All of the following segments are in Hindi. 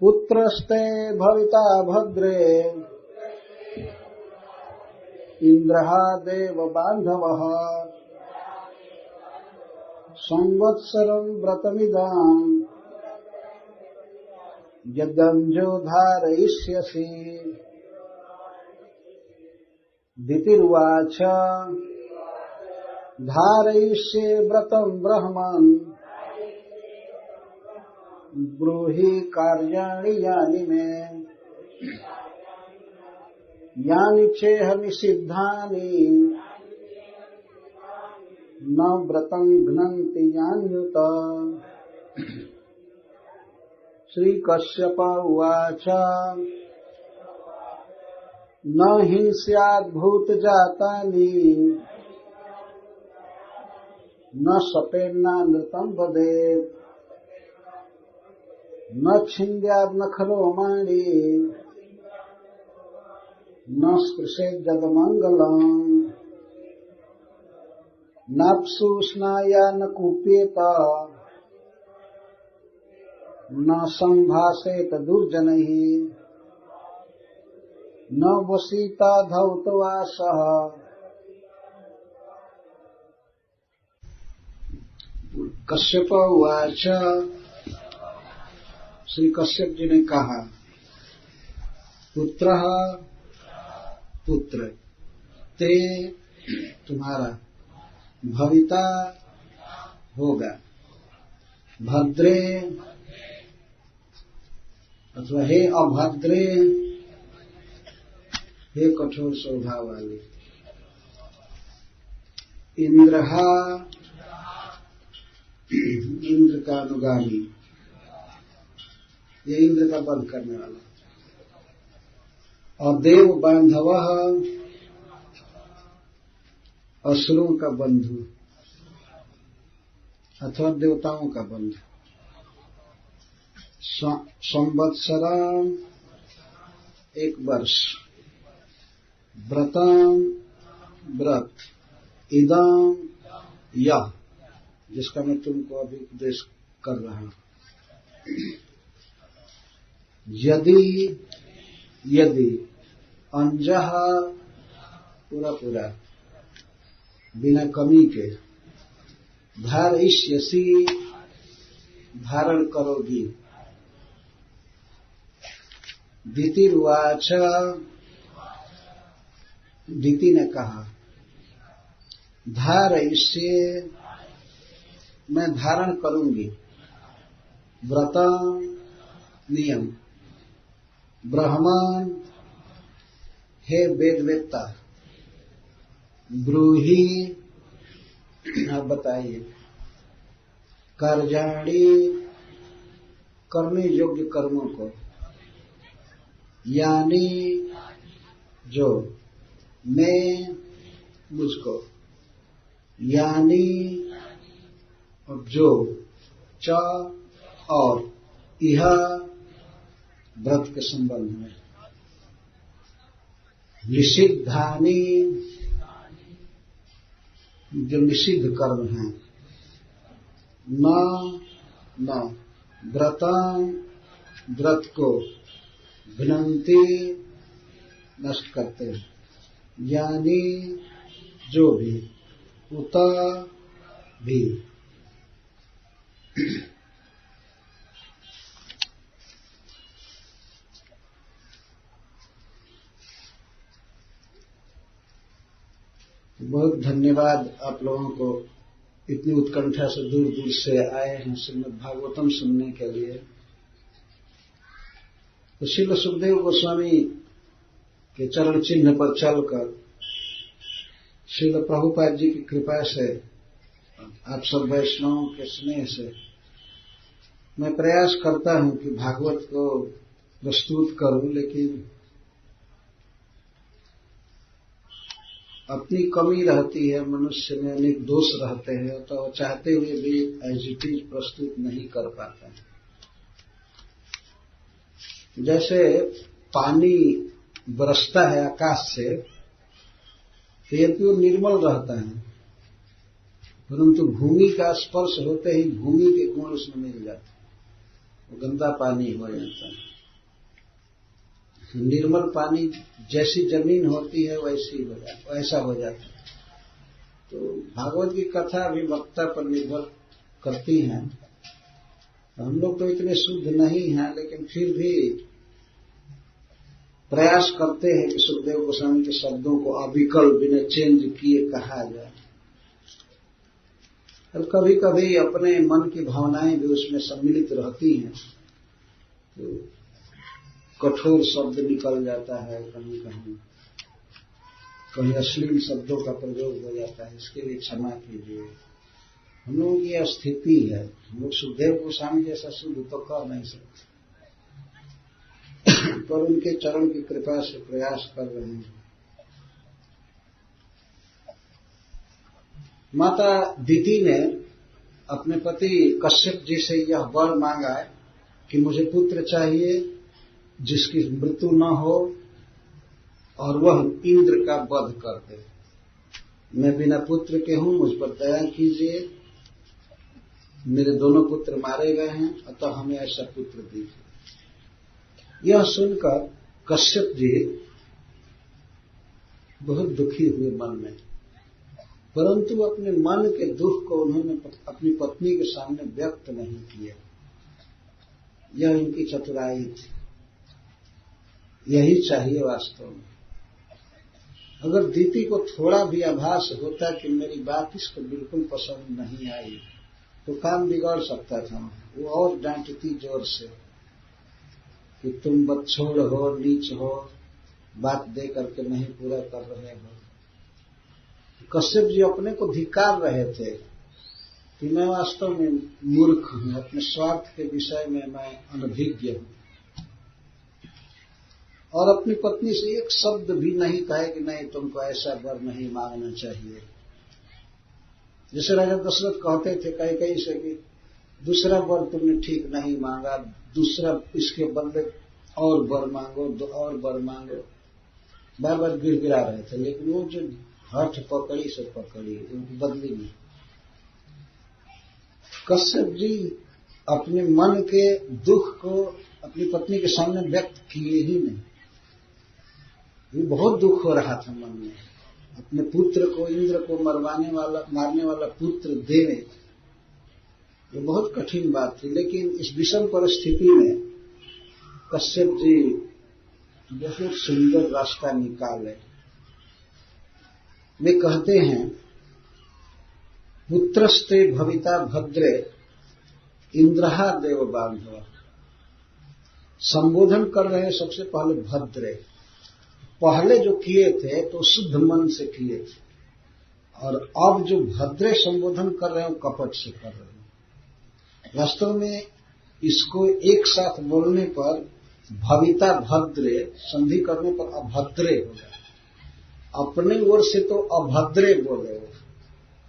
पुत्रस्ते भविता भद्रे इन्द्रः देव बान्धवः संवत्सरं व्रतमिदं यदंजो धारयिष्यसि। दितिर्वाच धारयिष्ये व्रतं ब्रह्मन् ब्रूहि कार्याणि यानि मे यानि चेह निषिद्धानि न व्रतं घ्नन्ति यान्युत। श्रीकश्यप उवाच न हिंस्याद्भूतजातानि न शपेन्नानृतं वदेत् न छिन्द्यान्न खरोमाणि न स्पृशेज्जगमङ्गलम् नाप्सु स्नाया न कूप्येत न संभाषेत दुर्जनैः न वसीता धौतवासः। कश्यप उवाच श्री कश्यप जी ने कहा पुत्रः पुत्र ते तुम्हारा भविता होगा भद्रे अथवा हे अभद्रे हे कठोर स्वभाव वाले इंद्रहा इंद्र का अनुगामी ये इंद्र का वध करने वाला और देव बांधव असुरों का बंधु अथवा देवताओं का बंधु संवत्सरा एक वर्ष व्रतम व्रत इदम यह जिसका मैं तुमको अभी उपदेश कर रहा हूं यदि यदि अंजह पूरा पूरा बिना कमी के धारयिष्यसि धारण करोगी। दितिर्वाच दिति ने कहा धारयिष्ये मैं धारण करूंगी व्रत नियम ब्राह्मण हे वेदवेत्ता ब्रूहि आप बताइए कार्याणि करने योग्य कर्मों को यानी जो मैं मुझको यानी और जो च और यह व्रत के संबंध में निषिद्धानि जो निषिद्ध कर्म हैं न व्रतम व्रत को घ्नन्ति नष्ट करते हैं यानी जो भी उत भी बहुत धन्यवाद आप लोगों को इतनी उत्कंठा से दूर दूर से आए हैं श्रीमद् भागवतम सुनने के लिए। तो श्रील सुखदेव गोस्वामी के चरण चिन्ह पर चलकर श्रील प्रभुपाद जी की कृपा से आप सब वैष्णवों के स्नेह से मैं प्रयास करता हूं कि भागवत को प्रस्तुत करूं, लेकिन अपनी कमी रहती है, मनुष्य में अनेक दोष रहते हैं, तो चाहते हुए भी एज इट इज प्रस्तुत नहीं कर पाता है। जैसे पानी बरसता है आकाश से, तो यदि वो निर्मल रहता है, परंतु भूमि का स्पर्श होते ही भूमि के गुण उसमें मिल जाते हैं, वो गंदा पानी हो जाता है। निर्मल पानी जैसी जमीन होती है वैसा हो जाता है। तो भागवत की कथा भी वक्ता पर निर्भर करती है। हम लोग तो इतने शुद्ध नहीं हैं, लेकिन फिर भी प्रयास करते हैं कि सुखदेव गोस्वामी के शब्दों को अविकल बिना चेंज किए कहा जाए। और कभी कभी अपने मन की भावनाएं भी उसमें सम्मिलित रहती हैं, तो कठोर शब्द निकल जाता है, कहीं कहीं कहीं अश्लील शब्दों का प्रयोग हो जाता है। इसके लिए क्षमा कीजिए। हम लोगों की यह स्थिति है। हम लोग सुखदेव गोस्वामी जैसा शुद्ध तो कर नहीं सकते, पर उनके चरण की कृपा से प्रयास कर रहे हैं। माता दीति ने अपने पति कश्यप जी से यह वर मांगा है कि मुझे पुत्र चाहिए जिसकी मृत्यु न हो और वह इंद्र का वध कर दे। मैं बिना पुत्र के हूं, मुझ पर दया कीजिए। मेरे दोनों पुत्र मारे गए हैं, अतः हमें ऐसा पुत्र दीजिए। यह सुनकर कश्यप जी बहुत दुखी हुए मन में, परंतु अपने मन के दुख को उन्होंने अपनी पत्नी के सामने व्यक्त नहीं किया। यह इनकी चतुराई थी। यही चाहिए वास्तव में। अगर दीति को थोड़ा भी आभास होता कि मेरी बात इसको बिल्कुल पसंद नहीं आई, तो काम बिगड़ सकता था। वो और डांटती जोर से कि तुम बदछोड़ हो, नीच हो, बात दे करके नहीं पूरा कर रहे हो। कश्यप जी अपने को धिक्कार रहे थे कि मैं वास्तव में मूर्ख हूं, अपने स्वार्थ के विषय में मैं अनभिज्ञ हूं, और अपनी पत्नी से एक शब्द भी नहीं कहे कि नहीं, तुमको ऐसा वर नहीं मांगना चाहिए। जैसे राजा दशरथ कहते थे कई से कि दूसरा वर तुमने ठीक नहीं मांगा, दूसरा इसके बदले और वर मांगो, और वर मांगो, बार बार गिड़गिड़ा रहे थे। लेकिन वो जो हठ पकड़ी से पकड़ी, उनकी बदली नहीं। कश्यप जी अपने मन के दुख को अपनी पत्नी के सामने व्यक्त किए ही नहीं। ये बहुत दुख हो रहा था मन में। अपने पुत्र को, इंद्र को मारने वाला पुत्र देने, ये बहुत कठिन बात थी। लेकिन इस विषम परिस्थिति में कश्यप जी बहुत सुंदर रास्ता निकाले। वे कहते हैं, पुत्रस्ते भविता भद्रे इंद्रहा देव बांधव। संबोधन कर रहे सबसे पहले भद्रे। पहले जो किए थे तो शुद्ध मन से किए थे, और अब जो भद्रे संबोधन कर रहे हैं वो कपट से कर रहे हैं। वास्तव में इसको एक साथ बोलने पर भविता भद्रे, संधि करने पर अभद्रे हो जाए। अपने ओर से तो अभद्रे बोले हो,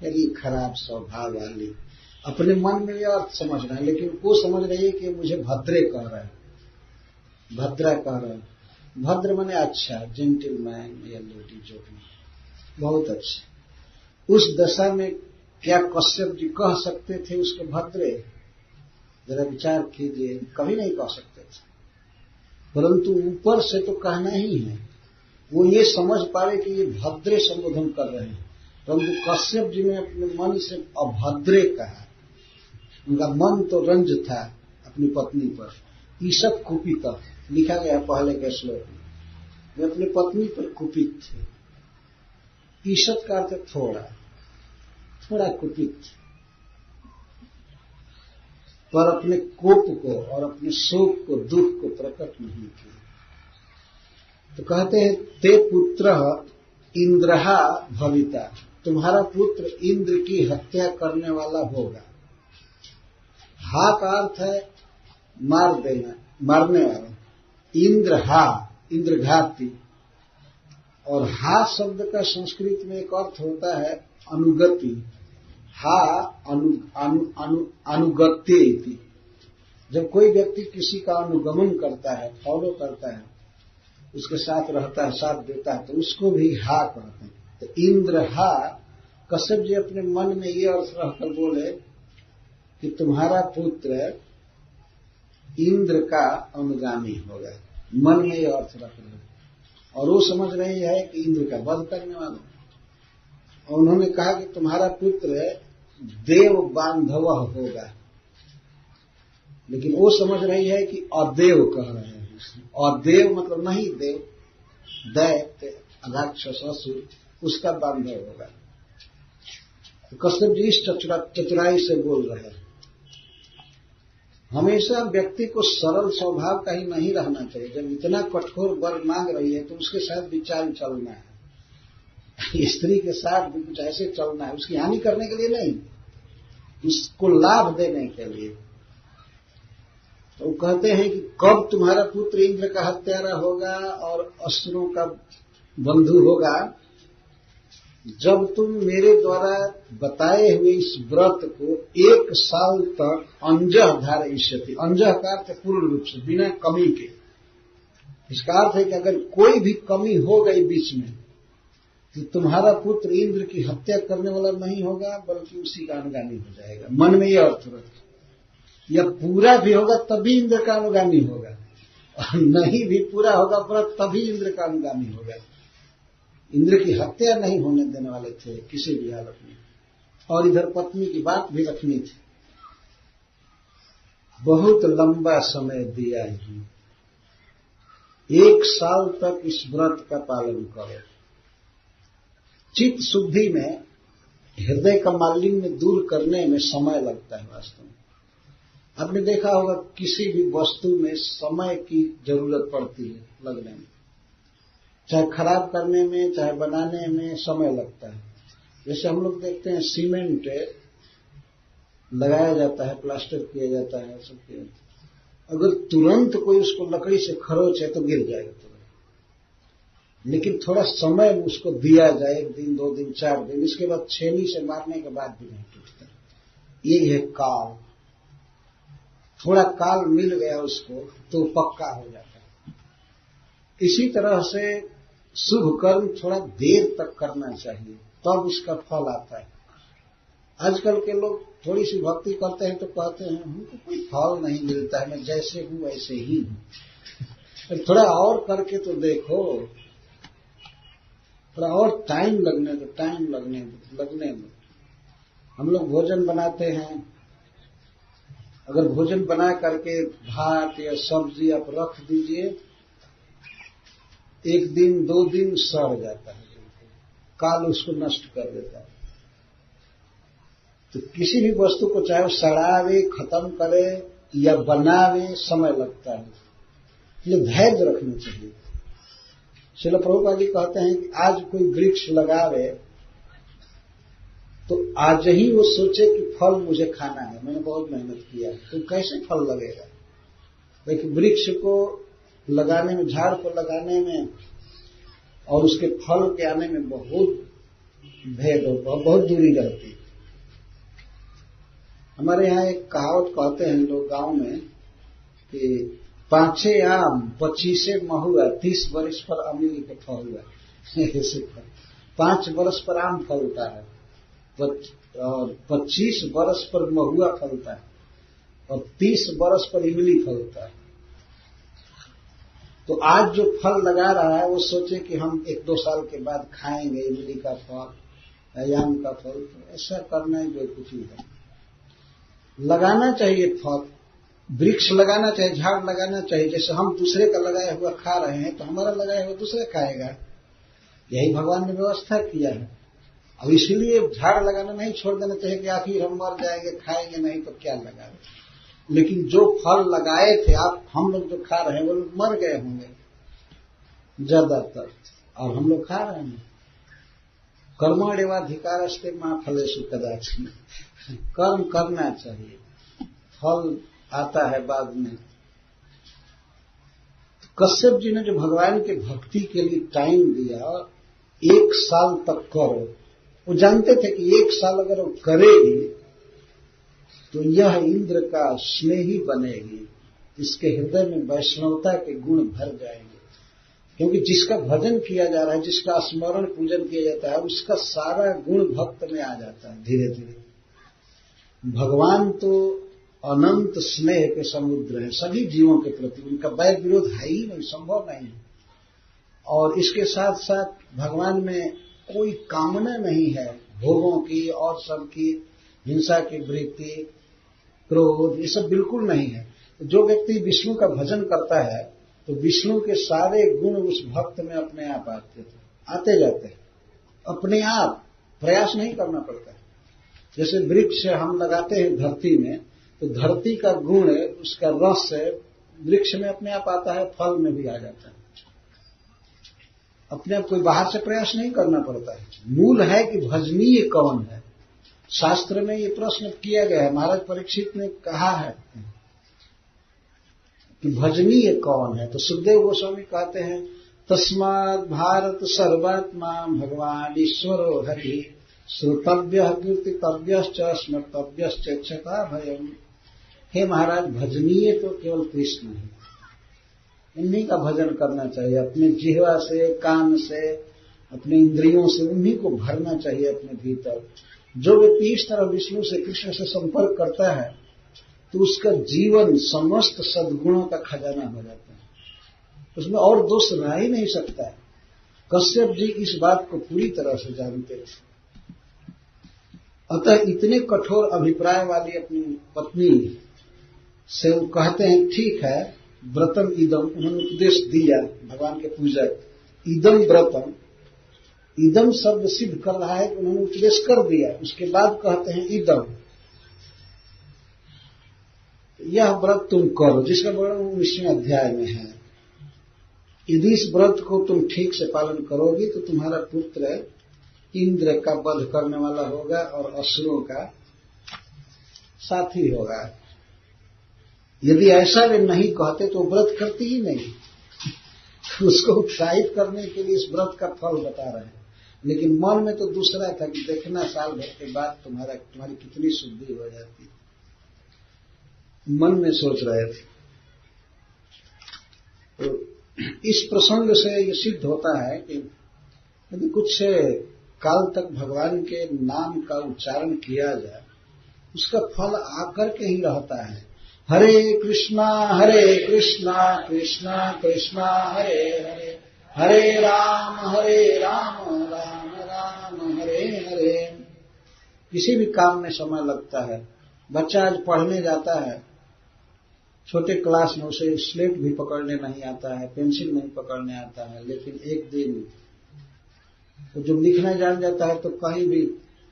यही खराब स्वभाव वाली। अपने मन में यह अर्थ समझ रहे हैं, लेकिन वो समझ रही है कि मुझे भद्रे कह रहे हैं, भद्रा कह रहे हैं। भद्र माने अच्छा, जेंटलमैन या लेडी, जो भी, बहुत अच्छा। उस दशा में क्या कश्यप जी कह सकते थे उसके भद्रे? जरा विचार कीजिए, कभी नहीं कह सकते थे। परंतु ऊपर से तो कहना ही है। वो ये समझ पा रहे कि ये भद्रे संबोधन कर रहे हैं, परंतु कश्यप जी ने अपने मन से अभद्रे कहा। उनका मन तो रंज था अपनी पत्नी पर। ईशत कुपित लिखा गया पहले के श्लोक में। वे अपनी पत्नी पर कुपित थे। ईशत का अर्थ थोड़ा कुपित, पर अपने कोप को और अपने शोक को, दुख को प्रकट नहीं किया। तो कहते हैं, ते पुत्र इंद्रहा भविता। तुम्हारा पुत्र इंद्र की हत्या करने वाला होगा। हा का अर्थ है मार देना, मारने वाला। इंद्रहा, इंद्रघाती। और हा शब्द का संस्कृत में एक अर्थ होता है अनुगति। हा अनुगत्य इति। जब कोई व्यक्ति किसी का अनुगमन करता है, फॉलो करता है, उसके साथ रहता है, साथ देता है, तो उसको भी हा कहते हैं। तो इंद्र हा, कश्यप जी अपने मन में ये अर्थ रहकर बोले कि तुम्हारा पुत्र इंद्र का अनुगामी होगा। मन में ये अर्थ रख रहे हैं। और वो समझ रही है कि इंद्र का वध करने वाला। और उन्होंने कहा कि तुम्हारा पुत्र देव बांधव होगा, लेकिन वो समझ रही है कि अदेव कह रहे हैं। अदेव मतलब नहीं देव, दैत्य, राक्षस, असुर, उसका बांधव होगा। तो कश्यप जी इस चतुराई से बोल रहे हैं। हमेशा व्यक्ति को सरल स्वभाव का ही नहीं रहना चाहिए। जब इतना कठोर वर मांग रही है तो उसके साथ विचार चलना है। स्त्री के साथ भी कुछ ऐसे चलना है, उसकी हानि करने के लिए नहीं, उसको लाभ देने के लिए। तो कहते हैं कि कब तुम्हारा पुत्र इंद्र का हत्यारा होगा और असुरों का बंधु होगा, जब तुम मेरे द्वारा बताए हुए इस व्रत को 1 साल तक अंजह धारयिष्यति। अंजह का अर्थ पूर्ण रूप से, बिना कमी के। इसका अर्थ है कि अगर कोई भी कमी हो गई बीच में तो तुम्हारा पुत्र इंद्र की हत्या करने वाला नहीं होगा, बल्कि उसी का अनुगामी हो जाएगा। मन में यह अर्थ रखो। यह पूरा भी होगा तभी इंद्र का अनुगामी होगा, और नहीं भी पूरा होगा व्रत तभी इंद्र का अनुगामी होगा। इंद्र की हत्या नहीं होने देने वाले थे किसी भी हालत में। और इधर पत्नी की बात भी रखनी थी। बहुत लंबा समय दिया ही, 1 साल तक इस व्रत का पालन करो। चित्त शुद्धि में, हृदय का मालिन्य दूर करने में समय लगता है। वास्तव में आपने देखा होगा किसी भी वस्तु में समय की जरूरत पड़ती है लगने में, चाहे खराब करने में चाहे बनाने में समय लगता है। जैसे हम लोग देखते हैं सीमेंट लगाया जाता है, प्लास्टर किया जाता है, सब किया जाता है। अगर तुरंत कोई उसको लकड़ी से खरोचे तो गिर जाएगा तुरंत, लेकिन थोड़ा समय उसको दिया जाए, 1 दिन 2 दिन 4 दिन, इसके बाद छेनी से मारने के बाद भी नहीं टूटता। ये है काल। थोड़ा काल मिल गया उसको तो पक्का हो जाता है। इसी तरह से शुभ कर्म थोड़ा देर तक करना चाहिए, तब उसका फल आता है। आजकल के लोग थोड़ी सी भक्ति करते हैं तो कहते हैं हमको कोई फल नहीं मिलता है, मैं जैसे हूं वैसे ही हूं। थोड़ा और करके तो देखो, थोड़ा और टाइम लगने दो। हम लोग भोजन बनाते हैं, अगर भोजन बना करके भात या सब्जी आप रख दीजिए, 1 दिन 2 दिन सड़ जाता है, काल उसको नष्ट कर देता है। तो किसी भी वस्तु को चाहे वो सड़ावे, खत्म करे या बनावे, समय लगता है, इसलिए धैर्य रखना चाहिए। श्रील प्रभुपाद जी कहते हैं कि आज कोई वृक्ष लगावे तो आज ही वो सोचे कि फल मुझे खाना है, मैंने बहुत मेहनत किया, तो कैसे फल लगेगा। देखिए वृक्ष को लगाने में, झाड़ को लगाने में और उसके फल के आने में बहुत भेद होता है, बहुत दूरी रहती है। हमारे यहाँ एक कहावत कहते हैं लोग गांव में कि 5 आम 25 महुआ, 30 वर्ष पर अमीरी के फल हुआ। 5 वर्ष पर आम फलता है और 25 वर्ष पर महुआ फलता है और 30 वर्ष पर इमली फलता है। तो आज जो फल लगा रहा है वो सोचे कि हम 1-2 साल के बाद खाएंगे इमली का फल, आम का फल। तो ऐसा करना है जो कुछ ही है। लगाना चाहिए फल, वृक्ष लगाना चाहिए, झाड़ लगाना चाहिए। जैसे हम दूसरे का लगाया हुआ खा रहे हैं तो हमारा लगाया हुआ दूसरे खाएगा, यही भगवान ने व्यवस्था किया है। अब इसीलिए झाड़ लगाना नहीं छोड़ देना चाहिए कि आखिर हम मर जाएंगे, खाएंगे नहीं तो क्या लगाए। लेकिन जो फल लगाए थे हम लोग जो खा रहे हैं वो लोग मर गए होंगे ज्यादातर, और हम लोग खा रहे हैं। कर्मण्येवाधिकारस्ते मा फलेषु कदाचन। कर्म करना चाहिए, फल आता है बाद में। कश्यप जी ने जो भगवान के भक्ति के लिए टाइम दिया, 1 साल तक करो, वो जानते थे कि 1 साल अगर वो करेगी तो यह इंद्र का स्नेही बनेगी, इसके हृदय में वैष्णवता के गुण भर जाएंगे। क्योंकि जिसका भजन किया जा रहा है, जिसका स्मरण पूजन किया जाता है, उसका सारा गुण भक्त में आ जाता है धीरे धीरे। भगवान तो अनंत स्नेह के समुद्र है सभी जीवों के प्रति, उनका वैर विरोध है ही नहीं, संभव नहीं है। और इसके साथ साथ भगवान में कोई कामना नहीं है भोगों की और सबकी, हिंसा की वृत्ति, क्रोध, ये सब बिल्कुल नहीं है। जो व्यक्ति विष्णु का भजन करता है तो विष्णु के सारे गुण उस भक्त में अपने आप आते जाते हैं, अपने आप, प्रयास नहीं करना पड़ता है। जैसे वृक्ष हम लगाते हैं धरती में, तो धरती का गुण, उसका रस वृक्ष में अपने आप आता है, फल में भी आ जाता है, अपने आप, कोई बाहर से प्रयास नहीं करना पड़ता है। मूल है कि भजनीय कौन है। शास्त्र में ये प्रश्न किया गया है, महाराज परीक्षित ने कहा है कि भजनीय कौन है। तो सुखदेव गोस्वामी कहते हैं, तस्मात् भारत सर्वात्मा भगवान ईश्वरो हरि श्रोतव्य कीर्तितव्यश्च स्मर्तव्यश्च क्षता भयम्। हे महाराज, भजनीय तो केवल कृष्ण है, इन्हीं का भजन करना चाहिए। अपने जिह्वा से, कान से, अपने इंद्रियों से उन्हीं को भरना चाहिए अपने भीतर। जो व्यक्ति इस तरह विष्णु से, कृष्ण से संपर्क करता है तो उसका जीवन समस्त सद्गुणों का खजाना हो जाता है, उसमें और दोष रह ही नहीं सकता है। कश्यप जी इस बात को पूरी तरह से जानते थे। अतः इतने कठोर अभिप्राय वाली अपनी पत्नी से वो कहते हैं, ठीक है, व्रतम इदम, उन्होंने उपदेश दिया भगवान के पूजक, इदम व्रतम, इदम शब्द सिद्ध कर रहा है कि उन्होंने उपदेश कर दिया। उसके बाद कहते हैं इदम, यह व्रत तुम करो, जिसका वर्णन 19वें अध्याय में है। यदि इस व्रत को तुम ठीक से पालन करोगी तो तुम्हारा पुत्र इंद्र का वध करने वाला होगा और असुरों का साथी होगा। यदि ऐसा वे नहीं कहते तो व्रत करती ही नहीं। उसको उत्साहित करने के लिए इस व्रत का फल बता रहे हैं, लेकिन मन में तो दूसरा था कि देखना साल भर के बाद तुम्हारी कितनी शुद्धि हो जाती है, मन में सोच रहे थे। तो इस प्रसंग से ये सिद्ध होता है कि यदि कुछ काल तक भगवान के नाम का उच्चारण किया जाए, उसका फल आकर के ही रहता है। हरे कृष्णा कृष्णा कृष्णा हरे हरे, हरे राम राम राम हरे हरे। किसी भी काम में समय लगता है। बच्चा आज पढ़ने जाता है, छोटे क्लास में उसे स्लेट भी पकड़ने नहीं आता है, पेंसिल नहीं पकड़ने आता है, लेकिन एक दिन तो जब लिखना जान जाता है तो कहीं भी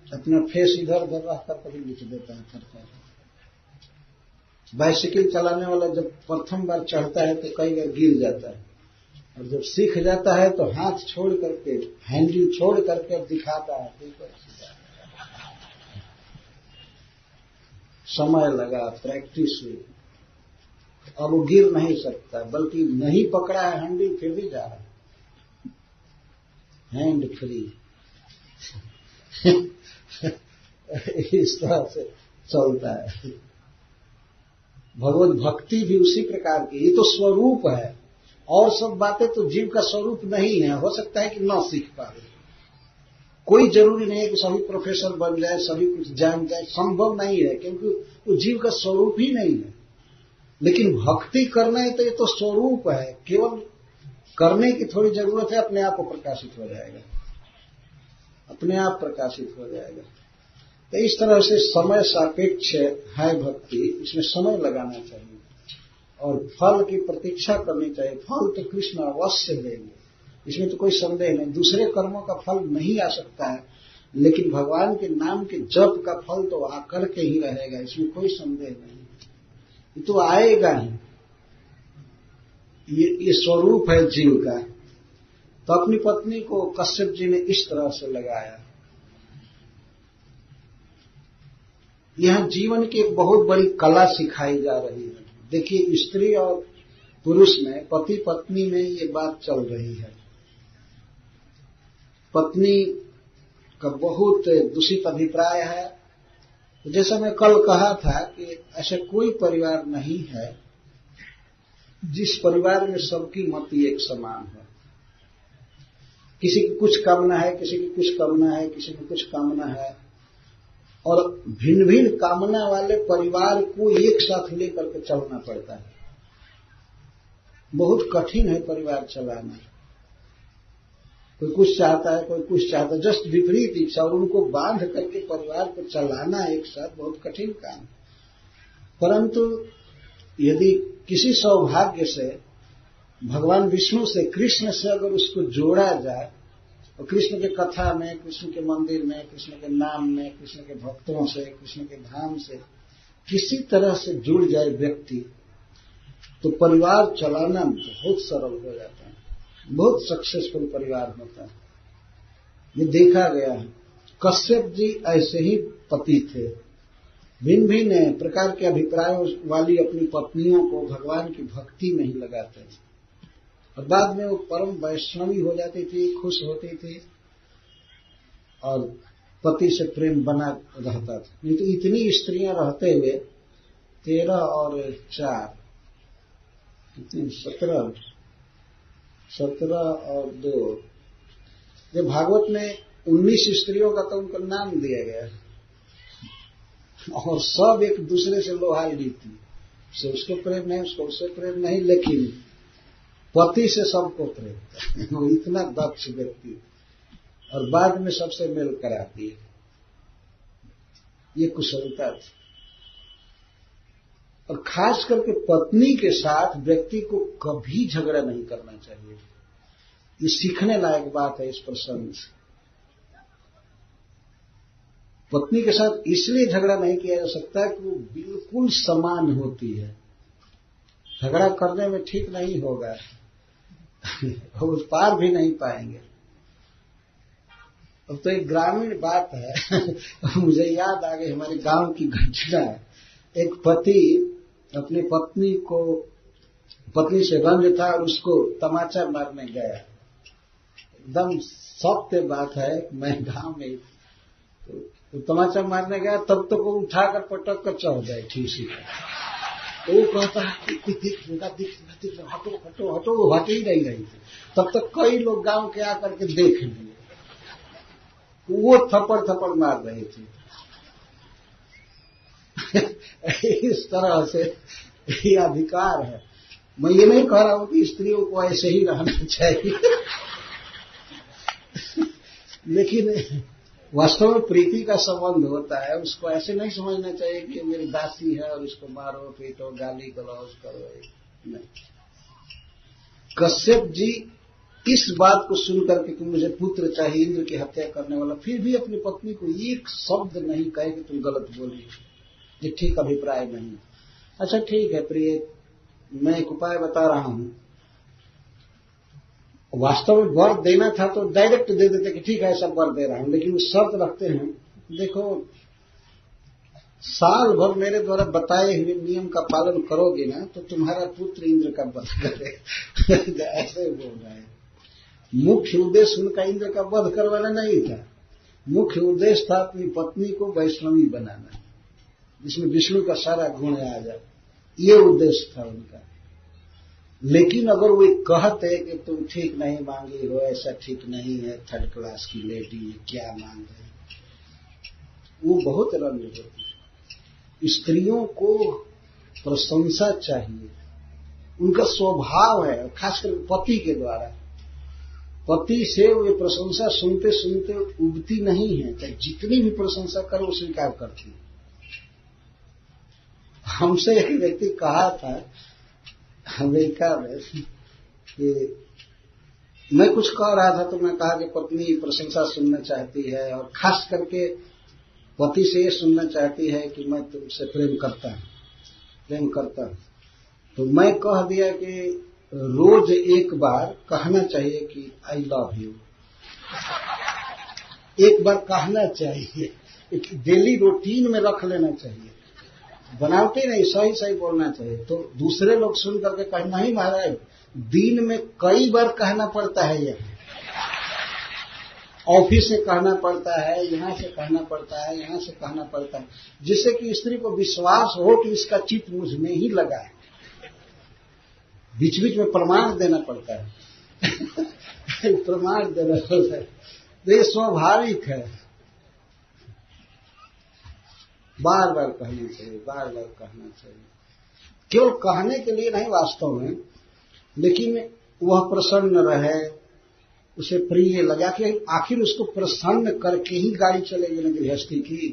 अपना फेस इधर उधर रखकर कभी लिख देता है, करता है। बाइसिकल चलाने वाला जब प्रथम बार चढ़ता है तो कई बार गिर जाता है, और जब सीख जाता है तो हाथ छोड़ करके, हैंडल छोड़ करके अब दिखाता है। समय लगा, प्रैक्टिस हुई, अब वो गिर नहीं सकता, बल्कि नहीं पकड़ा है हैंडल फिर भी जा रहा है, हैंड फ्री। इस तरह से चलता है। भगवत भक्ति भी उसी प्रकार की, ये तो स्वरूप है, और सब बातें तो जीव का स्वरूप नहीं है। हो सकता है कि न सीख पाए, कोई जरूरी नहीं है कि सभी प्रोफेसर बन जाए, सभी कुछ जान जाए, संभव नहीं है, क्योंकि वो जीव का स्वरूप ही नहीं है। लेकिन भक्ति करना है तो ये तो स्वरूप है, केवल करने की थोड़ी जरूरत है, अपने आप को प्रकाशित हो जाएगा, अपने आप प्रकाशित हो जाएगा। तो इस तरह से समय सापेक्ष है भक्ति, इसमें समय लगाना चाहिए और फल की प्रतीक्षा करनी चाहिए। फल तो कृष्ण अवश्य देंगे, इसमें तो कोई संदेह नहीं। दूसरे कर्मों का फल नहीं आ सकता है, लेकिन भगवान के नाम के जप का फल तो आकर के ही रहेगा, इसमें कोई संदेह नहीं, ये तो आएगा ही। ये स्वरूप है जीव का। तो अपनी पत्नी को कश्यप जी ने इस तरह से लगाया। यहां जीवन की एक बहुत बड़ी कला सिखाई जा रही है। देखिए, स्त्री और पुरुष में, पति पत्नी में ये बात चल रही है। पत्नी का बहुत दूषित अभिप्राय है। जैसा मैं कल कहा था कि ऐसा कोई परिवार नहीं है जिस परिवार में सबकी मति एक समान है। किसी की कुछ कामना है, किसी की कुछ कामना है, किसी की कुछ कामना है, और भिन्न भिन्न कामना वाले परिवार को एक साथ लेकर के चलना पड़ता है। बहुत कठिन है परिवार चलाना। कोई कुछ चाहता है, कोई कुछ चाहता है, जस्ट विपरीत इच्छा, और उनको बांध करके परिवार को चलाना एक साथ बहुत कठिन काम है। परंतु यदि किसी सौभाग्य से भगवान विष्णु से, कृष्ण से अगर उसको जोड़ा जाए, और कृष्ण के कथा में, कृष्ण के मंदिर में, कृष्ण के नाम में, कृष्ण के भक्तों से, कृष्ण के धाम से किसी तरह से जुड़ जाए व्यक्ति, तो परिवार चलाना बहुत सरल हो जाता है, बहुत सक्सेसफुल परिवार होता है। ये देखा गया है। कश्यप जी ऐसे ही पति थे, भिन्न भिन्न प्रकार के अभिप्रायों वाली अपनी पत्नियों को भगवान की भक्ति में ही लगाते थे, और बाद में वो परम वैष्णवी हो जाती थी, खुश होती थी और पति से प्रेम बना रहता था। नहीं तो इतनी स्त्रियां रहते हुए 13 और 4 17 और 2, ये भागवत में 19 स्त्रियों का तो उनका नाम दिया गया है, और सब एक दूसरे से लोहा लीती, से उसको प्रेम नहीं, उसको उससे प्रेम नहीं, लेकिन पति से सबको प्रेम। वो इतना दक्ष व्यक्ति, और बाद में सबसे मेल कराती है, ये कुशलता थी। और खास करके पत्नी के साथ व्यक्ति को कभी झगड़ा नहीं करना चाहिए। ये सीखने लायक बात है इस प्रसंग से। पत्नी के साथ इसलिए झगड़ा नहीं किया जा सकता कि वो बिल्कुल समान होती है। झगड़ा करने में ठीक नहीं होगा, वो पार भी नहीं पाएंगे। अब तो एक ग्रामीण बात है, मुझे याद आ गई हमारे गांव की घटना। एक पति अपनी पत्नी से रंज था और उसको तमाचा मारने गया। एकदम सत्य बात है, मैं गांव में तो तमाचा मारने गया, तब तक वो उठाकर पटक कर चढ़ जाए ठीक से। तो वो कहता है दिख हटो हटो हटो, वो हट ही नहीं रही थी। तब तक कई लोग गांव के आकर के देख लिए, वो थप्पड़ मार रहे थे। इस तरह से ये अधिकार है। मैं ये नहीं कह रहा हूं कि स्त्रियों को ऐसे ही रहना चाहिए, लेकिन वास्तव में प्रीति का संबंध होता है। उसको ऐसे नहीं समझना चाहिए कि मेरी दासी है और इसको मारो पीटो गाली गलौज करो, नहीं। कश्यप जी इस बात को सुनकर के कि मुझे पुत्र चाहिए, इंद्र की हत्या करने वाला, फिर भी अपनी पत्नी को एक शब्द नहीं कहे कि तुम गलत बोली, ये ठीक अभिप्राय नहीं। अच्छा ठीक है प्रिय, मैं एक उपाय बता रहा हूं। वास्तव में वर देना था तो डायरेक्ट दे देते कि ठीक है ऐसा वर दे रहा हूं, लेकिन वो शर्त रखते हैं, देखो साल भर मेरे द्वारा बताए हुए नियम का पालन करोगे ना तो तुम्हारा पुत्र इंद्र का वध करेगा। ऐसे बोल रहे हैं। मुख्य उद्देश्य उनका इंद्र का वध करवाना नहीं था, मुख्य उद्देश्य था अपनी पत्नी को वैष्णवी बनाना, जिसमें विष्णु का सारा गुण आ जाए, ये उद्देश्य था उनका। लेकिन अगर वो कहते कि तुम ठीक नहीं मांगी हो, ऐसा ठीक नहीं है, थर्ड क्लास की लेडी क्या मांग रही, वो बहुत रंज होती। स्त्रियों को प्रशंसा चाहिए, उनका स्वभाव है, खासकर पति के द्वारा। पति से वे प्रशंसा सुनते सुनते उबती नहीं है, चाहे जितनी भी प्रशंसा करो स्वीकार करती है। हमसे एक व्यक्ति कहा था अमेरिका में कि मैं कुछ कह रहा था तो मैं कहा कि पत्नी प्रशंसा सुनना चाहती है, और खास करके पति से ये सुनना चाहती है कि मैं तुमसे प्रेम करता हूं। तो मैं कह दिया कि रोज एक बार कहना चाहिए कि आई लव यू, एक बार कहना चाहिए, डेली रूटीन में रख लेना चाहिए, बनावटी नहीं, सही सही बोलना चाहिए। तो दूसरे लोग सुन करके कहें नहीं महाराज, दिन में कई बार कहना पड़ता है, यह ऑफिस से कहना पड़ता है, यहां से कहना पड़ता है, यहां से कहना पड़ता है, जिससे कि स्त्री को विश्वास हो कि इसका चित्त मुझ में ही लगा है। बीच बीच में प्रमाण देना पड़ता है। प्रमाण देना पड़ता है, तो ये स्वाभाविक है। बार बार कहना चाहिए, बार बार कहना चाहिए, केवल कहने के लिए नहीं वास्तव में, लेकिन वह प्रसन्न रहे, उसे प्रिय लगा कि आखिर उसको प्रसन्न करके ही गाड़ी चलेगी ना गृहस्थी की।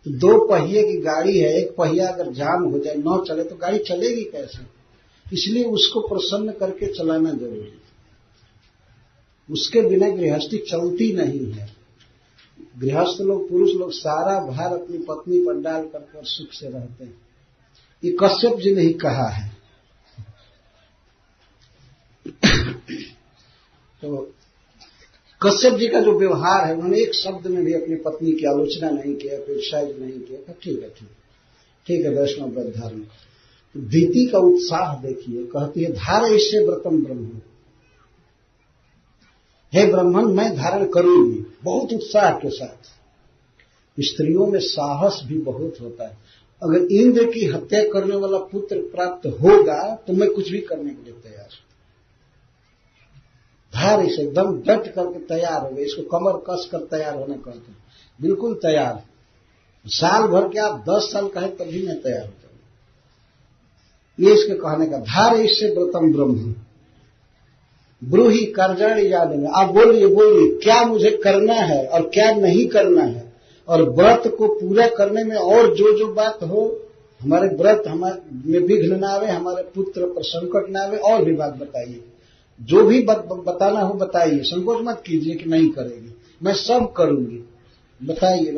तो 2 पहिए की गाड़ी है, एक पहिया अगर जाम हो जाए, न चले तो गाड़ी चलेगी कैसे? इसलिए उसको प्रसन्न करके चलाना जरूरी है। उसके बिना गृहस्थी चलती नहीं है। गृहस्थ लोग, पुरुष लोग सारा भार अपनी पत्नी पर डाल करके और सुख से रहते हैं। ये कश्यप जी ने ही कहा है। तो कश्यप जी का जो व्यवहार है, उन्होंने एक शब्द में भी अपनी पत्नी की आलोचना नहीं किया, क्रिटिसाइज नहीं किया। ठीक है वैष्णव व्रत धारण। दीति का उत्साह देखिए, कहती है धार इससे व्रतम ब्रह्म, हे ब्राह्मण मैं धारण करूंगी, बहुत उत्साह के साथ। स्त्रियों में साहस भी बहुत होता है। अगर इंद्र की हत्या करने वाला पुत्र प्राप्त होगा तो मैं कुछ भी करने के लिए तैयार हूं। धार से एकदम डट करके तैयार हो गए, इसको कमर कस कर तैयार होना कहते हैं, बिल्कुल तैयार। साल भर के आप 10 साल का है तभी मैं तैयार होता हूं। ये इसके कहने का धार इससे व्रतम ब्रह्म ब्रूही कार्याणि याद में। आप बोलिए क्या मुझे करना है और क्या नहीं करना है, और व्रत को पूरा करने में और जो बात हो, हमारे व्रत हमारे में विघ्न न आवे, हमारे पुत्र पर संकट न आवे, और भी बात बताइए, जो भी बताना हो बताइए, संकोच मत कीजिए कि नहीं करेगी, मैं सब करूंगी, बताइए।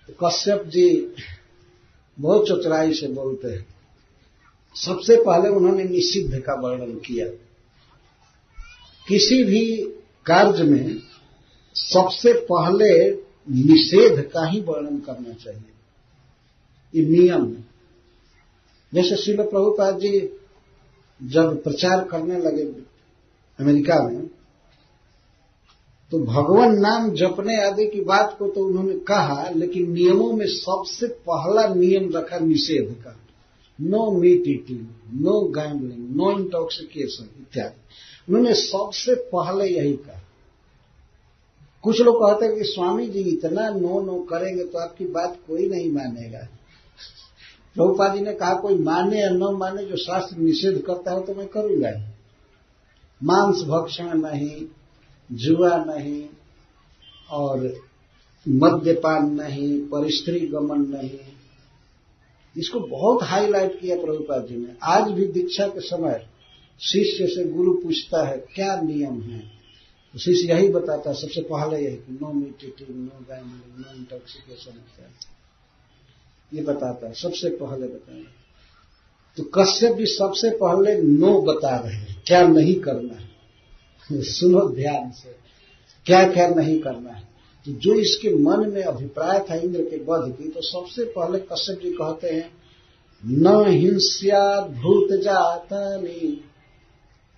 तो कश्यप जी बहुत चतुराई से बोलते हैं। सबसे पहले उन्होंने निषिद्ध का वर्णन किया। किसी भी कार्य में सबसे पहले निषेध का ही वर्णन करना चाहिए, ये नियम है। जैसे श्रील प्रभुपाद जी जब प्रचार करने लगे अमेरिका में, तो भगवान नाम जपने आदि की बात को तो उन्होंने कहा, लेकिन नियमों में सबसे पहला नियम रखा निषेध का। No meat eating, no gambling, no intoxication इत्यादि। उन्होंने सबसे पहले यही कहा। कुछ लोग कहते हैं कि स्वामी जी इतना नो करेंगे तो आपकी बात कोई नहीं मानेगा। प्रभुपाद जी ने कहा कोई माने या न माने, जो शास्त्र निषेध करता है तो मैं करूंगा ही। मांस भक्षण नहीं, जुआ नहीं, और मद्यपान नहीं, परिस्त्री गमन नहीं। इसको बहुत हाईलाइट किया प्रभुपाद जी ने। आज भी दीक्षा के समय शिष्य से गुरु पूछता है क्या नियम है, तो शिष्य यही बताता है सबसे पहले यही कि no meat eating, no gambling, no intoxication, ये बताता है, सबसे पहले बताया। तो कश्यप भी सबसे पहले नो बता रहे हैं, क्या नहीं करना है। सुनो ध्यान से, क्या क्या नहीं करना है। तो जो इसके मन में अभिप्राय था इंद्र के वध की, तो सबसे पहले कश्यप जी कहते हैं न हिंस्यात् भूत जातानि।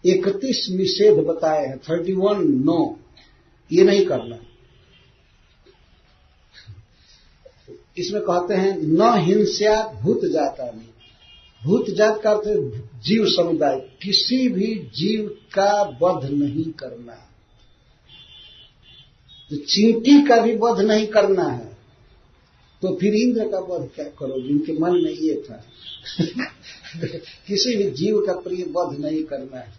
31 निषेध बताए हैं, 31 नो, ये नहीं करना। इसमें कहते हैं न हिंस्यात् भूत जातानि। भूत जात का अर्थ जीव समुदाय, किसी भी जीव का वध नहीं करना। तो चींटी का भी वध नहीं करना है, तो फिर इंद्र का वध क्या करो, जिनके मन में ये था। किसी भी जीव का प्रिय वध नहीं करना है,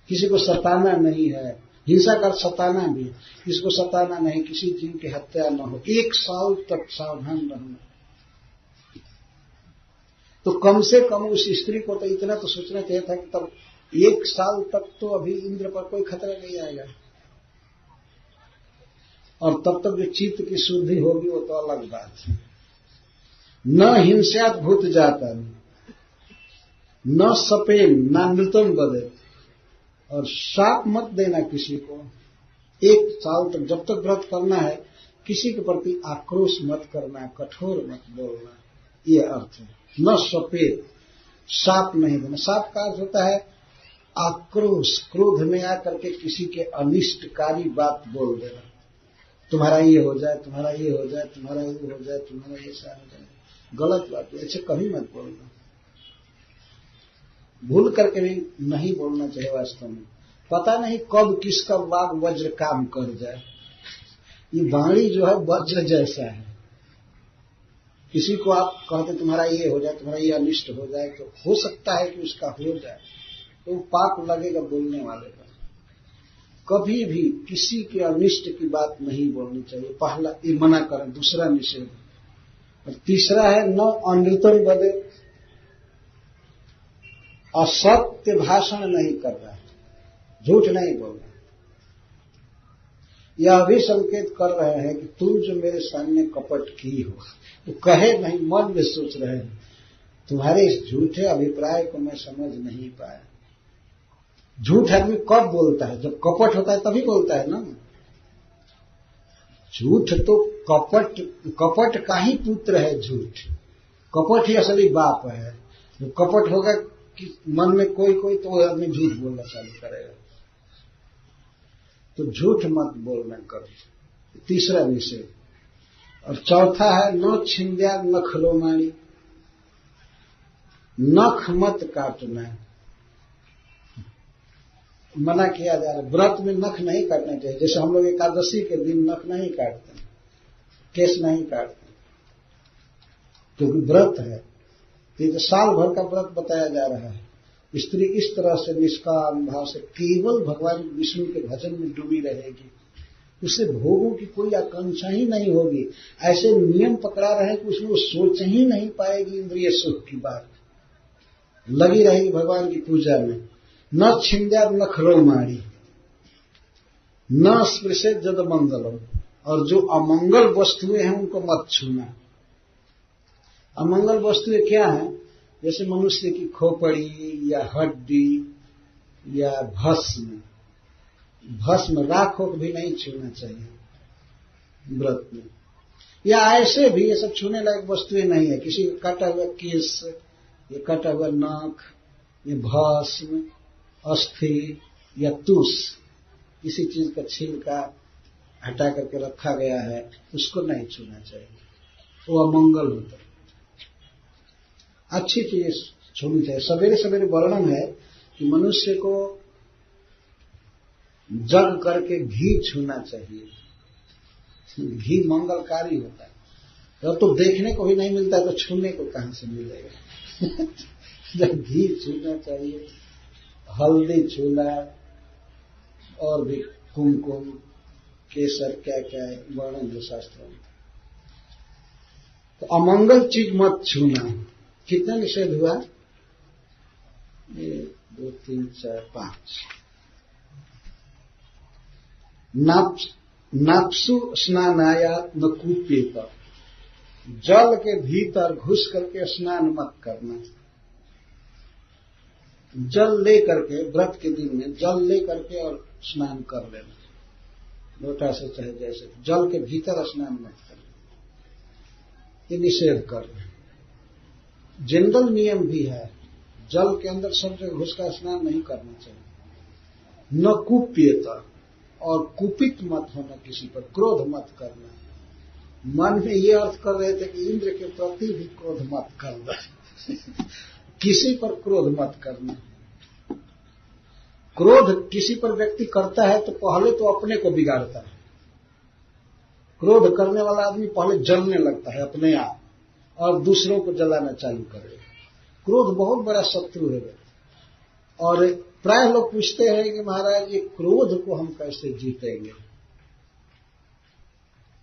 किसी को सताना नहीं है। हिंसा का सताना भी, किसी को सताना नहीं, किसी जीव की हत्या न हो, 1 साल तक सावधान रहना। तो कम से कम उस स्त्री को तो इतना तो सोचना चाहिए था कि तब 1 साल तक तो अभी इंद्र पर कोई खतरा नहीं आएगा, और तब तक जो चित्त की शुद्धि होगी वो तो अलग बात है। न हिंस्यात् भूत जाता, न सपेन, न नृतम बदे, और शाप मत देना किसी को। 1 साल तक जब तक व्रत करना है, किसी के प्रति आक्रोश मत करना, कठोर मत बोलना, ये अर्थ है। न सपेत, शाप नहीं देना। शाप का अर्थ होता है आक्रोश, क्रोध में आकर के किसी के अनिष्टकारी बात बोल देना, तुम्हारा ये हो जाए, तुम्हारा ये हो जाए, तुम्हारा ये हो जाए, तुम्हारा ये सा हो जाए। गलत बात है, ऐसे कभी मत बोलना। भूल करके भी नहीं बोलना चाहिए। वास्तव में पता नहीं कब किसका वाग वज्र काम कर जाए। ये वाणी जो है वज्र जैसा है, किसी को आप कहते तुम्हारा ये हो जाए, तुम्हारा ये अनिष्ट हो जाए, तो हो सकता है कि उसका हो जाए, तो पाप लगेगा बोलने वाले का। कभी भी किसी के अनिष्ट की बात नहीं बोलनी चाहिए, पहला ये मना करें, दूसरा निषेध। और तीसरा है न अनृतम बदे, असत्य भाषण नहीं कर रहा है, झूठ नहीं बोल रहा। यह भी संकेत कर रहे हैं कि तुम जो मेरे सामने कपट की हो, तो कहे नहीं, मन में सोच रहे हैं तुम्हारे इस झूठे अभिप्राय को मैं समझ नहीं पाया। झूठ आदमी कब बोलता है? जब कपट होता है तभी बोलता है ना। झूठ तो कपट का ही पुत्र है झूठ। कपट ही असली बाप है। जो कपट होगा कि मन में कोई तो आदमी झूठ बोलना चालू करेगा। तो झूठ मत बोलना कभी, तीसरा विषय। और चौथा है न छिंद्या नखलोमाणी, नख मत काटना, मना किया जा रहा है। व्रत में नख नहीं काटना चाहिए। जैसे हम लोग एकादशी के दिन नख नहीं काटते, केस नहीं काटते, क्योंकि व्रत है। तो साल भर का व्रत बताया जा रहा है। स्त्री इस तरह से निष्काम भाव से केवल भगवान विष्णु के भजन में डूबी रहेगी, उसे भोगों की कोई आकांक्षा ही नहीं होगी। ऐसे नियम पकड़ा रहे कि उसमें वो सोच ही नहीं पाएगी इंद्रिय सुख की बात, लगी रहेगी भगवान की पूजा में। न छिंद्या नखलोमाणी, न स्पृशे जद मंगलम, और जो अमंगल वस्तुएं हैं उनको मत छूना। अमंगल वस्तुएं क्या है? जैसे मनुष्य की खोपड़ी या हड्डी या भस्म राख को भी नहीं छूना चाहिए व्रत में। या ऐसे भी ये सब छूने लायक वस्तुएं नहीं है। किसी का काटा हुआ केस, ये काटा हुआ नाक, ये भस्म, अस्थि या तुष, किसी चीज का छिलका हटा करके रखा गया है, उसको नहीं छूना चाहिए, वो अमंगल होता है। अच्छी चीज छूनी चाहिए। सवेरे सवेरे वर्णन है कि मनुष्य को जग करके घी छूना चाहिए। घी मंगलकारी होता है। तो देखने को भी नहीं मिलता है तो छूने को कहां से मिलेगा? जब घी छूना चाहिए, हल्दी छूना, और भी कुमकुम, केसर, क्या क्या है वर्णन है शास्त्रों में। तो अमंगल चीज मत छूना। कितना निषेध हुआ? 1 2 3 4 5। नाप्सु स्नानायात न कूपेत, जल के भीतर घुस करके स्नान मत करना। जल ले करके, व्रत के दिन में जल ले करके और स्नान कर लेना, लोटा से चाहे जैसे, जल के भीतर स्नान मत करना, ये निषेध कर रहे हैं। जनरल नियम भी है, जल के अंदर सब जगह घुस कर स्नान नहीं करना चाहिए। न कुप्यता, और कुपित मत होना, किसी पर क्रोध मत करना। मन में ये अर्थ कर रहे थे कि इंद्र के प्रति भी क्रोध मत करना। किसी पर क्रोध मत करना। क्रोध किसी पर व्यक्ति करता है तो पहले तो अपने को बिगाड़ता है। क्रोध करने वाला आदमी पहले जलने लगता है अपने आप, और दूसरों को जलाना चालू करेगा। क्रोध बहुत बड़ा शत्रु है। और प्राय लोग पूछते हैं कि महाराज ये क्रोध को हम कैसे जीतेंगे?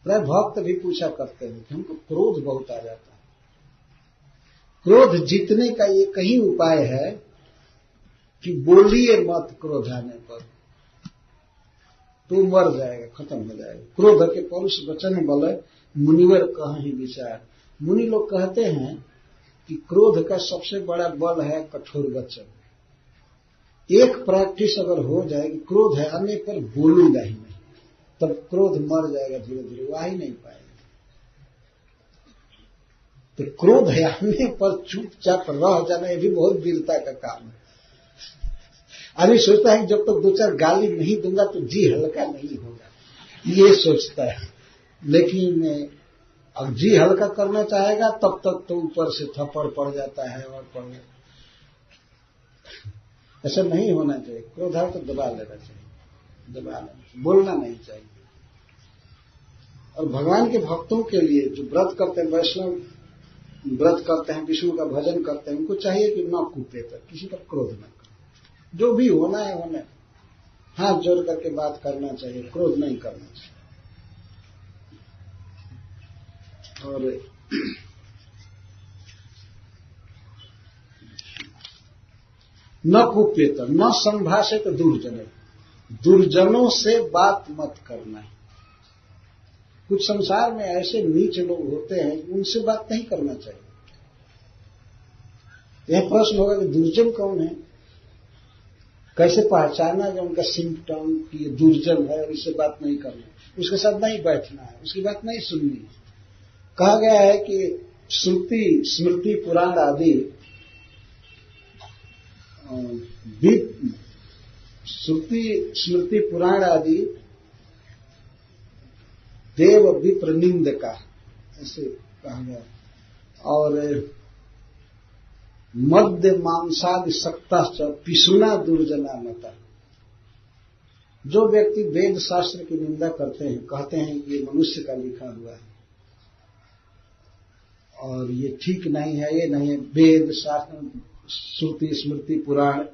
प्राय भक्त भी पूछा करते हैं कि हमको क्रोध बहुत आ जाता है। क्रोध जीतने का ये कहीं उपाय है कि बोलिए मत क्रोध आने पर, तो मर जाएगा, खत्म हो जाएगा। क्रोध के परुष वचन बल मुनिवर कहीं विचार। मुनि लोग कहते हैं कि क्रोध का सबसे बड़ा बल है कठोर वचन। एक प्रैक्टिस अगर हो जाए कि क्रोध है आने पर बोलूंगा ही नहीं, तब क्रोध मर जाएगा धीरे धीरे, वो आ ही नहीं पाएगा। तो क्रोध है आने पर चुपचाप रह जाना, ये भी बहुत वीरता का काम है। आदमी सोचता है कि जब तक 2-4 गाली नहीं दूंगा तो जी हल्का नहीं होगा, ये सोचता है। लेकिन अब जी हल्का करना चाहेगा तब तक तो ऊपर से थप्पड़ पड़ जाता है और पड़ जाता है। ऐसा नहीं होना चाहिए। क्रोध है तो दबा लेना चाहिए, दबा लेना, बोलना नहीं चाहिए। और भगवान के भक्तों के लिए जो व्रत करते हैं, वैष्णव व्रत करते हैं, विष्णु का भजन करते हैं, उनको चाहिए कि न कुपेत, किसी पर क्रोध न करें, जो भी होना है होने, हाथ जोड़ करके बात करना चाहिए, क्रोध नहीं करना चाहिए। और न कुपेत न संभाषित दुर्जन, दुर्जनों से बात मत करना है। कुछ संसार में ऐसे नीच लोग होते हैं, उनसे बात नहीं करना चाहिए। यह प्रश्न होगा कि दुर्जन कौन है, कैसे पहचाना कि उनका सिम्टम कि ये दुर्जन है और इससे बात नहीं करना, उसके साथ नहीं बैठना है, उसकी बात नहीं सुननी है। कहा गया है कि श्रुति स्मृति पुराण आदि श्रुति स्मृति पुराण आदि देव विप्र निंद का, ऐसे कहा गया। और मध्य मांसादि सक्ता पिसुना दुर्जना मता, जो व्यक्ति वेद शास्त्र की निंदा करते हैं, कहते हैं कि ये मनुष्य का लिखा हुआ है और ये ठीक नहीं है, ये नहीं है, वेद शास्त्र श्रुति स्मृति पुराण,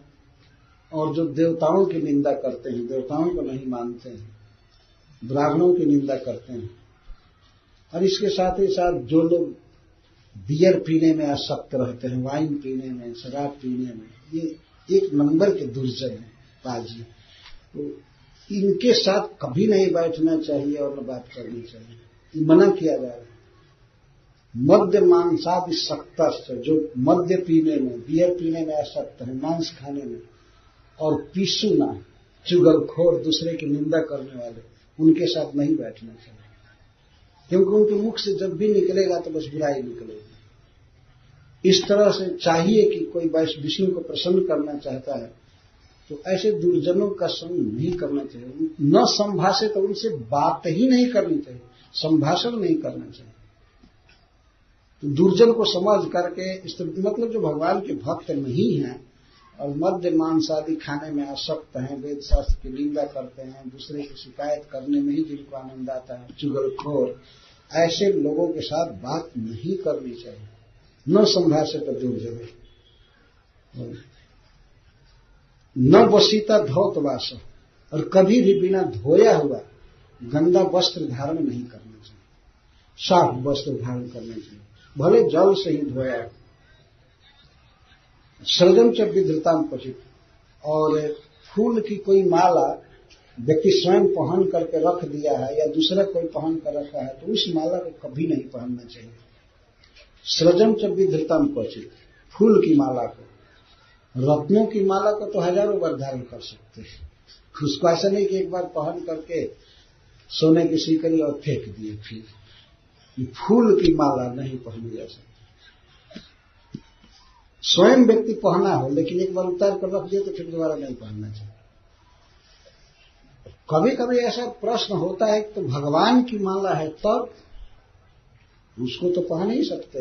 और जो देवताओं की निंदा करते हैं, देवताओं को नहीं मानते हैं, ब्राह्मणों की निंदा करते हैं, और इसके साथ ही साथ जो लोग बियर पीने में आसक्त रहते हैं, वाइन पीने में, शराब पीने में, ये एक नंबर के दुर्जन हैं पाजी। तो इनके साथ कभी नहीं बैठना चाहिए और न बात करनी चाहिए, ये मना किया जा रहा है। मद्य मांसादि सक्ता, जो मद्य पीने में, बियर पीने में आसक्त है, मांस खाने में, और पिसुना चुगलखोर, दूसरे की निंदा करने वाले, उनके साथ नहीं बैठना चाहिए, क्योंकि उनके मुख से जब भी निकलेगा तो बस बुराई निकलेगी। इस तरह से चाहिए कि कोई विष्णु को प्रसन्न करना चाहता है तो ऐसे दुर्जनों का संग नहीं करना चाहिए। न संभाषित, तो उनसे बात ही नहीं करनी चाहिए, संभाषण नहीं करना चाहिए। तो दुर्जन को समझ करके, मतलब जो भगवान के भक्त नहीं हैं और मद्य मांस आदि खाने में आसक्त हैं, वेद शास्त्र की निंदा करते हैं, दूसरे की शिकायत करने में ही जिनको आनंद आता है, चुगलखोर, ऐसे लोगों के साथ बात नहीं करनी चाहिए। न संभाषित दुर्जन, न वसीता धौतवास, और कभी भी बिना धोया हुआ गंदा वस्त्र धारण नहीं करना चाहिए, साफ वस्त्र धारण करना चाहिए, भले जल से ही धोया। सृजन च विधृताम क्वचित, और फूल की कोई माला व्यक्ति स्वयं पहन करके रख दिया है या दूसरा कोई पहन कर रखा है तो उस माला को कभी नहीं पहनना चाहिए। सृजन च विधृताम क्वचित, फूल की माला को, रत्नों की माला को तो हजारों बार धारण कर सकते हैं, उसको ऐसा नहीं कि एक बार पहन करके सोने की सीकरी और फेंक दिए। फिर फूल की माला नहीं पहनी जा सकती। स्वयं व्यक्ति पहना हो लेकिन एक बार उतार कर रख दिए तो फिर दोबारा नहीं पहनना चाहिए। कभी कभी ऐसा प्रश्न होता है तो भगवान की माला है तब उसको तो पहन ही सकते।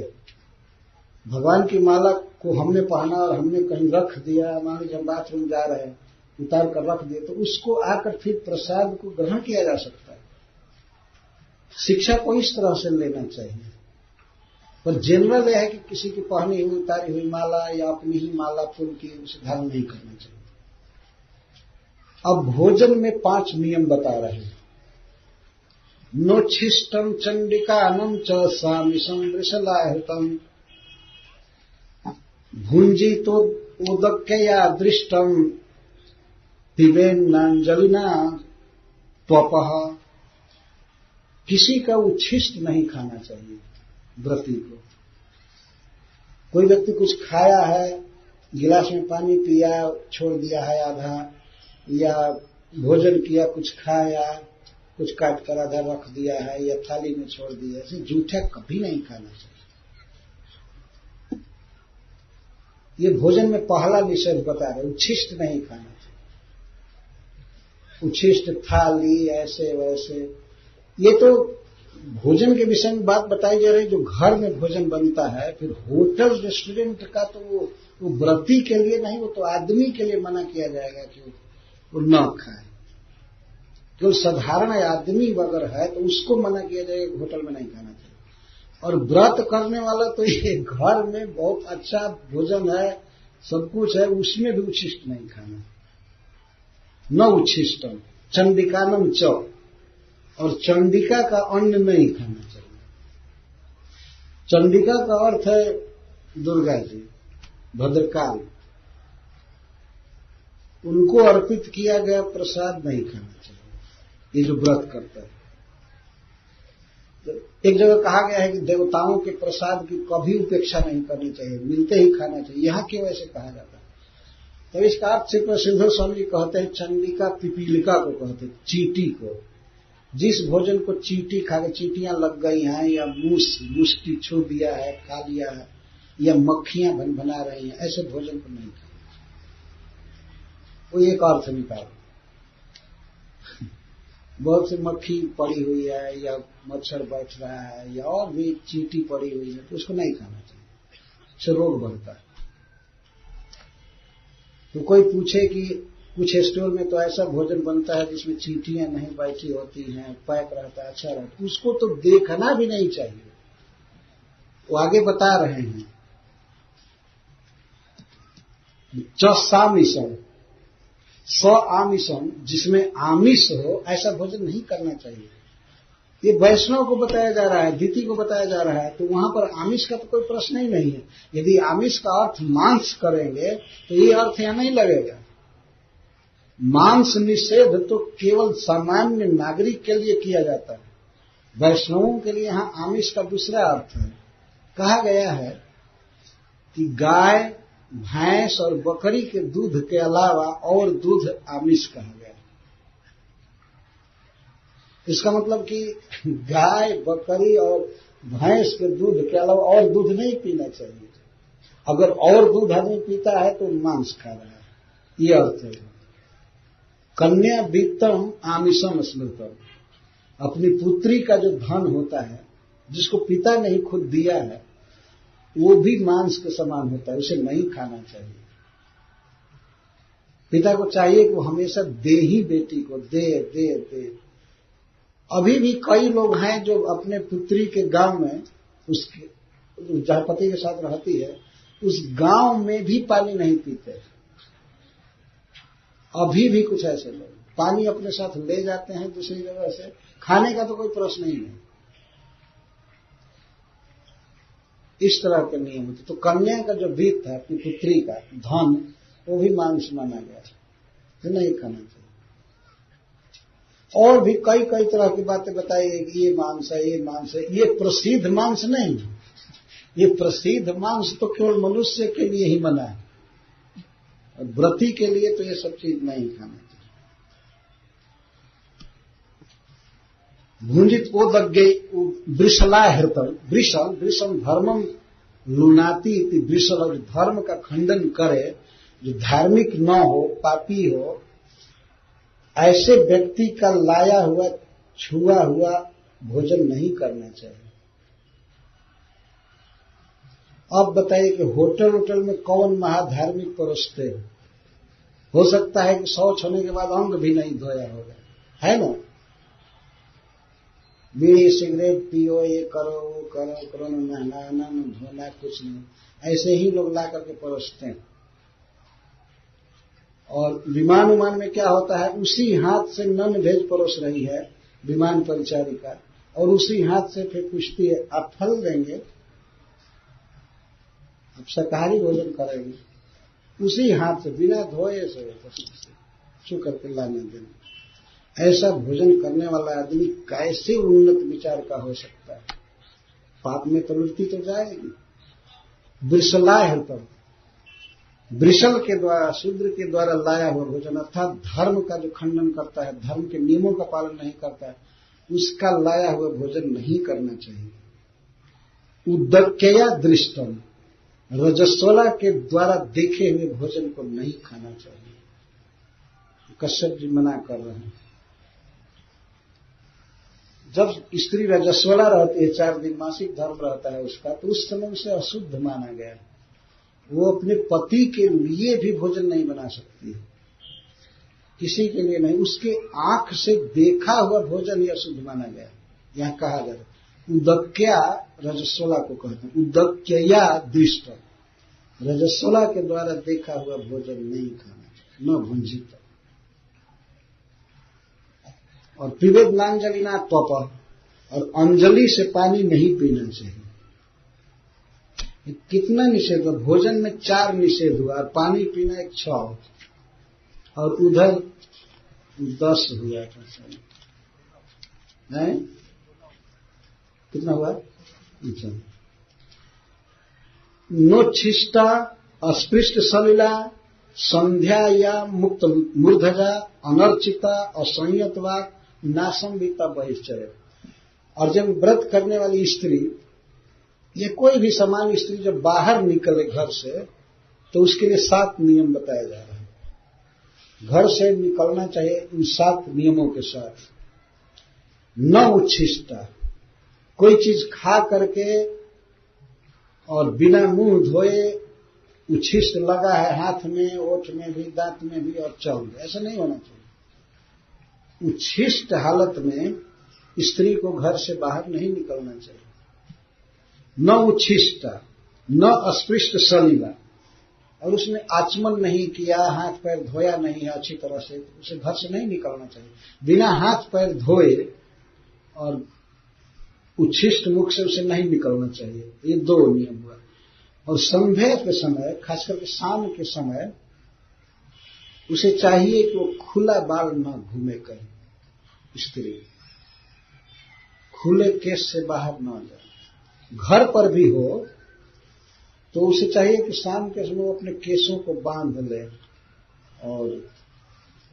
भगवान की माला को हमने पहना और हमने कहीं रख दिया, मान लीजिए हम बाथरूम जा रहे हैं, उतार कर रख दिए, तो उसको आकर फिर प्रसाद को ग्रहण किया जा सकता है। शिक्षा को इस तरह से लेना चाहिए। पर जनरल यह है कि किसी की पहनी हुई उतारी हुई माला या अपनी ही माला फूल की उसे धारण नहीं करना चाहिए। अब भोजन में 5 नियम बता रहे हैं। नोच्छिष्टम चंडिकानम च सामिशम वृषलाहृतम भुंजितो उदक्कया दृष्टम पिबेन्नांजलिना त्वपः। किसी का उच्छिष्ट नहीं खाना चाहिए व्रती को। कोई व्यक्ति कुछ खाया है, गिलास में पानी पिया, छोड़ दिया है आधा, या भोजन किया, कुछ खाया, कुछ काट कर आधा रख दिया है या थाली में छोड़ दिया, ऐसे जूठा कभी नहीं खाना चाहिए। ये भोजन में पहला निषेध बता रहे, उच्छिष्ट नहीं खाना चाहिए। उच्छिष्ट थाली ऐसे वैसे, ये तो भोजन के विषय में बात बताई जा रही, जो घर में भोजन बनता है। फिर होटल रेस्टोरेंट का तो वो व्रती के लिए नहीं, वो तो आदमी के लिए मना किया जाएगा कि वो न खाए। तो साधारण आदमी अगर है तो उसको मना किया जाएगा, होटल में नहीं खाना चाहिए। और व्रत करने वाला तो ये घर में बहुत अच्छा भोजन है, सब कुछ है, उसमें भी उच्छिष्ट नहीं खाना। न उच्छिष्टम चंडिकानम च, और चंडिका का अन्न नहीं खाना चाहिए। चंडिका का अर्थ है दुर्गा जी, भद्रकाल, उनको अर्पित किया गया प्रसाद नहीं खाना चाहिए ये जो व्रत करता है। एक जगह कहा गया है कि देवताओं के प्रसाद की कभी उपेक्षा नहीं करनी चाहिए, मिलते ही खाना चाहिए। यहां क्यों ऐसे कहा जाता है? तो इसका अर्थ श्री प्रसिद्ध स्वामी जी कहते हैं चंडिका पिपीलिका को कहते हैं, चींटी को। जिस भोजन को चींटी खा के चींटियां लग गई हैं, या मुष्टि छू दिया है, खा लिया है, या मक्खियां बना रही हैं, ऐसे भोजन को नहीं खाना। वो एक अर्थ निकाल, बहुत सी मक्खी पड़ी हुई है, या मच्छर बैठ रहा है, या और भी चींटी पड़ी हुई है, तो उसको नहीं खाना चाहिए, उससे रोग बढ़ता है। तो कोई पूछे कि कुछ स्टोर में तो ऐसा भोजन बनता है जिसमें चींटियां नहीं बैठी होती हैं, पैक रहता है, अच्छा रहता है, उसको तो देखना भी नहीं चाहिए। वो आगे बता रहे हैं सामिशम, आमिशम, जिसमें आमिष हो ऐसा भोजन नहीं करना चाहिए। ये वैष्णव को बताया जा रहा है, दीति को बताया जा रहा है, तो वहां पर आमिष का तो कोई प्रश्न ही नहीं है। यदि आमिष का अर्थ मांस करेंगे तो ये अर्थ यहां नहीं लगेगा। मांस निषेध तो केवल सामान्य नागरिक के लिए किया जाता है, वैष्णवों के लिए यहां आमिष का दूसरा अर्थ है। कहा गया है कि गाय, भैंस और बकरी के दूध के अलावा और दूध आमिष कहा गया। इसका मतलब कि गाय, बकरी और भैंस के दूध के अलावा और दूध नहीं पीना चाहिए। अगर और दूध आदमी पीता है तो मांस खा रहा है, ये अर्थ है। कन्या वित्तम आमिषम स्मृतम, अपनी पुत्री का जो धन होता है जिसको पिता नहीं खुद दिया है, वो भी मांस के समान होता है, उसे नहीं खाना चाहिए। पिता को चाहिए कि वो हमेशा दे ही बेटी को, दे दे दे। अभी भी कई लोग हैं जो अपने पुत्री के गांव में, उसके जहां पति के साथ रहती है, उस गांव में भी पानी नहीं पीते। अभी भी कुछ ऐसे लोग पानी अपने साथ ले जाते हैं दूसरी जगह से, खाने का तो कोई प्रश्न ही नहीं। इस तरह के नियम होते। तो कन्या का जो वित्त है, अपनी पुत्री का धन, वो भी मांस माना गया है, तो नहीं खाना चाहिए। और भी कई कई तरह की बातें बताई गई कि ये मांस है, ये मांस है। ये प्रसिद्ध मांस नहीं, ये प्रसिद्ध मांस तो केवल मनुष्य के लिए ही मना है, और व्रती के लिए तो ये सब चीज नहीं खाना चाहिए। भुंजित ओदग्गे वृषला हृतम, वृषम धर्मम लुनाती इति वृषल, और धर्म का खंडन करे, जो धार्मिक न हो, पापी हो, ऐसे व्यक्ति का लाया हुआ, छुआ हुआ भोजन नहीं करना चाहिए। अब बताइए कि होटल में कौन महाधार्मिक परोसते हो सकता है कि शौच होने के बाद अंग भी नहीं धोया होगा, है ना? बीड़ी सिगरेट पियो, ये करो वो करो, न नहाना न धोना, कुछ नहीं, ऐसे ही लोग ला करके परोसते हैं। और विमान उमान में क्या होता है, उसी हाथ से नन भेज परोस रही है विमान परिचारिका, और उसी हाथ से फिर पूछती है आप फल देंगे, आप शाकाहारी भोजन करेंगे, उसी हाथ से बिना धोए से छू करके लाने देना। ऐसा भोजन करने वाला आदमी कैसे उन्नत विचार का हो सकता है? पाप में प्रवृत्ति तो जाएगी। वृषला हृतम, वृषल के द्वारा, शूद्र के द्वारा लाया हुआ भोजन, अर्थात धर्म का जो खंडन करता है, धर्म के नियमों का पालन नहीं करता है, उसका लाया हुआ भोजन नहीं करना चाहिए। उदक्कया दृष्टम, रजस्वला के द्वारा देखे हुए भोजन को नहीं खाना चाहिए। कश्यप जी मना कर रहे हैं। जब स्त्री रजस्वला रहती है, 4 दिन मासिक धर्म रहता है उसका, तो उस समय उसे अशुद्ध माना गया। वो अपने पति के लिए भी भोजन नहीं बना सकती है, किसी के लिए नहीं। उसके आंख से देखा हुआ भोजन ही अशुद्ध माना गया। यहां कहा जा रहा है उदक्या रजस्वला को कहते हैं। उदक्या दृष्ट, रजस्वला के द्वारा देखा हुआ भोजन नहीं खाना चाहिए, न भुंजित। और पिबेदनांजलिना त्वप, और अंजलि से पानी नहीं पीना चाहिए। कितना निषेध हुआ? भोजन में 4 निषेध हुआ, और पानी पीना एक 6, और उधर 10 हुआ है। कितना हुआ? नोच्छिष्टा अस्पृष्ट सलिला संध्या या मुक्त मूर्धजा अनर्चिता असंयतवाक नासंविता बहिश्चर्य। और जब व्रत करने वाली स्त्री, ये कोई भी सामान्य स्त्री जब बाहर निकले घर से, तो उसके लिए 7 नियम बताया जा रहा है। घर से निकलना चाहिए इन 7 नियमों के साथ। न उच्छिष्टा, कोई चीज खा करके और बिना मुंह धोए उच्छिष्ट लगा है हाथ में, ओठ में भी, दांत में भी, और चल गए, ऐसा नहीं होना चाहिए। उच्छिष्ट हालत में स्त्री को घर से बाहर नहीं निकलना चाहिए। न उच्छिष्टा, न अस्पृष्ट सलिला, और उसने आचमन नहीं किया, हाथ पैर धोया नहीं है अच्छी तरह से, उसे घर से नहीं निकलना चाहिए। बिना हाथ पैर धोए और उच्छिष्ट मुख से उसे नहीं निकलना चाहिए। ये 2 नियम हुआ। और संध्या के समय, खास करके शाम के समय, उसे चाहिए कि वो खुला बाल न घूमे कहीं। स्त्री खुले केस से बाहर न जाए। घर पर भी हो तो उसे चाहिए कि शाम के समय वो अपने केसों को बांध ले और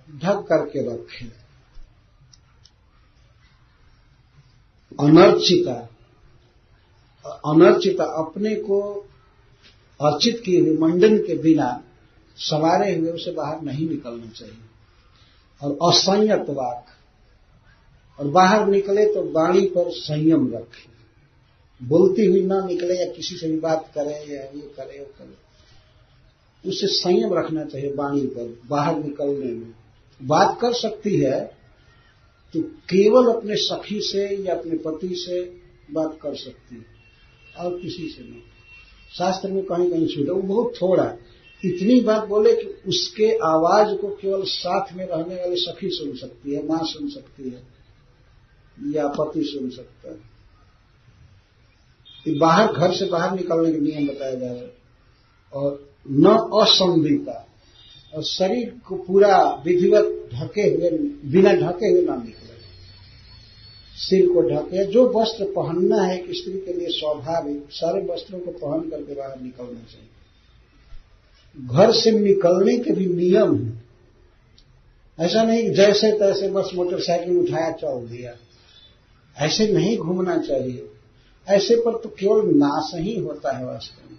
ढक करके रखे। अनर्चिता, अनर्चिता, अपने को अर्चित किए हुए, मंडन के बिना संवारे हुए उसे बाहर नहीं निकलना चाहिए। और असंयत वाक, और बाहर निकले तो वाणी पर संयम रखे, बोलती हुई ना निकले, या किसी से भी बात करे या ये करे वो करे, उसे संयम रखना चाहिए वाणी पर। बाहर निकलने में बात कर सकती है तो केवल अपने सखी से या अपने पति से बात कर सकती है, और किसी से नहीं। शास्त्र में कहीं कहीं छूटा, वो बहुत थोड़ा, इतनी बात बोले कि उसके आवाज को केवल साथ में रहने वाली सखी सुन सकती है, मां सुन सकती है, या पति सुन सकता है। बाहर, घर से बाहर निकलने के नियम बताया जा रहा है। और न असंविता, और शरीर को पूरा विधिवत ढके हुए, बिना ढके हुए ना निकले। सिर को ढके, जो वस्त्र पहनना है एक स्त्री के लिए स्वाभाविक, सारे वस्त्रों को पहन करके बाहर निकलना चाहिए। घर से निकलने के भी नियम है। ऐसा नहीं कि जैसे तैसे बस मोटरसाइकिल उठाया चल दिया, ऐसे नहीं घूमना चाहिए। ऐसे पर तो केवल नाश ही होता है वास्तव में।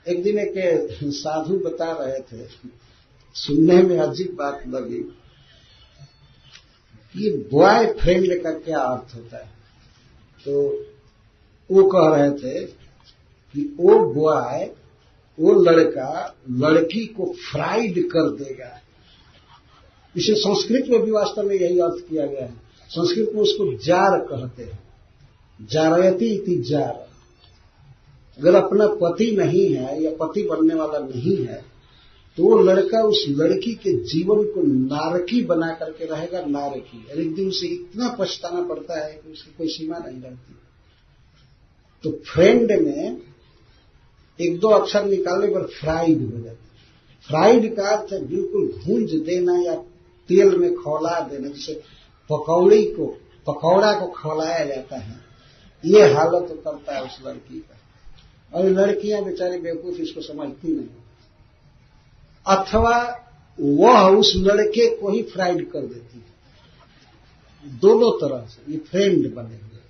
एक दिन एक साधु बता रहे थे, सुनने में अजीब बात लगी, ये बॉय फ्रेंड का क्या अर्थ होता है। तो वो कह रहे थे कि वो बॉय, वो लड़का लड़की को फ्राइड कर देगा। इसे संस्कृत में भी वास्तव में यही अर्थ किया गया है। संस्कृत में उसको जार कहते हैं, जारयति इति जार। अगर अपना पति नहीं है या पति बनने वाला नहीं है तो वो लड़का उस लड़की के जीवन को नारकी बना करके रहेगा, नारकी। और एक दिन उसे इतना पछताना पड़ता है कि उसकी कोई सीमा नहीं रहती। तो फ्रेंड में 1-2 अक्षर निकालने पर फ्राइड हो जाता है। फ्राइड का अर्थ है बिल्कुल भूंज देना या तेल में खौला देना, जैसे पकौड़ा को खौलाया जाता है, ये हालत करता है उस लड़की का। और लड़कियां बेचारी बेवकूफ इसको समझती नहीं, अथवा वह उस लड़के को ही फ्राइड कर देती है। दोनों तरह से ये फ्रेंड बने हुए।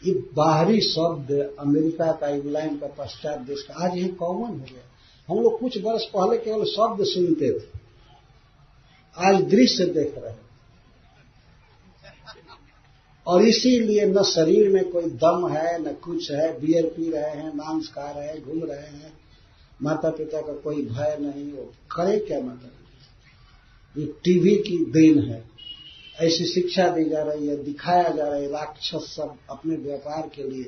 ये बाहरी शब्द अमेरिका का, इंग्लैंड का, पश्चात देश का, आज ये कॉमन हो गया। हम लोग कुछ वर्ष पहले केवल शब्द सुनते थे, आज दृश्य देख रहे हैं। और इसीलिए न शरीर में कोई दम है न कुछ है, बियर पी रहे हैं, मांस खा रहे हैं, घूम रहे हैं, माता पिता का कोई भय नहीं। वो करे क्या? मतलब ये टीवी की देन है। ऐसी शिक्षा दी जा रही है, दिखाया जा रहा है। राक्षस सब अपने व्यापार के लिए,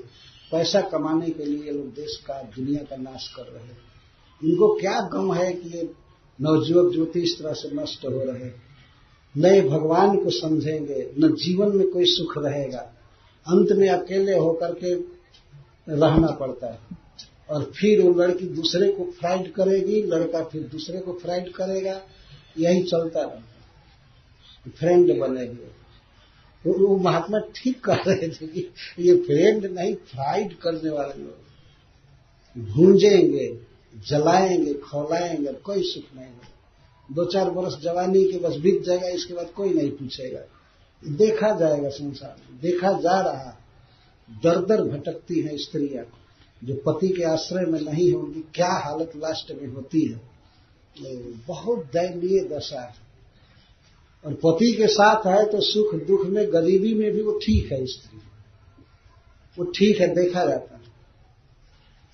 पैसा कमाने के लिए लोग देश का, दुनिया का नाश कर रहे हैं। इनको क्या गम है कि ये नवजुवक युवती इस तरह से नष्ट हो रहे हैं। नए भगवान को समझेंगे, न जीवन में कोई सुख रहेगा, अंत में अकेले होकर के रहना पड़ता है। और फिर वो लड़की दूसरे को फ्राइड करेगी, लड़का फिर दूसरे को फ्राइड करेगा, यही चलता रहता, फ्रेंड बनेंगे। वो महात्मा ठीक कर रहे थे कि ये फ्रेंड नहीं, फ्राइड करने वाले लोग भूंजेंगे, जलाएंगे, खौलाएंगे, कोई सुख नहीं होगा। 2-4 वर्ष जवानी के बस बीत जाएगा, इसके बाद कोई नहीं पूछेगा। देखा जाएगा संसार में, देखा जा रहा, दर दर भटकती हैं स्त्रियां जो पति के आश्रय में नहीं है, उनकी क्या हालत लास्ट में होती है, बहुत दयनीय दशा है। और पति के साथ है तो सुख दुख में, गरीबी में भी वो ठीक है, स्त्री वो ठीक है, देखा जाता है।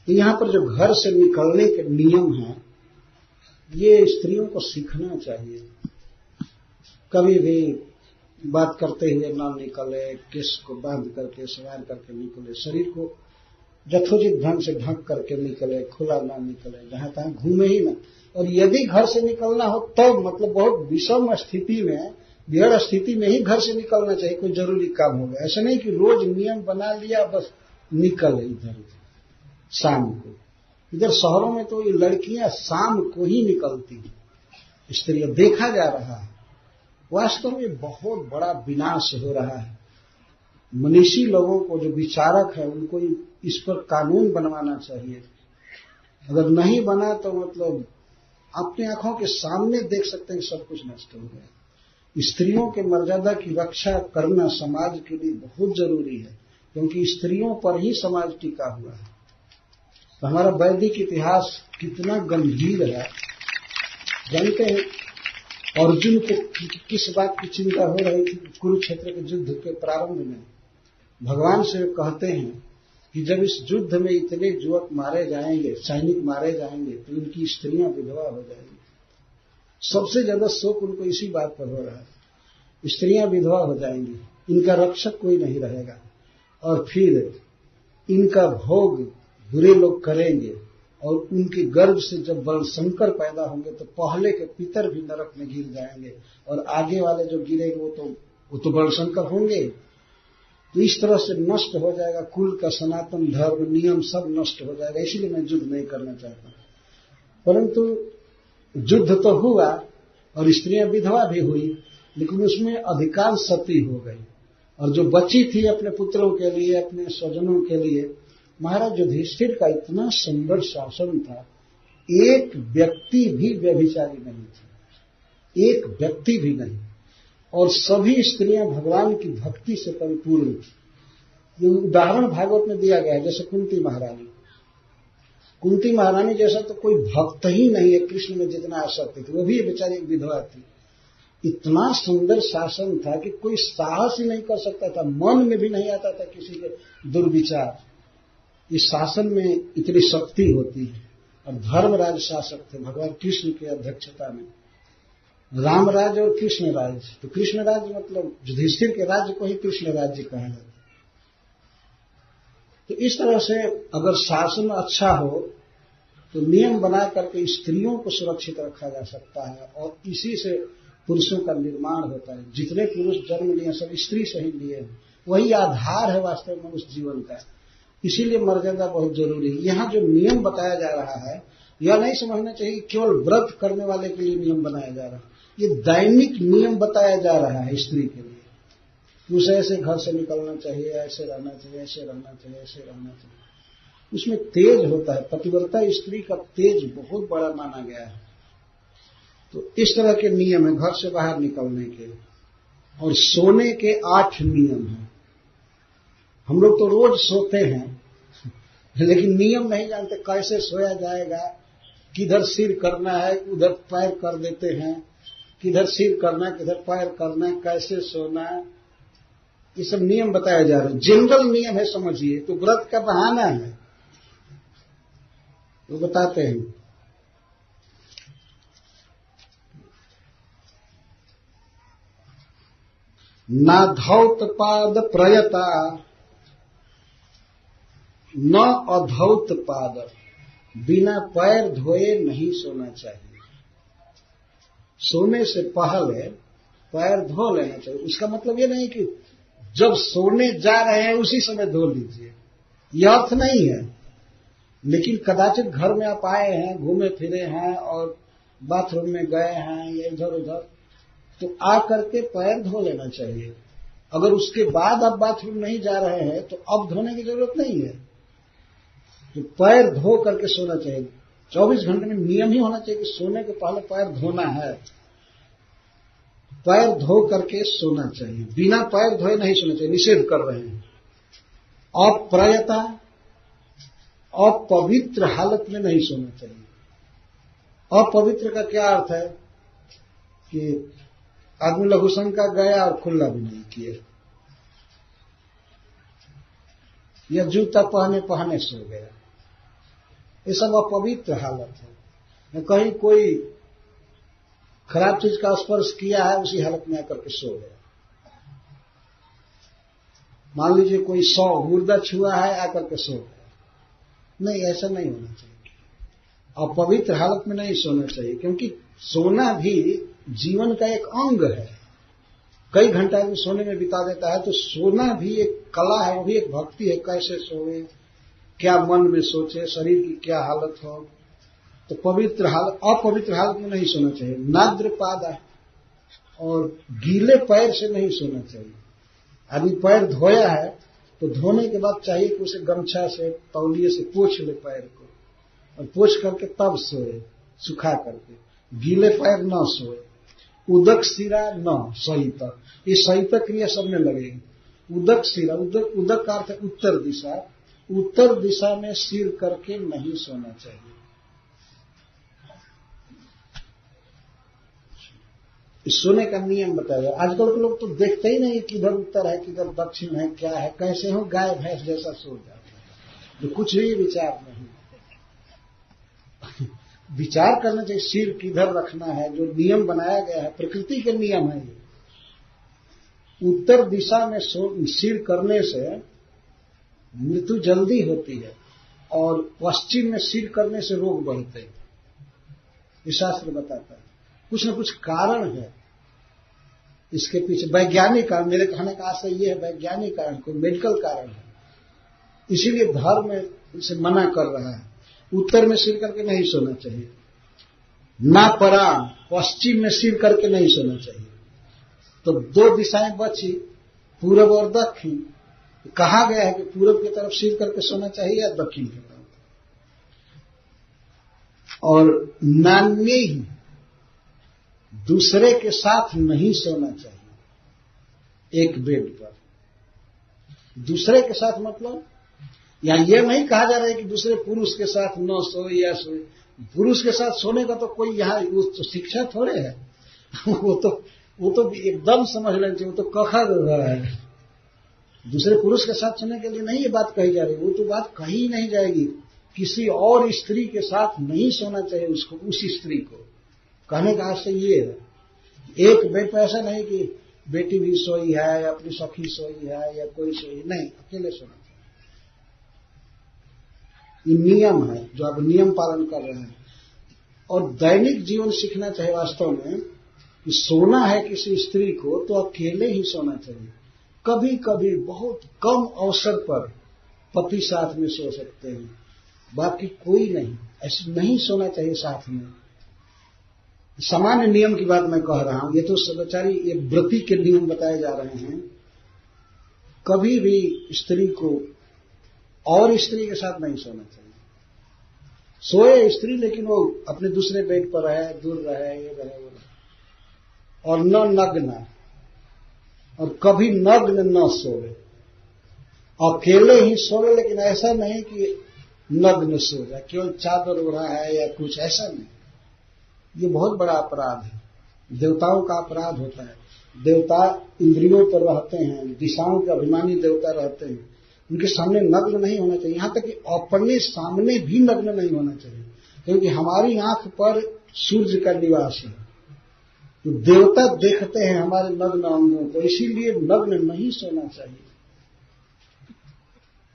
तो यहां पर जो घर से निकलने के नियम हैं, ये स्त्रियों को सीखना चाहिए। कभी भी बात करते हुए ना निकले, केस को बांध करके सवार करके निकले, शरीर को यथोचित ढंग से ढक करके निकले, खुला ना निकले, जहां तहां घूमे ही ना। और यदि घर से निकलना हो तो मतलब बहुत विषम स्थिति में, विरल स्थिति में ही घर से निकलना चाहिए, कोई जरूरी काम हो गया। ऐसा नहीं कि रोज नियम बना लिया बस निकले इधर शाम को। इधर शहरों में तो ये लड़कियां शाम को ही निकलती हैं, स्त्रियां, देखा जा रहा है। वास्तव में बहुत बड़ा विनाश हो रहा है। मनीषी लोगों को, जो विचारक है, उनको इस पर कानून बनवाना चाहिए। अगर नहीं बना तो मतलब अपने आंखों के सामने देख सकते हैं कि सब कुछ नष्ट हो गया। स्त्रियों के मर्यादा की रक्षा करना समाज के लिए बहुत जरूरी है, क्योंकि स्त्रियों पर ही समाज टिका हुआ है। तो हमारा वैदिक इतिहास कितना गंभीर है, जानते हैं अर्जुन को किस बात की चिंता हो रही थी? कुरुक्षेत्र के युद्ध के प्रारंभ में भगवान से कहते हैं कि जब इस युद्ध में इतने युवक मारे जाएंगे, सैनिक मारे जाएंगे, तो इनकी स्त्रियां विधवा हो जाएंगी। सबसे ज्यादा शोक उनको इसी बात पर हो रहा है, स्त्रियां विधवा हो जाएंगी, इनका रक्षक कोई नहीं रहेगा, और फिर इनका भोग बुरे लोग करेंगे, और उनके गर्भ से जब बलशंकर पैदा होंगे तो पहले के पितर भी नरक में गिर जाएंगे, और आगे वाले जो गिरेंगे वो तो बलशंकर होंगे। तो इस तरह से नष्ट हो जाएगा कुल का सनातन धर्म, नियम सब नष्ट हो जाएगा। इसीलिए मैं युद्ध नहीं करना चाहता। परंतु युद्ध तो हुआ और स्त्रियां विधवा भी हुई, लेकिन उसमें अधिकांश सती हो गई, और जो बची थी अपने पुत्रों के लिए, अपने स्वजनों के लिए, महाराज युधिष्ठिर का इतना सुंदर शासन था, एक व्यक्ति भी व्यभिचारी नहीं था, एक व्यक्ति भी नहीं, और सभी स्त्रियां भगवान की भक्ति से परिपूर्ण थी। ये उदाहरण भागवत में दिया गया है, जैसे कुंती महारानी। कुंती महारानी जैसा तो कोई भक्त ही नहीं है कृष्ण में जितना आसक्त थी, वो भी बेचारी एक विधवा थी। इतना सुंदर शासन था कि कोई साहस ही नहीं कर सकता था, मन में भी नहीं आता था किसी के दुर्विचार। इस शासन में इतनी शक्ति होती है। और धर्मराज शासक थे भगवान कृष्ण की अध्यक्षता में, रामराज और कृष्ण राज। तो कृष्ण राज मतलब युधिष्ठिर के राज्य को ही कृष्ण राज्य कहा जाता है। तो इस तरह से अगर शासन अच्छा हो तो नियम बना करके स्त्रियों को सुरक्षित रखा जा सकता है, और इसी से पुरुषों का निर्माण होता है। जितने पुरुष जन्म लिए सब स्त्री से ही लिए हैं, वही आधार है वास्तव में उस जीवन का। इसीलिए मर्यादा बहुत जरूरी है। यहाँ जो नियम बताया जा रहा है, यह नहीं समझना चाहिए कि केवल व्रत करने वाले के लिए नियम बनाया जा रहा है। ये दैनिक नियम बताया जा रहा है स्त्री के लिए। उसे ऐसे घर से निकलना चाहिए, ऐसे रहना चाहिए, ऐसे रहना चाहिए, ऐसे रहना चाहिए। उसमें तेज होता है, पतिव्रता स्त्री का तेज बहुत बड़ा माना गया है। तो इस तरह के नियम है घर से बाहर निकलने के। और सोने के 8 नियम हैं। हम लोग तो रोज सोते हैं, लेकिन नियम नहीं जानते कैसे सोया जाएगा, किधर सिर करना है, उधर पैर कर देते हैं, किधर सिर करना है, किधर पैर करना है, कैसे सोना है, ये सब नियम बताया जा रहा है। जनरल नियम है समझिए, तो व्रत का बहाना है, वो बताते हैं। ना धौत पाद प्रयता न अधौत पाद, बिना पैर धोए नहीं सोना चाहिए। सोने से पहले पैर धो लेना चाहिए। उसका मतलब ये नहीं कि जब सोने जा रहे हैं उसी समय धो लीजिए, यह अर्थ नहीं है। लेकिन कदाचित घर में आप आए हैं, घूमे फिरे हैं और बाथरूम में गए हैं या इधर उधर, तो आकर के पैर धो लेना चाहिए। अगर उसके बाद आप बाथरूम नहीं जा रहे हैं तो अब धोने की जरूरत नहीं है। तो पैर धो करके सोना चाहिए। 24 घंटे में नियम ही होना चाहिए कि सोने के पहले पैर धोना है। पैर धो करके सोना चाहिए, बिना पैर धोए नहीं सोना चाहिए, निषेध कर रहे हैं। अप्रयता, अपवित्र हालत में नहीं सोना चाहिए। अपवित्र का क्या अर्थ है कि आदमी लघुशंका गया और खुला भी नहीं किए, या जूता पहने पहने सो गया, ये सब अपवित्र हालत है। कहीं कोई खराब चीज का स्पर्श किया है, उसी हालत में आकर के सो गया। मान लीजिए कोई 100 मुर्दा छुआ है, आकर के सो गया, नहीं, ऐसा नहीं होना चाहिए। अपवित्र हालत में नहीं सोना चाहिए, क्योंकि सोना भी जीवन का एक अंग है। कई घंटा आदमी सोने में बिता देता है, तो सोना भी एक कला है, वो भी एक भक्ति है। कैसे सोए, क्या मन में सोचे, शरीर की क्या हालत हो। तो पवित्र हालत, अपवित्र हालत में नहीं सोना चाहिए। नाद्र पाद, और गीले पैर से नहीं सोना चाहिए। आदमी पैर धोया है तो धोने के बाद चाहिए कि उसे गमछा से, तौलिए से पोंछ ले पैर को, और पोंछ करके तब सोए, सुखा करके। गीले पैर न सोए। उदक सिरा न सहित, ये सहित क्रिया सब में लगेगी। उदक सिरा, उदक का अर्थ है उत्तर दिशा। उत्तर दिशा में सिर करके नहीं सोना चाहिए। इस सोने का नियम बताया। आजकल के लोग तो देखते ही नहीं किधर उत्तर है किधर दक्षिण है, क्या है, कैसे हो, गाय भैंस जैसा सो जाते हैं, तो कुछ भी विचार नहीं। विचार करना चाहिए सिर किधर रखना है, जो नियम बनाया गया है, प्रकृति के नियम है ये। उत्तर दिशा में सिर करने से मृत्यु जल्दी होती है, और पश्चिम में सिर करने से रोग बढ़ते हैं, ये शास्त्र बताता है। कुछ न कुछ कारण है इसके पीछे, वैज्ञानिक कारण। मेरे कहने का आशय ये है, वैज्ञानिक कारण, कोई मेडिकल कारण है। इसीलिए धर्म इसे मना कर रहा है। उत्तर में सिर करके नहीं सोना चाहिए। ना पराम, पश्चिम में सिर करके नहीं सोना चाहिए। तो 2 दिशाएं बची, पूरब और दक्षिण। कहा गया है कि पूरब की तरफ सिर करके सोना चाहिए या दक्षिण की तरफ। और नान्य ही, दूसरे के साथ नहीं सोना चाहिए एक बेड पर। दूसरे के साथ मतलब यहां यह नहीं कहा जा रहा है कि दूसरे पुरुष के साथ न सोए या सोए। पुरुष के साथ सोने का तो कोई यहाँ तो शिक्षा थोड़े है। वो तो एकदम समझ लेना चाहिए, वो तो कखा रहा है। दूसरे पुरुष के साथ सोने के लिए नहीं ये बात कही जा रही, वो तो बात कही नहीं जाएगी। किसी और स्त्री के साथ नहीं सोना चाहिए उसको, उसी स्त्री को। कहने का आशय ये है। एक बेड पर ऐसा नहीं कि बेटी भी सोई है या अपनी सखी सोई है या कोई सोई, नहीं, अकेले सोना चाहिए। ये नियम है जो आप नियम पालन कर रहे हैं। और दैनिक जीवन सीखना चाहिए वास्तव में कि सोना है किसी स्त्री को तो अकेले ही सोना चाहिए। कभी कभी बहुत कम अवसर पर पति साथ में सो सकते हैं, बाकी कोई नहीं। ऐसे नहीं सोना चाहिए साथ में। सामान्य नियम की बात मैं कह रहा हूं, ये तो सदाचारी, ये व्रति के नियम बताए जा रहे हैं। कभी भी स्त्री को और स्त्री के साथ नहीं सोना चाहिए। सोए स्त्री लेकिन वो अपने दूसरे बेड पर रहे, दूर रहे, ये रहे वो रहे। और न नग्न, और कभी नग्न न सोए। अकेले ही सोए, लेकिन ऐसा नहीं कि नग्न सो जाए, केवल चादर ओढ़ा है या कुछ, ऐसा नहीं। ये बहुत बड़ा अपराध है, देवताओं का अपराध होता है। देवता इंद्रियों पर रहते हैं, दिशाओं के अभिमानी देवता रहते हैं, उनके सामने नग्न नहीं होना चाहिए। यहां तक कि अपने सामने भी नग्न नहीं होना चाहिए, क्योंकि हमारी आंख पर सूर्य का निवास है। तो देवता देखते हैं हमारे नग्न अंगों को, इसीलिए नग्न नहीं सोना चाहिए।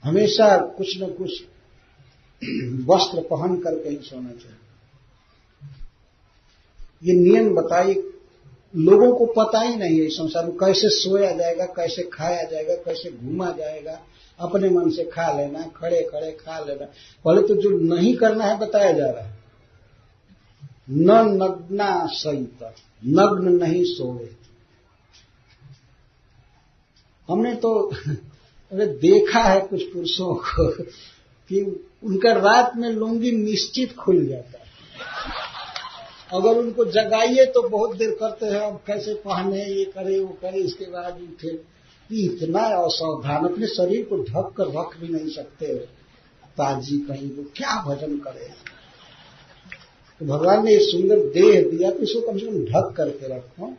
हमेशा कुछ न कुछ वस्त्र पहन करके ही सोना चाहिए। ये नियम बताइए, लोगों को पता ही नहीं है इस संसार में कैसे सोया जाएगा, कैसे खाया जाएगा, कैसे घूमा जाएगा। अपने मन से खा लेना, खड़े खड़े खा लेना। पहले तो जो नहीं करना है बताया जा रहा है। न नग्ना सहित, नग्न नहीं सोए। हमने तो देखा है कुछ पुरुषों को कि उनका रात में लुंगी निश्चित खुल जाता है। अगर उनको जगाइए तो बहुत देर करते हैं, अब कैसे पहने, ये करे वो करे, इसके बाद उठे। इतना असावधान, अपने शरीर को ढक कर रख भी नहीं सकते। ताजी कहीं वो क्या भजन करे। तो भगवान ने ये सुंदर देह दिया तो इसको कम से कम ढक करके रखो,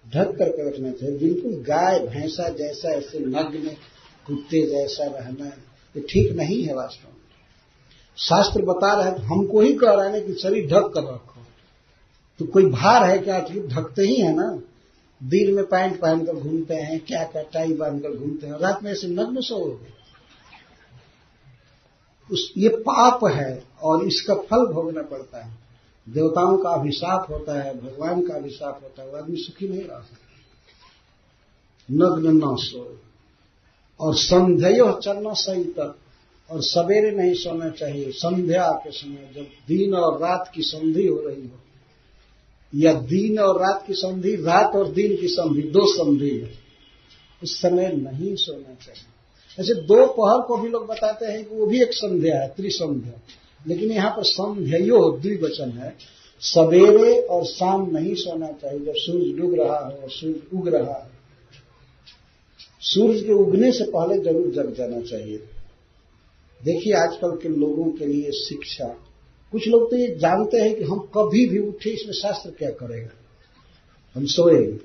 ढक करके रखना चाहिए। बिल्कुल गाय भैंसा जैसा ऐसे नग्न कुत्ते जैसा रहना ये ठीक नहीं है। वास्तव में शास्त्र बता रहा है, हमको ही कह रहा है कि शरीर ढक कर रखो। तो कोई भार है क्या? ढकते ही है ना। दिन में पैंट पहनकर घूमते हैं, क्या क्या टाई बांधकर घूमते हैं, रात में ऐसे नग्न सोओगे। ये पाप है और इसका फल भोगना पड़ता है। देवताओं का अभिशाप होता है, भगवान का अभिशाप होता है। वो आदमी सुखी नहीं रह सकता। नग्न न सो। और संध्यो चलना सही तक, और सवेरे नहीं सोना चाहिए। संध्या के समय जब दिन और रात की संधि हो रही हो, या दिन और रात की संधि, रात और दिन की संधि, दो संधि है, उस समय नहीं सोना चाहिए। ऐसे दोपहर को भी लोग बताते हैं कि वो भी एक संध्या है, त्रिसंध्या। लेकिन यहाँ पर संध्यो द्विवचन है। सवेरे और शाम नहीं सोना चाहिए, जब सूर्य डूब रहा हो और सूर्य उग रहा है। सूर्य के उगने से पहले जरूर जग जाना चाहिए। देखिए आजकल के लोगों के लिए शिक्षा, कुछ लोग तो ये जानते हैं कि हम कभी भी उठे, इसमें शास्त्र क्या करेगा। हम सोएंगे,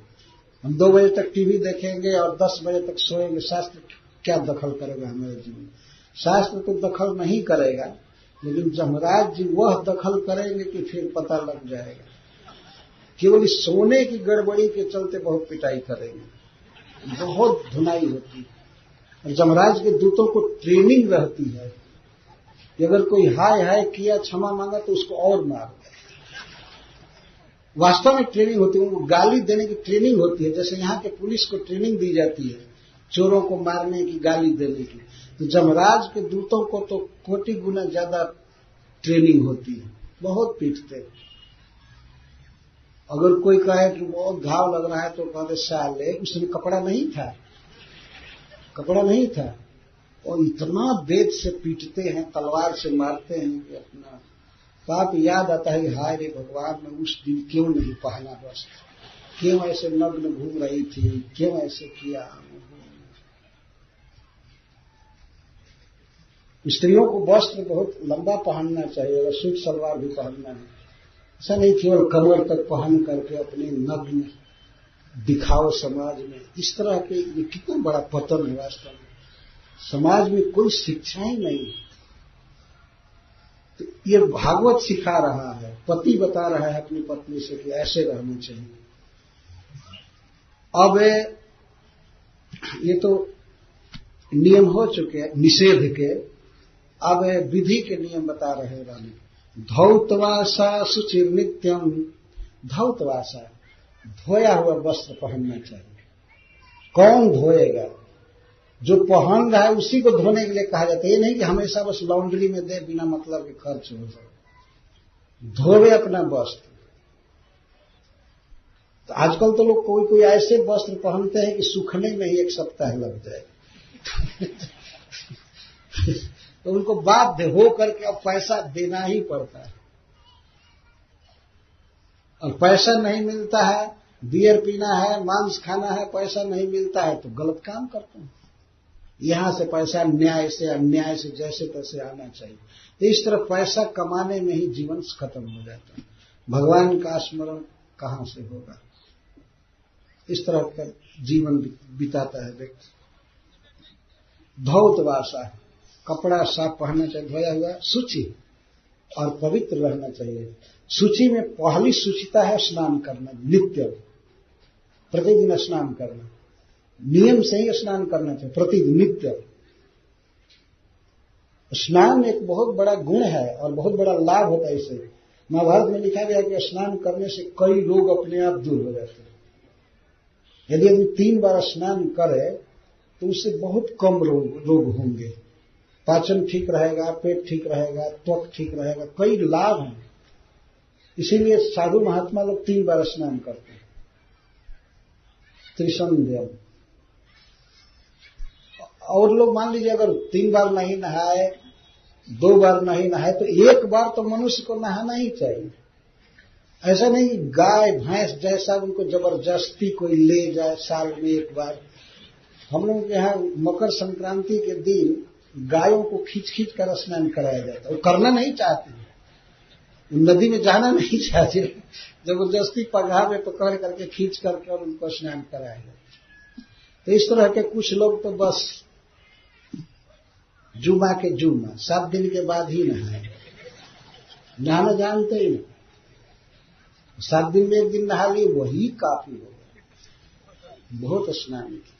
हम 2 बजे तक टीवी देखेंगे और 10 बजे तक सोएंगे, शास्त्र क्या दखल करेगा हमारे जीवन? शास्त्र तो दखल नहीं करेगा, लेकिन जमराज जी वह दखल करेंगे कि फिर पता लग जाएगा। केवल इस सोने की गड़बड़ी के चलते बहुत पिटाई करेंगे, बहुत धुनाई होती है। और जमराज के दूतों को ट्रेनिंग रहती है कि अगर कोई हाय हाय किया, क्षमा मांगा, तो उसको और मार। वास्तव में ट्रेनिंग होती है, उनको गाली देने की ट्रेनिंग होती है। जैसे यहाँ के पुलिस को ट्रेनिंग दी जाती है चोरों को मारने की, गाली देने की, तो जमराज के दूतों को तो कोटि गुना ज्यादा ट्रेनिंग होती है। बहुत पीटते हैं। अगर कोई कहे कि बहुत घाव लग रहा है तो कहते साले, उसमें कपड़ा नहीं था, कपड़ा नहीं था। और इतना वेद से पीटते हैं, तलवार से मारते हैं कि अपना पाप याद आता है। हाय रे भगवान, मैं उस दिन क्यों नहीं पहना वस्त्र, क्यों ऐसे नग्न घूम रही थी, क्यों ऐसे किया। स्त्रियों को वस्त्र बहुत लंबा पहनना चाहिए और सूट सलवार भी पहनना है। ऐसा नहीं केवल कमर तक पहन करके अपने नग्न दिखाओ समाज में। इस तरह के ये कितना बड़ा पतन है। वास्तव में समाज में कोई शिक्षा ही नहीं है। तो ये भागवत सिखा रहा है, पति बता रहा है अपनी पत्नी से कि ऐसे रहना चाहिए। अब ये तो नियम हो चुके हैं निषेध के, अब विधि के नियम बता रहे हैं रानी। धौतवासा सुचिर नित्यम, धौतवासा धोया हुआ वस्त्र पहनना चाहिए। कौन धोएगा? जो पहन रहा है उसी को धोने के लिए कहा जाता है। ये नहीं कि हमेशा बस लॉन्ड्री में दे, बिना मतलब के खर्च हो जाए। धोवे अपना वस्त्र। तो आजकल तो लोग कोई कोई ऐसे वस्त्र पहनते हैं कि सूखने में ही 1 सप्ताह लग जाए। तो उनको बाध्य हो करके अब पैसा देना ही पड़ता है। और पैसा नहीं मिलता है, बियर पीना है, मांस खाना है, पैसा नहीं मिलता है तो गलत काम करते हैं। यहां से पैसा न्याय से अन्याय से जैसे तैसे आना चाहिए। तो इस तरह पैसा कमाने में ही जीवन खत्म हो जाता है। भगवान का स्मरण कहां से होगा? इस तरह का जीवन बिताता है व्यक्ति। धौतवासा, कपड़ा साफ पहनना चाहिए, धोया हुआ। शुचि, और पवित्र रहना चाहिए। सूची में पहली सूचिता है स्नान करना, नित्य, प्रतिदिन स्नान करना, नियम से ही स्नान करना चाहिए, प्रतिदिन नित्य। स्नान एक बहुत बड़ा गुण है और बहुत बड़ा लाभ होता है इससे। महाभारत में लिखा गया कि स्नान करने से कई रोग अपने आप दूर हो जाते हैं। यदि आदमी 3 बार स्नान करे तो उससे बहुत कम रोग होंगे। पाचन ठीक रहेगा, पेट ठीक रहेगा, त्वक ठीक रहेगा, कई लाभ हैं। इसीलिए साधु महात्मा लोग 3 बार स्नान करते हैं, त्रिसंध्यम। और लोग मान लीजिए अगर 3 बार नहीं नहाए, 2 बार नहीं नहाए, तो 1 बार तो मनुष्य को नहाना ही चाहिए। ऐसा नहीं गाय भैंस जैसा उनको जबरदस्ती कोई ले जाए साल में 1 बार। हम लोग के यहाँ मकर संक्रांति के दिन गायों को खींच खींच कर स्नान कराया जाता है। वो करना नहीं चाहते, नदी में जाना नहीं चाहते, जबरदस्ती पगहा में पकड़ करके खींच करके और उनको स्नान कराया जाता है। तो इस तरह के कुछ लोग तो बस जुमा के जुमा 7 दिन के बाद ही नहाए, नहाना जानते ही नहीं। 7 दिन में 1 दिन नहा लिए वही काफी हो गया, बहुत स्नान किया।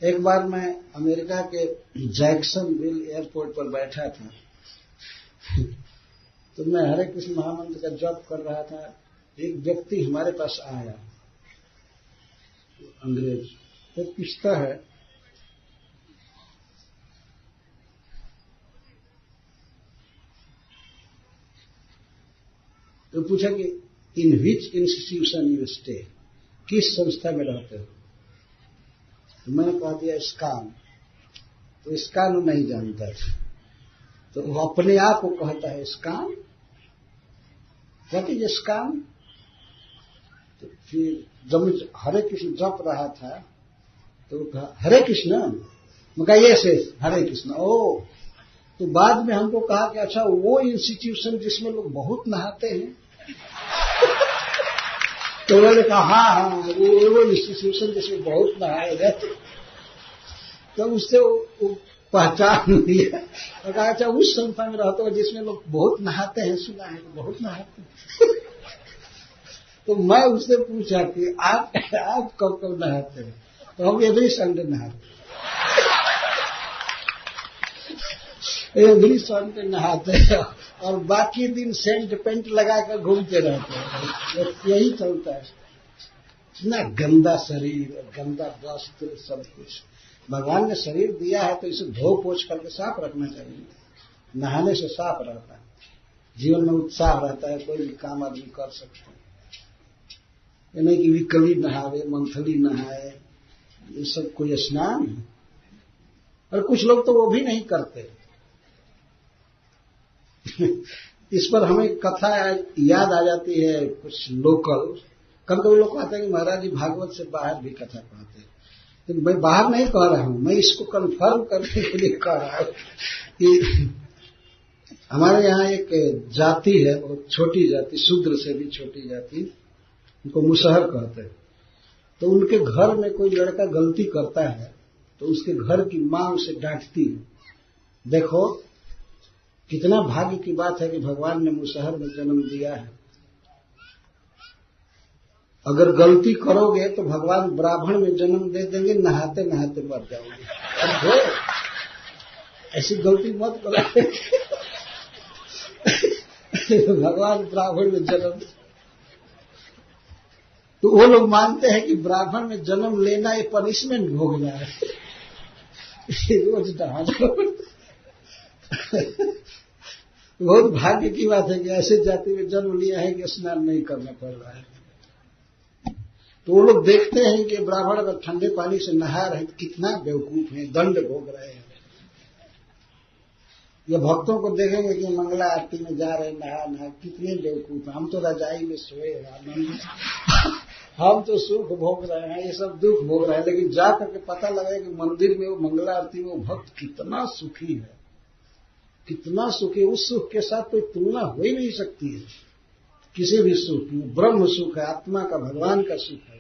एक बार मैं अमेरिका के जैक्सनविल एयरपोर्ट पर बैठा था, तो मैं हरे कृष्ण महामंत्र का जप कर रहा था। एक व्यक्ति हमारे पास आया, अंग्रेज, तो पूछता है, तो पूछा कि इन विच इंस्टीट्यूशन यू स्टे, किस संस्था में रहते हो? तो मैंने कहा दिया स्कान। तो स्कान नहीं जानता था, तो वो अपने आप को कहता है स्कान, कहते स्कान। तो फिर जब हरे कृष्ण जप रहा था तो वो कहा हरे कृष्ण, मैं कहा ये हरे कृष्ण। ओ, तो बाद में हमको कहा कि अच्छा वो इंस्टीट्यूशन जिसमें लोग बहुत नहाते हैं। तो उन्होंने कहा हाँ, वो इंस्टीट्यूशन जिसमें बहुत नहाए जाते। तो उससे वो पहचान लिया और कहा अच्छा उस संस्था में रहते हो जिसमें लोग बहुत नहाते हैं, सुना है बहुत नहाते हैं। तो मैं उससे पूछा कि आप कब कब नहाते हैं? तो हम एवरी संडे नहाते हैं, एवरी संडे नहाते हैं और बाकी दिन सेंट पेंट लगाकर घूमते रहते हैं। यही चलता है। इतना गंदा शरीर, गंदा वस्त्र, सब कुछ। भगवान ने शरीर दिया है तो इसे धो पोछ करके साफ रखना चाहिए। नहाने से साफ रहता है, जीवन में उत्साह रहता है, कोई भी काम आदमी कर सकता है। ये नहीं कि विकली नहावे, मंथली नहाए, ये सब कोई स्नान है। और कुछ लोग तो वो भी नहीं करते। इस पर हमें कथा याद आ जाती है, कुछ लोकल। कभी कभी लोग कहते हैं कि महाराज जी भागवत से बाहर भी कथा पढ़ते हैं। तो मैं बाहर नहीं कह रहा हूं, मैं इसको कंफर्म करने के लिए कह रहा हूं कि हमारे यहाँ एक जाति है, बहुत छोटी जाति, शूद्र से भी छोटी जाति, उनको मुसहर कहते हैं। तो उनके घर में कोई लड़का गलती करता है तो उसके घर की मां उसे डांटती है। देखो कितना भाग्य की बात है कि भगवान ने मुसहर में जन्म दिया है। अगर गलती करोगे तो भगवान ब्राह्मण में जन्म दे देंगे, नहाते नहाते मर जाओगे। ऐसी गलती मत करो। भगवान ब्राह्मण में जन्म, तो वो लोग मानते हैं कि ब्राह्मण में जन्म लेना ये पनिशमेंट भोगना है, रोज नहा जाओ। बहुत भाग्य की बात है कि ऐसे जाति में जन्म लिया है कि स्नान नहीं करना पड़ रहा है। तो वो लोग देखते हैं कि ब्राह्मण अगर ठंडे पानी से नहा रहे तो कितना बेवकूफ है, दंड भोग रहे हैं। या भक्तों को देखेंगे कि मंगला आरती में जा रहे नहा, कितने बेवकूफ हैं। हम तो रजाई में सोए हैं, हम तो सुख भोग रहे हैं, ये सब दुख भोग रहे हैं। लेकिन जा करके पता लगे कि मंदिर में वो मंगला आरती में वो भक्त कितना सुखी है, कितना सुखी। उस सुख के साथ कोई तुलना हो ही नहीं सकती है किसी भी सुख की। ब्रह्म सुख है, आत्मा का, भगवान का सुख है।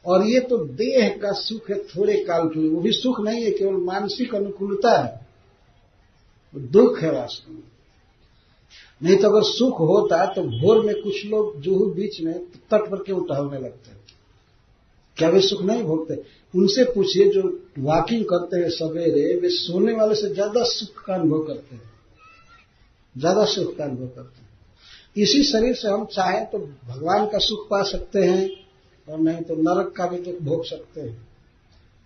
और ये तो देह का सुख है, थोड़े काल के लिए। वो भी सुख नहीं है, केवल मानसिक अनुकूलता है। दुख है वास्तव में। नहीं तो अगर सुख होता तो भोर में कुछ लोग जुहू बीच में तट पर क्यों टहलने लगते हैं? क्या वे सुख नहीं भोगते? उनसे पूछिए जो वॉकिंग करते हैं सवेरे, वे सोने वाले से ज्यादा सुख का अनुभव करते हैं, ज्यादा सुख का अनुभव करते हैं। इसी शरीर से हम चाहें तो भगवान का सुख पा सकते हैं और नहीं तो नरक का भी दुख भोग सकते हैं।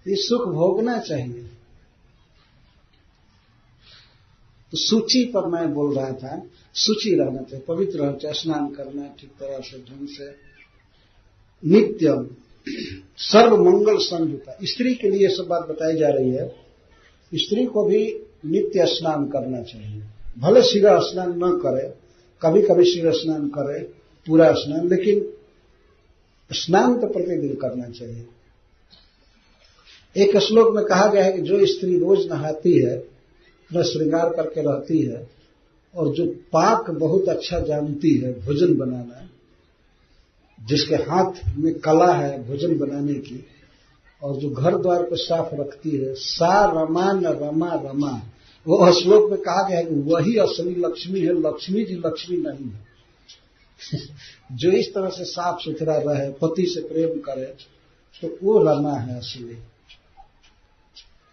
ये सुख भोगना चाहिए। तो सूची पर मैं बोल रहा था, सूची रहना चाहिए, पवित्र रहना चाहिए, स्नान करना ठीक तरह से ढंग से, नित्यम सर्व मंगल संयुता। स्त्री के लिए सब बात बताई जा रही है। स्त्री को भी नित्य स्नान करना चाहिए। भले सिर स्नान न करे, कभी कभी सिर स्नान करे, पूरा स्नान, लेकिन स्नान तो प्रतिदिन करना चाहिए। एक श्लोक में कहा गया है कि जो स्त्री रोज नहाती है, अपना श्रृंगार करके रहती है और जो पाक बहुत अच्छा जानती है, भोजन बनाना, जिसके हाथ में कला है भोजन बनाने की, और जो घर द्वार को साफ रखती है, सा रमा न रमा रमा। वो श्लोक में कहा गया है कि वही असली लक्ष्मी है, लक्ष्मी जी लक्ष्मी नहीं है। जो इस तरह से साफ सुथरा रहे, पति से प्रेम करे, तो वो रमा है असली।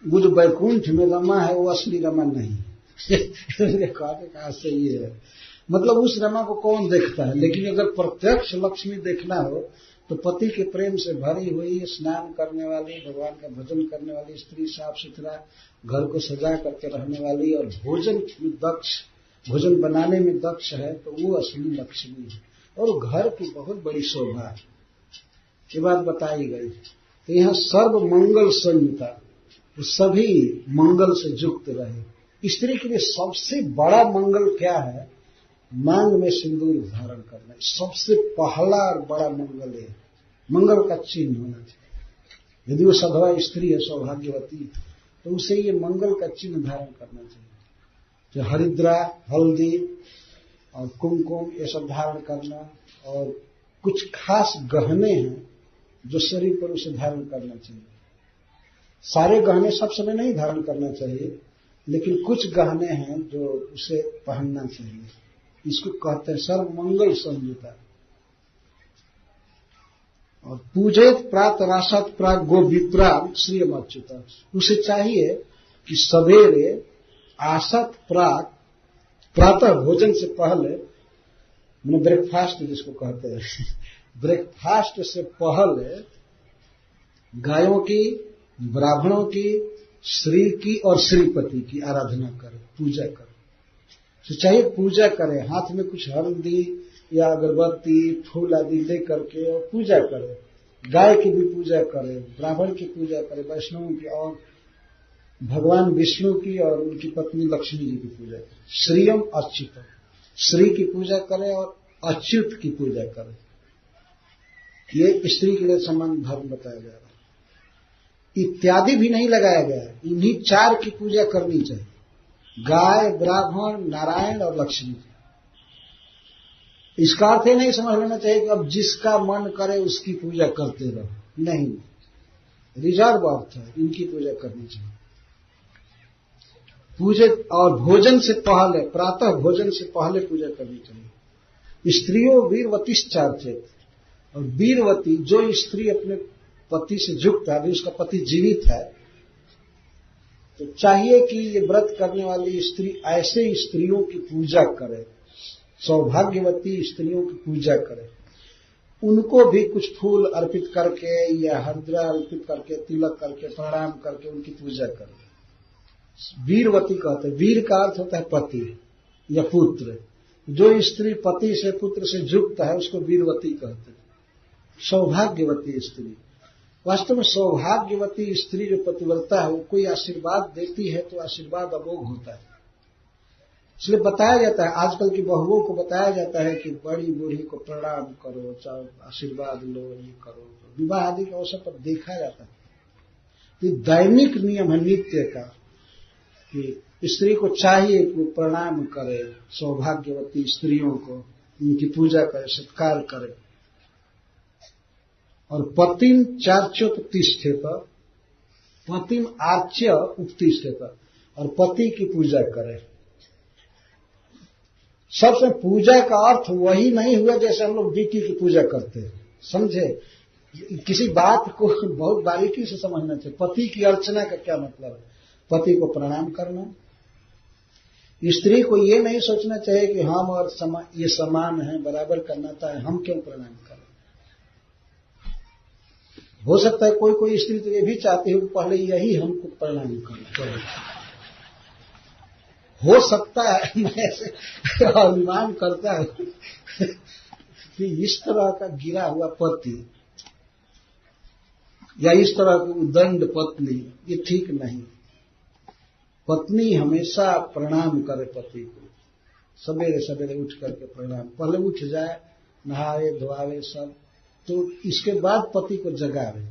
वो जो वैकुंठ में रमा है वो असली रमा नहीं है। कहा सही है, मतलब उस रमा को कौन देखता है? लेकिन अगर प्रत्यक्ष लक्ष्मी देखना हो तो पति के प्रेम से भरी हुई, स्नान करने वाली, भगवान का भजन करने वाली स्त्री, साफ सुथरा घर को सजा करके रहने वाली और भोजन में दक्ष, भोजन बनाने में दक्ष है, तो वो असली लक्ष्मी है। और घर की बहुत बड़ी शोभा है, ये बात बताई गई। तो यहाँ सर्व मंगल संयुता, सभी मंगल से युक्त रहे। स्त्री के लिए सबसे बड़ा मंगल क्या है? मांग में सिंदूर धारण करना सबसे पहला और बड़ा मंगल है। मंगल का चिन्ह होना चाहिए। यदि वो सधवा स्त्री है, सौभाग्यवती, तो उसे ये मंगल का चिन्ह धारण करना चाहिए। जो हरिद्रा, हल्दी और कुमकुम ये सब धारण करना, और कुछ खास गहने हैं जो शरीर पर उसे धारण करना चाहिए। सारे गहने सब समय नहीं धारण करना चाहिए, लेकिन कुछ गहने हैं जो उसे पहनना चाहिए। इसको कहते हैं सर्व मंगल संयुता। और पूजित प्रात रासत प्राग गो विप्रा श्रीयम अच्युता। उसे चाहिए कि सवेरे आसत प्राग, प्रातः भोजन से पहले, मैंने ब्रेकफास्ट जिसको कहते हैं, ब्रेकफास्ट से पहले गायों की, ब्राह्मणों की, श्री की और श्रीपति की आराधना करे, पूजा करे। तो चाहे पूजा करे, हाथ में कुछ हल्दी या अगरबत्ती, फूल आदि ले करके और पूजा करे। गाय की भी पूजा करे, ब्राह्मण की पूजा करे, वैष्णवों की, और भगवान विष्णु की और उनकी पत्नी लक्ष्मी जी की पूजा करे। श्रीयम अच्युत, श्री की पूजा करे और अच्युत की पूजा करे। ये स्त्री के लिए समान धर्म बताया जा रहा है। इत्यादि भी नहीं लगाया गया है, इन्हीं चार की पूजा करनी चाहिए, गाय, ब्राह्मण, नारायण और लक्ष्मी। इसका अर्थ नहीं समझ लेना चाहिए कि अब जिसका मन करे उसकी पूजा करते रहो, नहीं, रिजर्व अर्थ है, इनकी पूजा करनी चाहिए। पूजे और भोजन से पहले, प्रातः भोजन से पहले पूजा करनी चाहिए। स्त्रियों वीरवतिश्चार्चेत, और वीरवती जो स्त्री अपने पति से युक्त है, अभी उसका पति जीवित है, तो चाहिए कि ये व्रत करने वाली स्त्री ऐसे स्त्रियों की पूजा करे, सौभाग्यवती स्त्रियों की पूजा करे। उनको भी कुछ फूल अर्पित करके या हरिद्रा अर्पित करके, तिलक करके, प्रणाम करके उनकी पूजा करे। वीरवती कहते हैं, वीर का अर्थ होता है पति या पुत्र। जो स्त्री पति से, पुत्र से युक्त है उसको वीरवती कहते हैं, सौभाग्यवती स्त्री। वास्तव में सौभाग्यवती स्त्री जो पतिव्रता है, वो कोई आशीर्वाद देती है तो आशीर्वाद अमोघ होता है। इसलिए बताया जाता है, आजकल की बहुओं को बताया जाता है कि बड़ी बूढ़ी को प्रणाम करो, चाहे आशीर्वाद लो, ये करो। विवाह आदि के अवसर पर देखा जाता है। ये दैनिक नियम है नित्य का कि स्त्री को चाहिए कि वो प्रणाम करे सौभाग्यवती स्त्रियों को, उनकी पूजा करे, सत्कार करे। और पतिम चार्च्योत्तिष्ठेत, पतिम आर्च्य उत्तिष्ठेत, और पति की पूजा करे। सबसे पूजा का अर्थ वही नहीं हुआ जैसे हम लोग डीटी की पूजा करते हैं, समझे? किसी बात को बहुत बारीकी से समझना चाहिए। पति की अर्चना का क्या मतलब है? पति को प्रणाम करना। स्त्री को ये नहीं सोचना चाहिए कि हम और ये समान है, बराबर करना था, हम क्यों प्रणाम करें। हो सकता है कोई स्त्री तो ये भी चाहती है कि पहले यही हमको प्रणाम करना। हो सकता है, मैं ऐसे अनुमान करता हूं कि इस तरह का गिरा हुआ पति या इस तरह की उदंड पत्नी ये ठीक नहीं। पत्नी हमेशा प्रणाम करे पति को, सवेरे सवेरे उठ करके प्रणाम, पहले उठ जाए, नहावे धोआवे सब, तो इसके बाद पति को जगावे।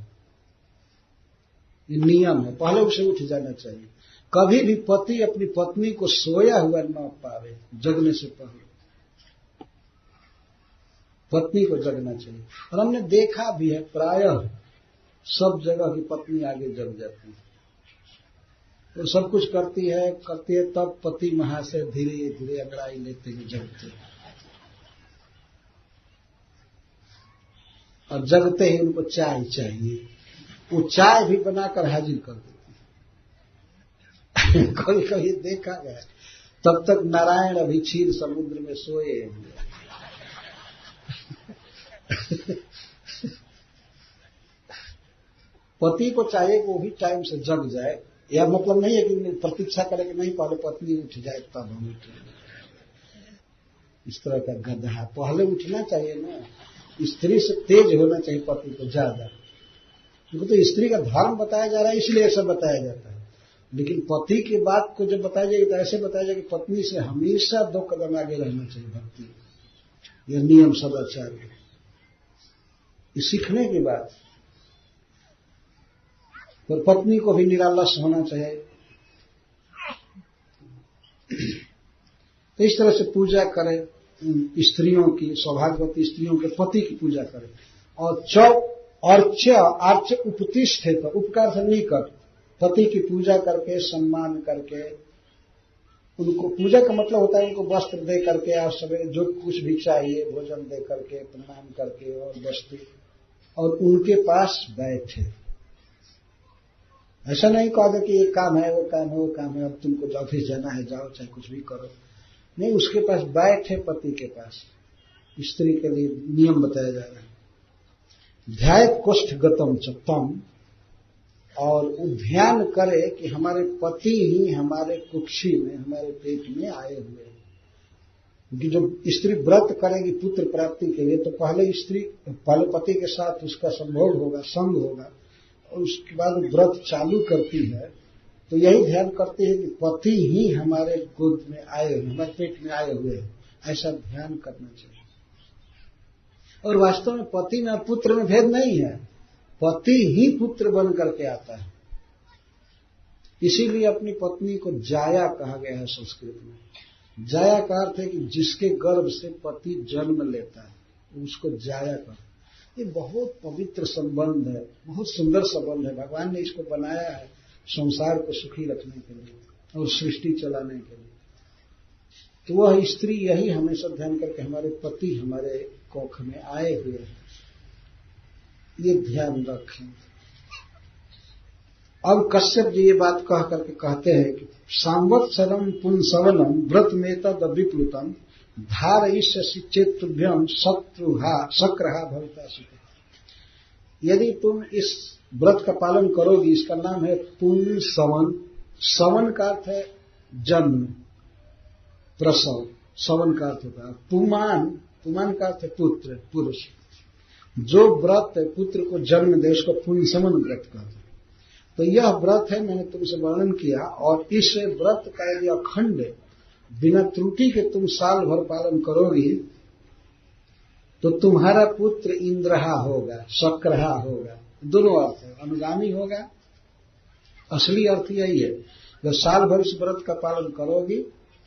ये नियम है, पहले उसे उठ जाना चाहिए। कभी भी पति अपनी पत्नी को सोया हुआ न पावे, जगने से पहले पत्नी को जगना चाहिए। और हमने देखा भी है, प्रायः सब जगह की पत्नी आगे जग जाती है, तो सब कुछ करती है, तब पति वहां से धीरे धीरे अंगड़ाई लेते हुए जगते हैं, और जगते ही उनको चाय चाहिए। वो चाय भी बनाकर हाजिर कर देती है। कभी कभी देखा गया, तब तक नारायण अभी क्षीर समुद्र में सोए हुए। पति को चाहिए कि वो भी टाइम से जग जाए। यह मतलब नहीं है कि प्रतीक्षा करे कि नहीं पहले पत्नी उठ जाए तब हम उठे, इस तरह का गधा। पहले उठना चाहिए ना, स्त्री से तेज होना चाहिए पति को ज्यादा, क्योंकि तो स्त्री का धर्म बताया जा रहा है इसलिए ऐसा बताया जाता है। लेकिन पति की बात को जब बताया जाएगी तो ऐसे बताया जाएगा कि पत्नी से हमेशा 2 कदम आगे रहना चाहिए भक्ति। यह नियम सदाचार है, ये सीखने की बात। तो पत्नी को भी निरालस होना चाहिए। तो इस तरह से पूजा करें स्त्रियों की, सौभाग्यवती स्त्रियों के पति की पूजा करें। और अर्च उपतिष्ठ है, तो उपकार से निकट पति की पूजा करके, सम्मान करके, उनको पूजा का मतलब होता है उनको वस्त्र दे करके, और सवेरे जो कुछ भी चाहिए भोजन दे करके, प्रणाम करके और वस्तु, और उनके पास बैठे। ऐसा नहीं कहा था कि ये काम है, वो काम है, वो काम है, अब तुमको ऑफिस जाना है, जाओ, चाहे कुछ भी करो। नहीं, उसके पास बैठे, पति के पास। स्त्री के लिए नियम बताया जा रहा है। ध्याय कोष्ठ गतम चत्तम, और वो ध्यान करे कि हमारे पति ही हमारे कुक्षी में, हमारे पेट में आए हुए हैं। क्योंकि जब स्त्री व्रत करेगी पुत्र प्राप्ति के लिए, तो पहले पति के साथ उसका संभोग होगा, संग होगा, और उसके बाद व्रत चालू करती है, तो यही ध्यान करती है कि पति ही हमारे गोद में आए हुए, हमारे पेट में आए हुए हैं, ऐसा ध्यान करना चाहिए। और वास्तव में पति में पुत्र में भेद नहीं है, पति ही पुत्र बन करके आता है। इसीलिए अपनी पत्नी को जाया कहा गया है संस्कृत में। जाया का अर्थ है कि जिसके गर्भ से पति जन्म लेता है उसको जाया कहते। ये बहुत पवित्र संबंध है, बहुत सुंदर संबंध है। भगवान ने इसको बनाया है संसार को सुखी रखने के लिए और सृष्टि चलाने के लिए। तो वह स्त्री यही हमेशा ध्यान करके हमारे पति हमारे कोख में आए हुए हैं, ये ध्यान रखें। अब कश्यप जी ये बात कह करके कहते हैं कि सांवत्सरम पुंसवनम व्रत में तद विप्लुतम धारयिष्यसि चेतुभ्यम शक्रहा भविता सुखे। यदि तुम इस व्रत का पालन करोगी, इसका नाम है पुंसवन। सवन का अर्थ है जन्म, प्रसव, सवन का अर्थ होता है। पुमान का अर्थ है पुत्र, पुरुष। जो व्रत पुत्र को जन्म दे उसको पुंसवन व्रत कहते हैं। तो यह व्रत है, मैंने तुमसे वर्णन किया, और इस व्रत का यदि अखंड बिना त्रुटि के तुम साल भर पालन करोगी तो तुम्हारा पुत्र इंद्रहा होगा, शक्रहा होगा। दोनों अर्थ है, अनुगामी होगा, असली अर्थ यही है। जब साल भर इस व्रत का पालन करोगी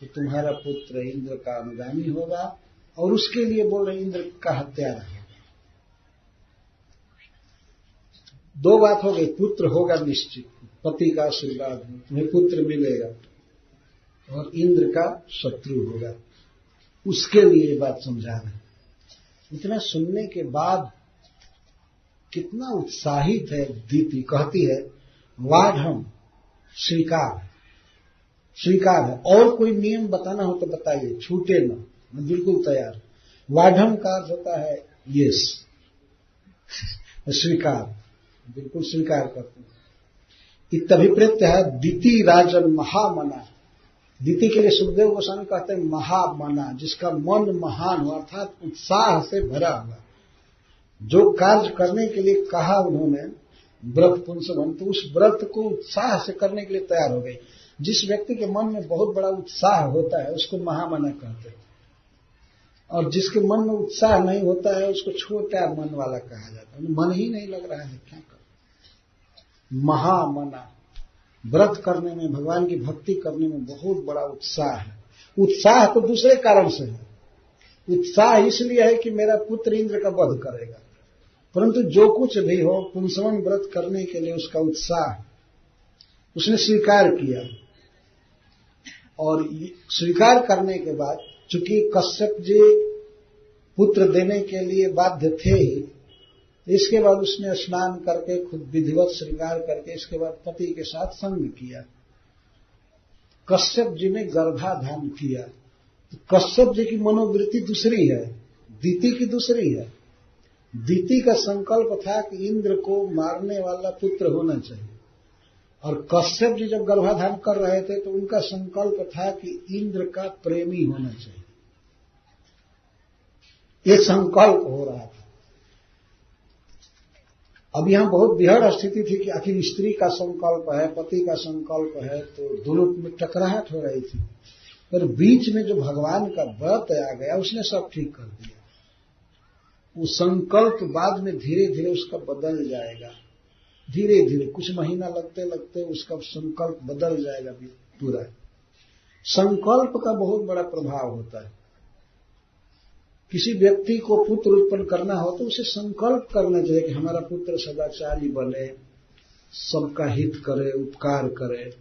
तो तुम्हारा पुत्र इंद्र का अनुगामी होगा, और उसके लिए बोल रहे इंद्र का हत्यारा होगा। 2 बात हो गई, पुत्र होगा निश्चित, पति का आशीर्वाद है, तुम्हें पुत्र मिलेगा, और इंद्र का शत्रु होगा। उसके लिए ये बात समझा रहे हैं। इतना सुनने के बाद कितना उत्साहित है दीति, कहती है वाढ़म स्वीकार है, और कोई नियम बताना हो तो बताइए, छूटे न, मैं बिल्कुल तैयार। वाढ़म का अर्थ होता है यस, स्वीकार, बिल्कुल स्वीकार करते हैं। इत्यभिप्रेत्य है दीति राजन महामना। दीति के लिए सुखदेव गोस्वामी कहते हैं महामना, जिसका मन महान हो, अर्थात उत्साह से भरा हुआ। जो कार्य करने के लिए कहा उन्होंने व्रत पुंसवन, तो उस व्रत को उत्साह से करने के लिए तैयार हो गई। जिस व्यक्ति के मन में बहुत बड़ा उत्साह होता है उसको महामना कहते हैं, और जिसके मन में उत्साह नहीं होता है उसको छोटा मन वाला कहा जाता है। मन ही नहीं लग रहा है, क्या कर। महामना, व्रत करने में, भगवान की भक्ति करने में बहुत बड़ा उत्साह है। उत्साह तो दूसरे कारण से है। उत्साह इसलिए है कि मेरा पुत्र इंद्र का वध करेगा, परंतु जो कुछ भी हो, पुंसवन व्रत करने के लिए उसका उत्साह, उसने स्वीकार किया। और स्वीकार करने के बाद, चूंकि कश्यप जी पुत्र देने के लिए बाध्य थे ही, इसके बाद उसने स्नान करके खुद विधिवत श्रृंगार करके इसके बाद पति के साथ संग किया। कश्यप जी ने गर्भाधान किया। तो कश्यप जी की मनोवृत्ति दूसरी है, दीति की दूसरी है। दीति का संकल्प था कि इंद्र को मारने वाला पुत्र होना चाहिए, और कश्यप जी जब गर्भाधान कर रहे थे तो उनका संकल्प था कि इंद्र का प्रेमी होना चाहिए। ये संकल्प हो रहा था। अब यहां बहुत विहड़ स्थिति थी कि आखिर स्त्री का संकल्प है, पति का संकल्प है, तो दोनों में टकराहट हो रही थी। पर बीच में जो भगवान का व्रत आ गया, उसने सब ठीक कर दिया। वो संकल्प बाद में धीरे धीरे उसका बदल जाएगा, धीरे धीरे कुछ महीना लगते लगते उसका संकल्प बदल जाएगा पूरा। संकल्प का बहुत बड़ा प्रभाव होता है। किसी व्यक्ति को पुत्र उत्पन्न करना हो तो उसे संकल्प करना चाहिए कि हमारा पुत्र सदाचारी बने, सबका हित करे, उपकार करे,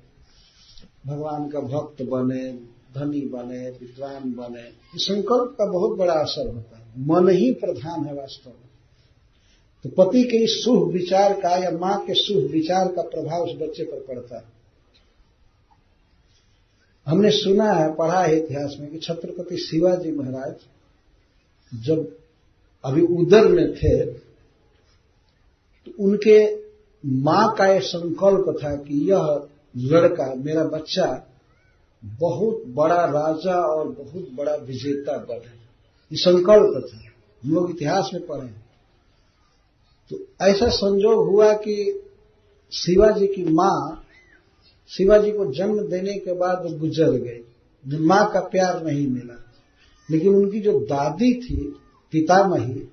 भगवान का भक्त बने, धनी बने, विद्वान बने। इस संकल्प का बहुत बड़ा असर होता है। मन ही प्रधान है वास्तव में। तो पति के इस शुभ विचार का या मां के शुभ विचार का प्रभाव उस बच्चे पर पड़ता है। हमने सुना है, पढ़ा है इतिहास में कि छत्रपति शिवाजी महाराज जब अभी उदर में थे तो उनके मां का यह संकल्प था कि यह लड़का, मेरा बच्चा बहुत बड़ा राजा और बहुत बड़ा विजेता बने। ये संकल्प था, हम लोग इतिहास में पढ़े। तो ऐसा संजोग हुआ कि शिवाजी की मां शिवाजी को जन्म देने के बाद वो गुजर गई। मां का प्यार नहीं मिला, लेकिन उनकी जो दादी थी, पितामही,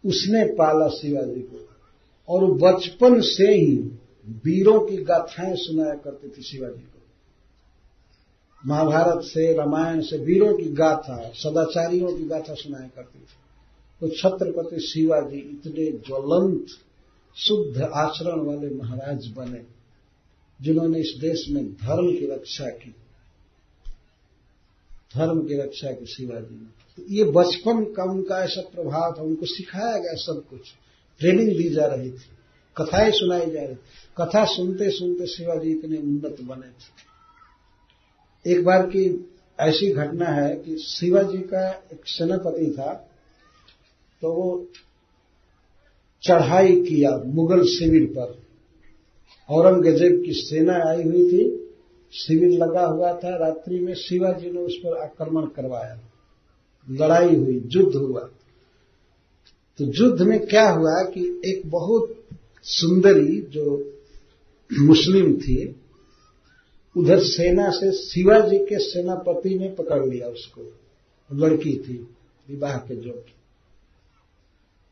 उसने पाला शिवाजी को, और वो बचपन से ही वीरों की गाथाएं सुनाया करती थी शिवाजी को। महाभारत से, रामायण से वीरों की गाथा, सदाचारियों की गाथा सुनाया करती थी। तो छत्रपति शिवाजी इतने ज्वलंत शुद्ध आचरण वाले महाराज बने जिन्होंने इस देश में धर्म की रक्षा की, धर्म की रक्षा की शिवाजी ने। तो ये बचपन का उनका ऐसा प्रभाव था, उनको सिखाया गया सब कुछ, ट्रेनिंग दी जा रही थी, कथाएं सुनाई जा रही थी। कथा सुनते सुनते शिवाजी इतने उन्नत बने थे। एक बार की ऐसी घटना है कि शिवाजी का एक सेनापति था, तो वो चढ़ाई किया मुगल शिविर पर। औरंगजेब की सेना आई हुई थी, शिविर लगा हुआ था, रात्रि में शिवाजी ने उस पर आक्रमण करवाया, लड़ाई हुई, युद्ध हुआ। तो युद्ध में क्या हुआ कि एक बहुत सुंदरी जो मुस्लिम थी, उधर सेना से शिवाजी के सेनापति ने पकड़ लिया उसको, लड़की थी विवाह के योग्य।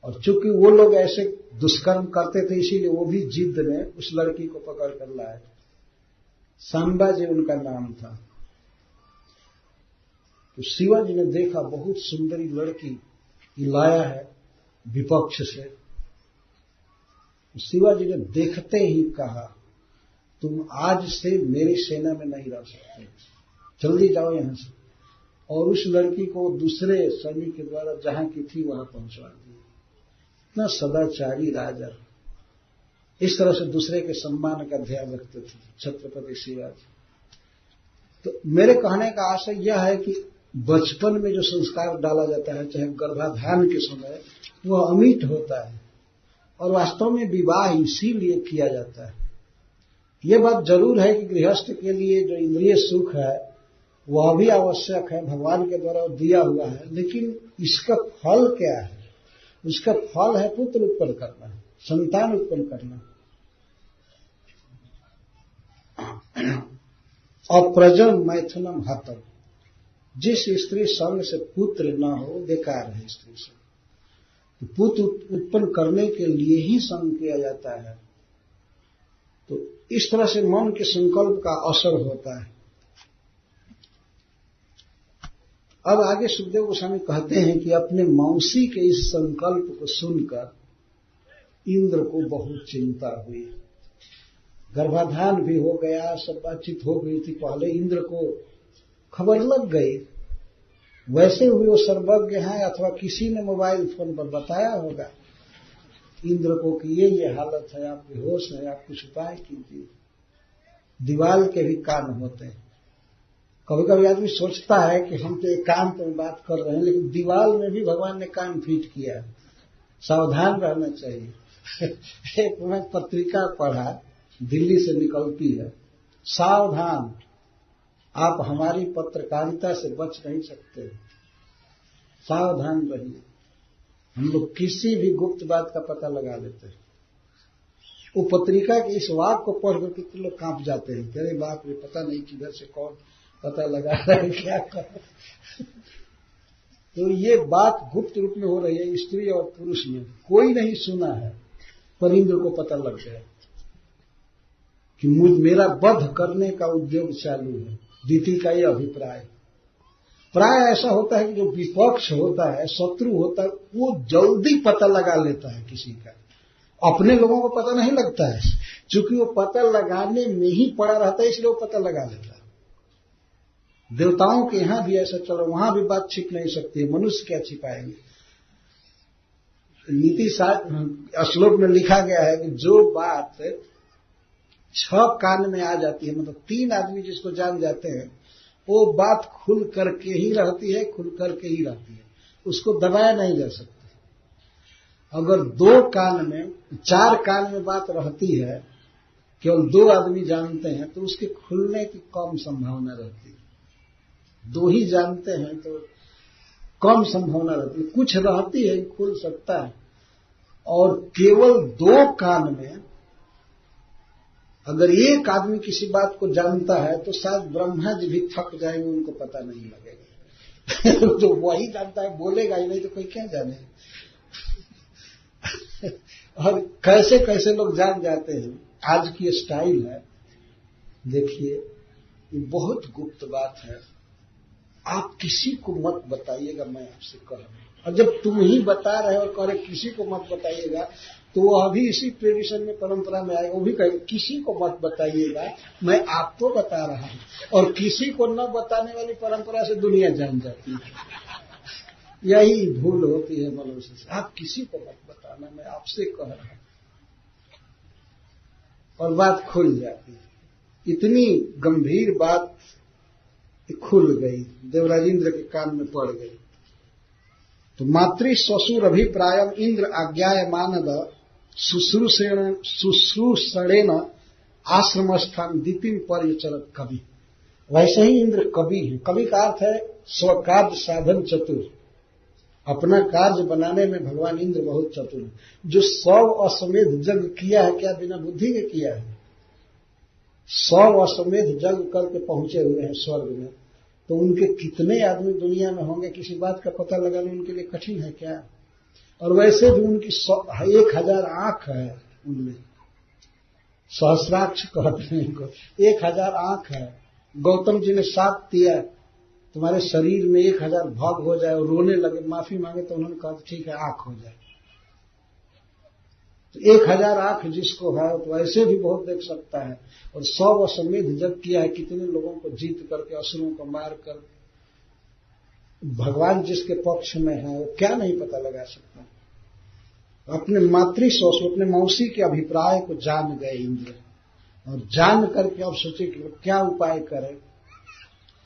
और चूंकि वो लोग ऐसे दुष्कर्म करते थे, इसीलिए वो भी जिद में उस लड़की को पकड़ कर लाए। सांबाजी उनका नाम था। तो शिवाजी ने देखा बहुत सुंदरी लड़की लाया है विपक्ष से। तो शिवाजी ने देखते ही कहा, तुम आज से मेरी सेना में नहीं रह सकते, जल्दी जाओ यहां से। और उस लड़की को दूसरे सैनिक के द्वारा जहां की थी वहां पहुंचवा दिया। इतना सदाचारी राजा, इस तरह से दूसरे के सम्मान का ध्यान रखते थे छत्रपति शिवाजी। तो मेरे कहने का आशय यह है कि बचपन में जो संस्कार डाला जाता है, चाहे गर्भाधान के समय, वह अमिट होता है और वास्तव में विवाह इसीलिए किया जाता है। यह बात जरूर है कि गृहस्थ के लिए जो इंद्रिय सुख है वह भी आवश्यक है, भगवान के द्वारा दिया हुआ है, लेकिन इसका फल क्या है? उसका फल है पुत्र उत्पन्न करना, संतान उत्पन्न करना। अप्रजम मैथुनम हतम, जिस स्त्री संग से पुत्र न हो बेकार है स्त्री से। तो पुत्र उत्पन्न करने के लिए ही संग किया जाता है। तो इस तरह से मन के संकल्प का असर होता है। अब आगे सुखदेव गोस्वामी कहते हैं कि अपने मौसी के इस संकल्प को सुनकर इंद्र को बहुत चिंता हुई। गर्भाधान भी हो गया, सब बातचीत हो गई थी पहले, इंद्र को खबर लग गई। वैसे हुए वो सर्वज्ञ हैं, अथवा किसी ने मोबाइल फोन पर बताया होगा इंद्र को कि ये हालत है, आप बेहोश हैं, आप कुछ उपाय कीजिए। दीवाल के भी कान होते हैं। कभी कभी आदमी सोचता है कि हम तो एकांत में बात कर रहे हैं, लेकिन दीवाल में भी भगवान ने कान फिट किया। सावधान रहना चाहिए। एक मैं पत्रिका पढ़ा, दिल्ली से निकलती है, सावधान, आप हमारी पत्रकारिता से बच नहीं सकते, सावधान रहिए। हम लोग किसी भी गुप्त बात का पता लगा लेते हैं। वो पत्रिका के इस वाक्य को पढ़ कर कितने लोग कांप जाते हैं, कह रहे बाप रे, पता नहीं किधर से कौन पता लगा रहा है, क्या कर। तो ये बात गुप्त रूप में हो रही है, स्त्री और पुरुष में कोई नहीं सुना है, पर इंद्र को पता लग गया कि मेरा वध करने का उद्योग चालू है। दीति का यह अभिप्राय, प्राय ऐसा होता है कि जो विपक्ष होता है, शत्रु होता है, वो जल्दी पता लगा लेता है किसी का, अपने लोगों को पता नहीं लगता है। चूंकि वो पता लगाने में ही पड़ा रहता है, इसलिए वो पता लगा लेता है। देवताओं के यहां भी ऐसा चलो, वहां भी बात छिप नहीं सकती है, मनुष्य क्या छिपाएंगे। नीति श्लोक में लिखा गया है कि जो बात 6 कान में आ जाती है, मतलब 3 आदमी जिसको जान जाते हैं, वो बात खुल करके ही रहती है, खुल करके ही रहती है, उसको दबाया नहीं जा सकता। अगर 2 कान में 4 कान में बात रहती है, केवल 2 आदमी जानते हैं, तो उसके खुलने की कम संभावना रहती है। 2 ही जानते हैं तो कम संभावना रहती है, कुछ रहती है, खुल सकता है। और केवल 2 कान में अगर एक आदमी किसी बात को जानता है तो शायद ब्रह्मा जी भी थक जाएंगे, उनको पता नहीं लगेगा। तो वही जानता है, बोलेगा ही नहीं तो कोई क्या जाने। और कैसे कैसे लोग जान जाते हैं, आज की स्टाइल है। देखिए, ये बहुत गुप्त बात है, आप किसी को मत बताइएगा, मैं आपसे कह रहा हूं। और जब तुम ही बता रहे हो और कह रहे किसी को मत बताइएगा, तो वो अभी इसी ट्रेडिशन में, परंपरा में आएगा, वो भी कहेगा किसी को मत बताइएगा, मैं आपको बता रहा हूं। और किसी को न बताने वाली परंपरा से दुनिया जान जाती है। यही भूल होती है मनुष्य से, आप किसी को मत बताना, मैं आपसे कह रहा हूं, और बात खुल जाती है। इतनी गंभीर बात खुल गई, देवराज इंद्र के कान में पड़ गई। तो मातृ ससुर अभिप्रायम इंद्र आज्ञायमानद शुश्रूषणेन आश्रम स्थान दीपिम पर्यचरत कवि। वैसे ही इंद्र कवि है। कवि का अर्थ है स्वकार्य साधन चतुर। अपना कार्य बनाने में भगवान इंद्र बहुत चतुर है। जो 100 अश्वमेध यज्ञ किया है, क्या बिना बुद्धि के किया है? 100 अश्वमेध यज्ञ करके पहुंचे हुए हैं स्वर्ग में। तो उनके कितने आदमी दुनिया में होंगे, किसी बात का पता लगाना उनके लिए कठिन है क्या? और वैसे भी उनकी 1000 आंख है, उनमें सहस्राक्ष कहते हैं इनको, 1000 आंख है। गौतम जी ने साथ दिया, तुम्हारे शरीर में 1000 भाग हो जाए और रोने लगे, माफी मांगे, तो उन्होंने कहा ठीक है, आंख हो जाए। तो 1000 आंख जिसको है तो ऐसे भी बहुत देख सकता है। और 100 अश्वमेध यज्ञ किया है, कितने लोगों को जीत करके, असुरों को मार कर, भगवान जिसके पक्ष में है वो क्या नहीं पता लगा सकता। अपने मातृस्व से अपने मौसी के अभिप्राय को जान गए इंद्र, और जान करके अब सोचे कि क्या उपाय करें।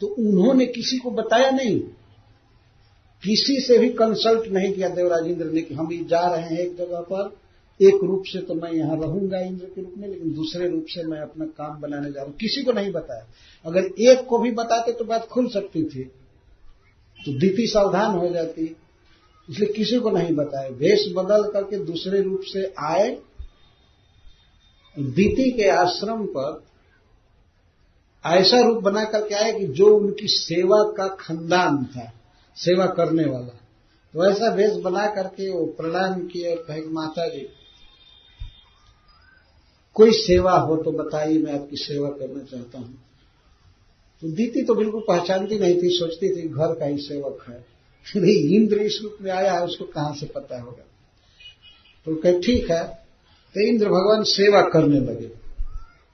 तो उन्होंने किसी को बताया नहीं, किसी से भी कंसल्ट नहीं किया देवराज इंद्र ने कि हम ये जा रहे हैं एक जगह पर, एक रूप से तो मैं यहां रहूंगा इंद्र के रूप में, लेकिन दूसरे रूप से मैं अपना काम बनाने जा रहा हूं। किसी को नहीं बताया। अगर एक को भी बताते तो बात खुल सकती थी, तो दीति सावधान हो जाती, इसलिए किसी को नहीं बताया। वेश बदल करके दूसरे रूप से आए, दीति के आश्रम पर ऐसा रूप बना करके आए कि जो उनकी सेवा का खानदान था, सेवा करने वाला, तो ऐसा वेश बना करके वो प्रणाम किए और कहे माता जी कोई सेवा हो तो बताइए, मैं आपकी सेवा करना चाहता हूं। तो दीति तो बिल्कुल पहचानती नहीं थी, सोचती थी घर का ही सेवक है, नहीं इंद्र इस रूप में आया है, उसको कहां से पता होगा। तो कहे ठीक है। तो इंद्र भगवान सेवा करने लगे,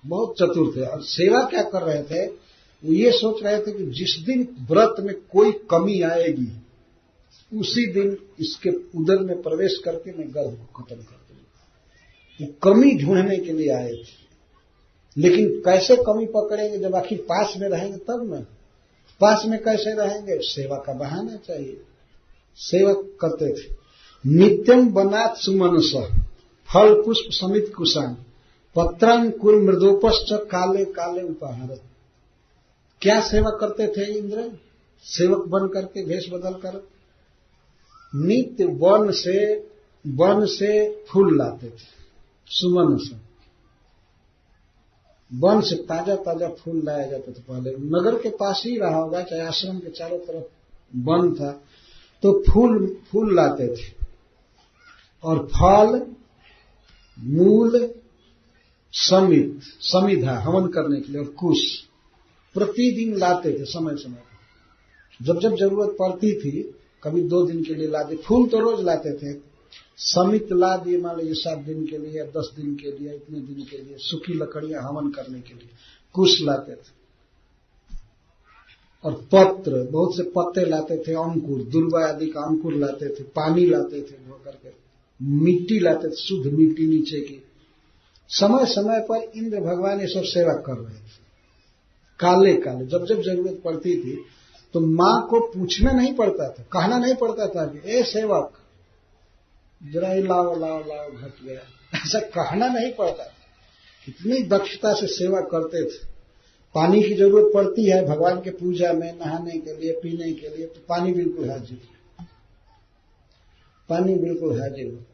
बहुत चतुर थे। और सेवा क्या कर रहे थे, वो ये सोच रहे थे कि जिस दिन व्रत में कोई कमी आएगी उसी दिन इसके उदर में प्रवेश करके मैं गर्भ को खत्म कर दूंगा। वो कमी ढूंढने के लिए आए थे, लेकिन कैसे कमी पकड़ेंगे, जब आखिर पास में रहेंगे तब न। पास में कैसे रहेंगे, सेवा का बहाना चाहिए। सेवा करते थे। नित्यम बनात सुमनस फल पुष्प समित कुशान पत्रांकुर मृदोपश्च काले काले उपहारत। क्या सेवा करते थे इंद्र, सेवक बन करके वेश बदल कर नित्य वन से फूल लाते थे। सुमन से वन से ताजा ताजा फूल लाया जाता था। पहले नगर के पास ही रहा होगा, चाहे आश्रम के चारों तरफ वन था, तो फूल लाते थे और फल मूल समिधा हवन करने के लिए और कुश प्रतिदिन लाते थे समय समय पर। जब जब जरूरत पड़ती थी, कभी 2 दिन के लिए लाते, फूल तो रोज लाते थे, समित ला दिए मान लीजिए 7 दिन के लिए, 10 दिन के लिए, इतने दिन के लिए, सूखी लकड़ियां हवन करने के लिए कुश लाते थे। और पत्र, बहुत से पत्ते लाते थे, अंकुर दुर्वा आदि का अंकुर लाते थे, पानी लाते थे धो करके, मिट्टी लाते थे, शुद्ध मिट्टी नीचे की। समय समय पर इंद्र भगवान ये सब सेवा कर रहे थे। काले काले जब जब जरूरत पड़ती थी तो मां को पूछना नहीं पड़ता था, कहना नहीं पड़ता था कि ए सेवक जरा ये लाओ लाओ लाओ घट गया, ऐसा कहना नहीं पड़ता। कितनी दक्षता से सेवा करते थे। पानी की जरूरत पड़ती है भगवान के पूजा में, नहाने के लिए, पीने के लिए, तो पानी बिल्कुल हाजिर, पानी बिल्कुल हाजिर होता।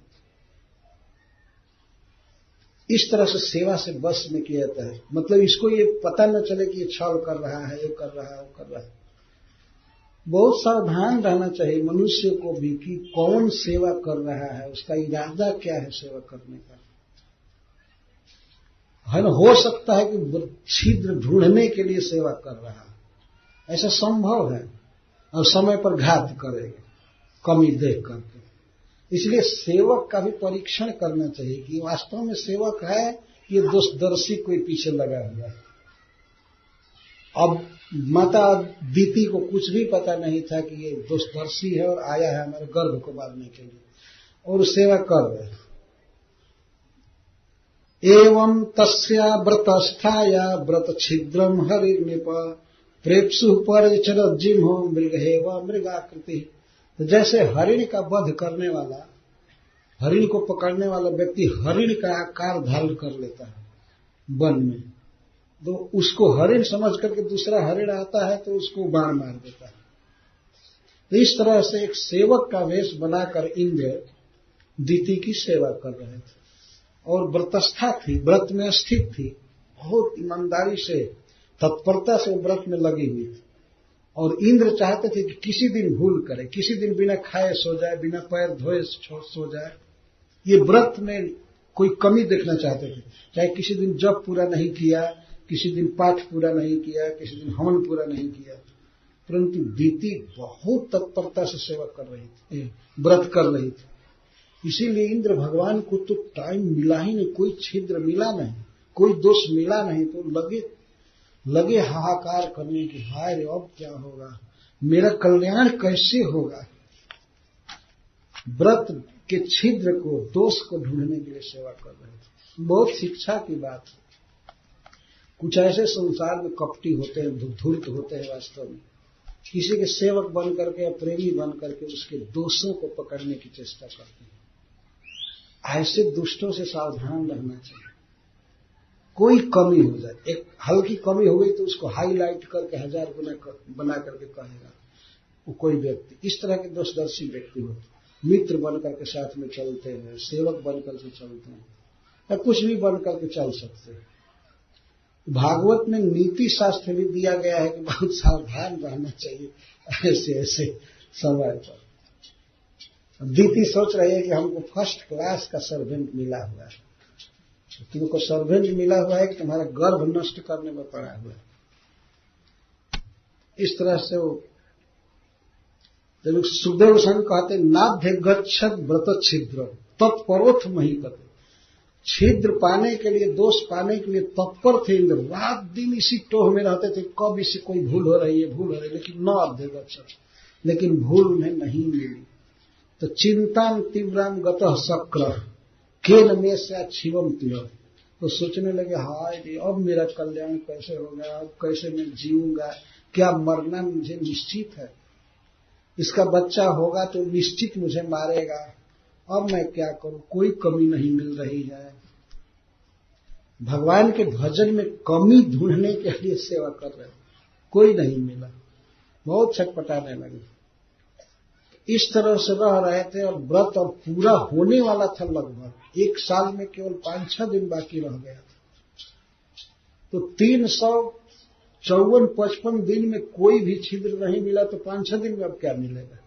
इस तरह से सेवा से बस में किया जाता है। मतलब इसको ये पता न चले कि ये छल कर रहा है, ये कर रहा है, वो कर रहा है। बहुत सावधान रहना चाहिए मनुष्य को भी कि कौन सेवा कर रहा है, उसका इरादा क्या है सेवा करने का। है ना, हो सकता है कि छिद्र ढूंढने के लिए सेवा कर रहा है, ऐसा संभव है, और समय पर घात करेगा कमी देख करके। इसलिए सेवक का भी परीक्षण करना चाहिए कि वास्तव में सेवक है, ये दोषदर्शी कोई पीछे लगा हुआ है। अब माता दीति को कुछ भी पता नहीं था कि ये दोषदर्शी है और आया है हमारे गर्भ को मारने के लिए, और सेवा कर रहे हैं। एवं तस्या व्रतस्थाया व्रत छिद्रम हरिर्निप प्रेप्सु परचर जिम्हो मृगहेव मृगाकृति। तो जैसे हरिण का वध करने वाला, हरिण को पकड़ने वाला व्यक्ति हरिण का आकार धारण कर लेता है वन में, तो उसको हरिण समझ करके दूसरा हरिण आता है तो उसको बाण मार देता है। तो इस तरह से एक सेवक का वेश बनाकर इंद्र दीति की सेवा कर रहे थे, और व्रतस्था थी, व्रत में स्थित थी, बहुत ईमानदारी से तत्परता से व्रत में लगी हुई थी। और इंद्र चाहते थे कि किसी दिन भूल करे, किसी दिन बिना खाए सो जाए, बिना पैर धोए सो जाए। ये व्रत में कोई कमी देखना चाहते थे, चाहे किसी दिन जप पूरा नहीं किया, किसी दिन पाठ पूरा नहीं किया, किसी दिन हवन पूरा नहीं किया। परंतु दीति बहुत तत्परता से सेवा कर रही थी, व्रत कर रही थी। इसीलिए इंद्र भगवान को तो टाइम मिला ही नहीं, कोई छिद्र मिला नहीं, कोई दोष मिला नहीं, तो लगे हाहाकार करने की, हाय रे अब क्या होगा, मेरा कल्याण कैसे होगा। व्रत के छिद्र को, दोष को ढूंढने के लिए सेवा कर रहे थे। बहुत शिक्षा की बात है। कुछ ऐसे संसार में कपटी होते हैं, धूर्त होते हैं, वास्तव में किसी के सेवक बन करके या प्रेमी बन करके उसके दोषों को पकड़ने की चेष्टा करते हैं। ऐसे दुष्टों से सावधान रहना चाहिए। कोई कमी हो जाए, एक हल्की कमी हो गई तो उसको हाईलाइट करके 1000 गुना बना करके कहेगा वो कोई व्यक्ति। इस तरह के दोषदर्शी व्यक्ति होते, मित्र बन करके साथ में चलते हैं, सेवक बन करके चलते हैं, या कुछ भी बन करके चल सकते हैं। भागवत में नीति शास्त्र भी दिया गया है कि बहुत सावधान रहना चाहिए ऐसे ऐसे समय पर। दीदी सोच रही है कि हमको फर्स्ट क्लास का सर्वेंट मिला हुआ है। तुमको सर्वेंट मिला हुआ है कि तुम्हारा गर्भ नष्ट करने में पड़ा हुआ है। इस तरह से वो जब सुखदेव गोस्वामी कहते नाभ्य गच्छत व्रत छिद्र तत्परोथ महीपते। छिद्र पाने के लिए, दोष पाने के लिए तत्पर थे इंद्र। रात दिन इसी टोह में रहते थे, कब इससे कोई भूल हो रही है, लेकिन न अभ्य गच्छत, लेकिन भूल उन्हें नहीं मिली। तो चिंताम तीव्राम गतः शक्र केन में से शिवम तीर। तो सोचने लगे हाय रे, अब मेरा कल्याण कैसे होगा, अब कैसे मैं जीऊंगा, क्या मरना मुझे निश्चित है, इसका बच्चा होगा तो निश्चित मुझे मारेगा, अब मैं क्या करूं, कोई कमी नहीं मिल रही है। भगवान के भजन में कमी ढूंढने के लिए सेवा कर रहे, कोई नहीं मिला, बहुत छटपटाने लगे। इस तरह से रह रहे थे और व्रत अब पूरा होने वाला था। लगभग 1 साल में केवल 5-6 दिन बाकी रह गया था। तो 354-55 दिन में कोई भी छिद्र नहीं मिला, तो 5-6 दिन में अब क्या मिलेगा।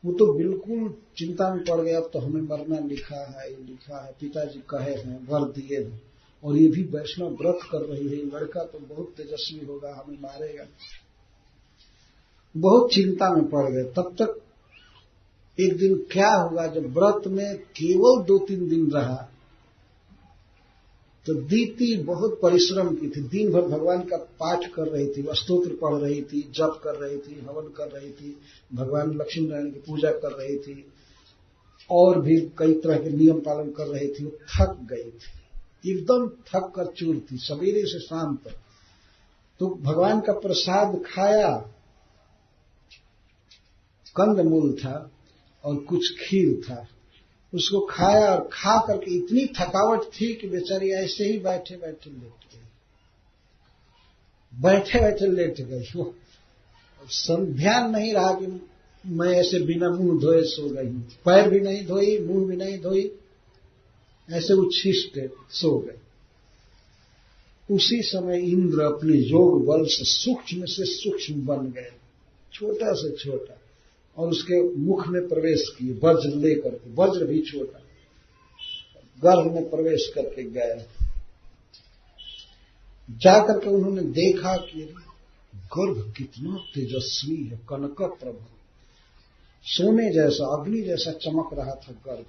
वो तो बिल्कुल चिंता में पड़ गया। अब तो हमें मरना लिखा है, पिताजी कहे हैं, वर दिए हैं, और ये भी वैष्णव व्रत कर रही है, लड़का तो बहुत तेजस्वी होगा, हमें मारेगा। बहुत चिंता में पड़ गए। तब तक एक दिन क्या होगा, जब व्रत में केवल 2-3 दिन रहा तो दीति बहुत परिश्रम की थी। दिन भर भगवान का पाठ कर रही थी, स्तोत्र पढ़ रही थी, जप कर रही थी, हवन कर रही थी, भगवान लक्ष्मी नारायण की पूजा कर रही थी, और भी कई तरह के नियम पालन कर रही थी। वो थक गई थी, एकदम थक कर चूर थी, सवेरे से शाम तक। तो भगवान का प्रसाद खाया, कंदमूल था और कुछ खीर था, उसको खाया और खा करके इतनी थकावट थी कि बेचारी ऐसे ही बैठे बैठे लेट गई। वो ध्यान नहीं रहा कि मैं ऐसे बिना मुंह धोए सो गई हूं, पैर भी नहीं धोई, मुंह भी नहीं धोई, ऐसे उच्छिष्ट सो गए। उसी समय इंद्र अपने योग बल से सूक्ष्म बन गए, छोटा से छोटा, और उसके मुख में प्रवेश किए वज्र लेकर के, वज्र भी छोटा, गर्भ में प्रवेश करके गए। जाकर के उन्होंने देखा कि गर्भ कितना तेजस्वी है, कनक प्रभा, सोने जैसा, अग्नि जैसा चमक रहा था गर्भ।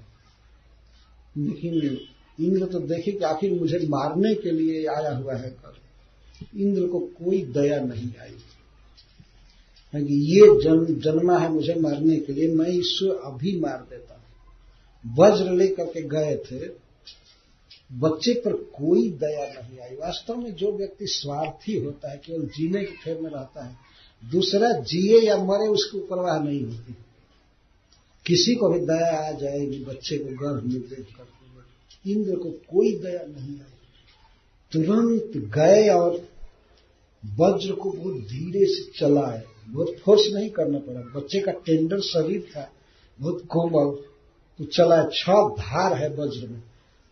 लेकिन इंद्र तो देखे कि आखिर मुझे मारने के लिए आया हुआ है गर्भ। इंद्र को कोई दया नहीं आई कि ये जन्मा है मुझे मारने के लिए, मैं इसको अभी मार देता हूं। वज्र लेकर के गए थे, बच्चे पर कोई दया नहीं आई। वास्तव में जो व्यक्ति स्वार्थी होता है, केवल जीने के फेर में रहता है, दूसरा जिए या मरे उसकी परवाह नहीं होती। किसी को भी दया आ जाएगी बच्चे को गर्भ में देख करके। इंद्र को कोई दया नहीं आई, तुरंत गए और वज्र को बहुत धीरे से चलाए, बहुत फोर्स नहीं करना पड़ा। बच्चे का टेंडर शरीर था, बहुत कोमल, तो चलाए। 6 धार है वज्र में,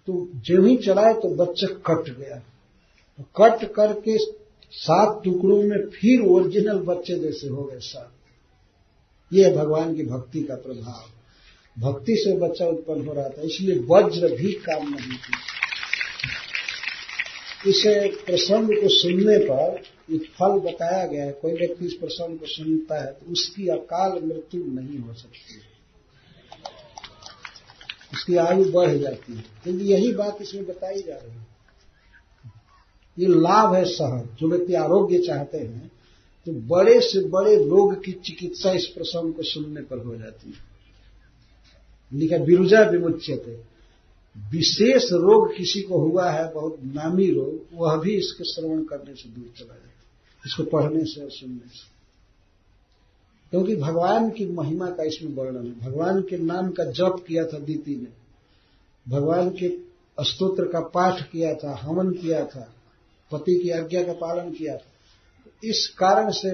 तो जो ही चलाए तो बच्चा कट गया। तो कट करके 7 टुकड़ों में फिर ओरिजिनल बच्चे जैसे हो गए 7। ये है भगवान की भक्ति का प्रभाव। भक्ति से बच्चा उत्पन्न हो रहा था, इसलिए वज्र भी काम नहीं किया। इसे प्रसंग को सुनने पर एक फल बताया गया है। कोई व्यक्ति इस प्रसंग को सुनता है तो उसकी अकाल मृत्यु नहीं हो सकती, उसकी आयु बढ़ जाती है। क्योंकि यही बात इसमें बताई जा रही है। ये लाभ है सहज। जो व्यक्ति आरोग्य चाहते हैं तो बड़े से बड़े रोग की चिकित्सा इस प्रसंग को सुनने पर हो जाती है। लिखा विरुजा विमुच्यते, विशेष रोग किसी को हुआ है, बहुत नामी रोग, वह भी इसके श्रवण करने से दूर चला जाता है, इसको पढ़ने से और सुनने से। क्योंकि भगवान की महिमा का इसमें वर्णन है। भगवान के नाम का जप किया था दीति ने, भगवान के स्तोत्र का पाठ किया था, हवन किया था, पति की आज्ञा का पालन किया था। इस कारण से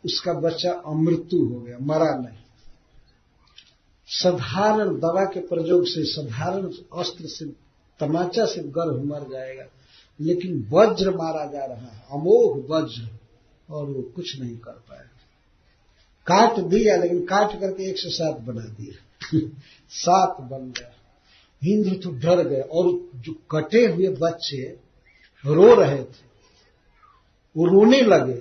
उसका बच्चा अमृत्यु हो गया, मरा नहीं। साधारण दवा के प्रयोग से, साधारण अस्त्र से, तमाचा से गर्भ मर जाएगा, लेकिन वज्र मारा जा रहा है, अमोघ वज्र, और वो कुछ नहीं कर पाएगा। काट दिया, लेकिन काट करके 107 बना दिया 7 बन गया। इंद्र तो डर गए, और जो कटे हुए बच्चे रो रहे थे वो रोने लगे,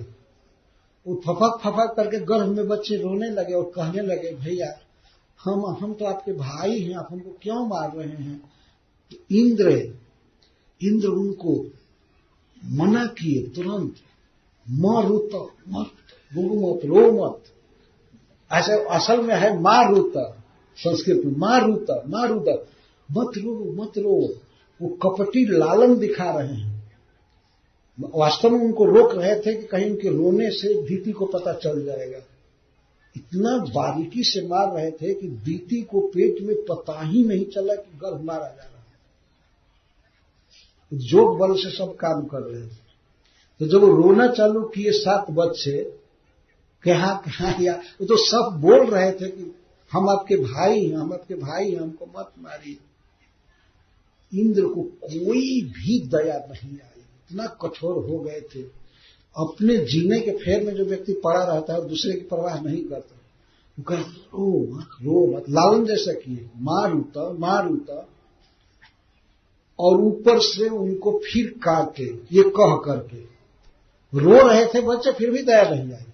वो फफक फफक करके गर्भ में बच्चे रोने लगे और कहने लगे, भैया हम तो आपके भाई हैं, आप हमको क्यों मार रहे हैं? तो इंद्र उनको मना किए तुरंत, मारुत मत, रो मत। ऐसे असल में है मारुत, संस्कृत में मारुत मत रो। वो कपटी लालन दिखा रहे हैं, वास्तव में उनको रोक रहे थे कि कहीं उनके रोने से दीति को पता चल जाएगा। इतना बारीकी से मार रहे थे कि दीति को पेट में पता ही नहीं चला कि गर्भ मारा जा रहा है। जोग बल से सब काम कर रहे थे। तो जब वो रोना चालू किए 7 बच्चे, कहाँ या वो तो सब बोल रहे थे कि हम आपके भाई हैं, हमको मत मारिए। इंद्र को कोई भी दया नहीं आई, इतना कठोर हो गए थे। अपने जीने के फेर में जो व्यक्ति पड़ा रहता है दूसरे की परवाह नहीं करता। वो कहते रो मत, लालन जैसा किए, मारूता, और ऊपर से उनको फिर काटे, ये कह करके रो रहे थे बच्चे, फिर भी दया नहीं आई।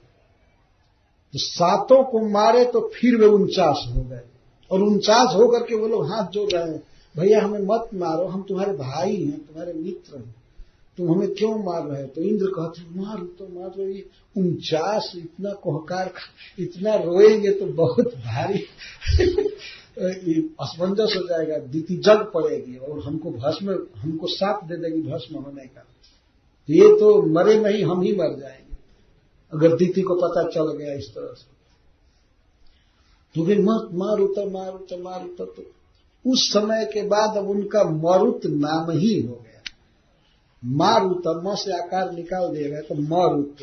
तो 7 को मारे तो फिर वे 49 हो गए, और 49 होकर के वो लोग हाथ जोड़ रहे हैं, भैया हमें मत मारो, हम तुम्हारे भाई हैं, तुम्हारे मित्र हैं, तुम हमें क्यों मार रहे हो? तो इंद्र कहते मार, ये 49 इतना कोहकार, इतना रोएंगे तो बहुत भारी असमंजस हो जाएगा, दीति जग पड़ेगी और हमको साथ दे देगी भस्म होने का। तो ये तो मरे नहीं, हम ही मर जाएंगे अगर दीति को पता चल गया इस तरह से। तो फिर मत मारुत। तो उस समय के बाद अब उनका मरुत नाम ही हो गया। मारुत, म से आकार निकाल दिया गया तो मारुत,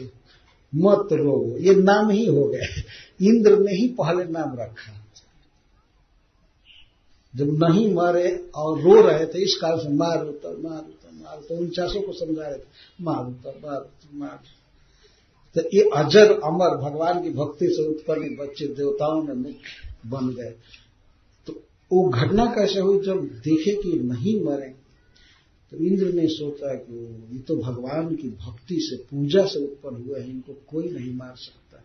मत रो, ये नाम ही हो गया। इंद्र ने ही पहले नाम रखा, जब नहीं मरे और रो रहे थे इस कारण से मारुत 49 को समझा रहे थे, मारुत। तो ये अजर अमर भगवान की भक्ति से उत्पन्न बच्चे देवताओं में मुख्य बन गए। तो वो घटना कैसे हुई? जब देखे कि नहीं मरे तो इंद्र ने सोचा कि ये तो भगवान की भक्ति से, पूजा से उत्पन्न हुए हैं, इनको कोई नहीं मार सकता।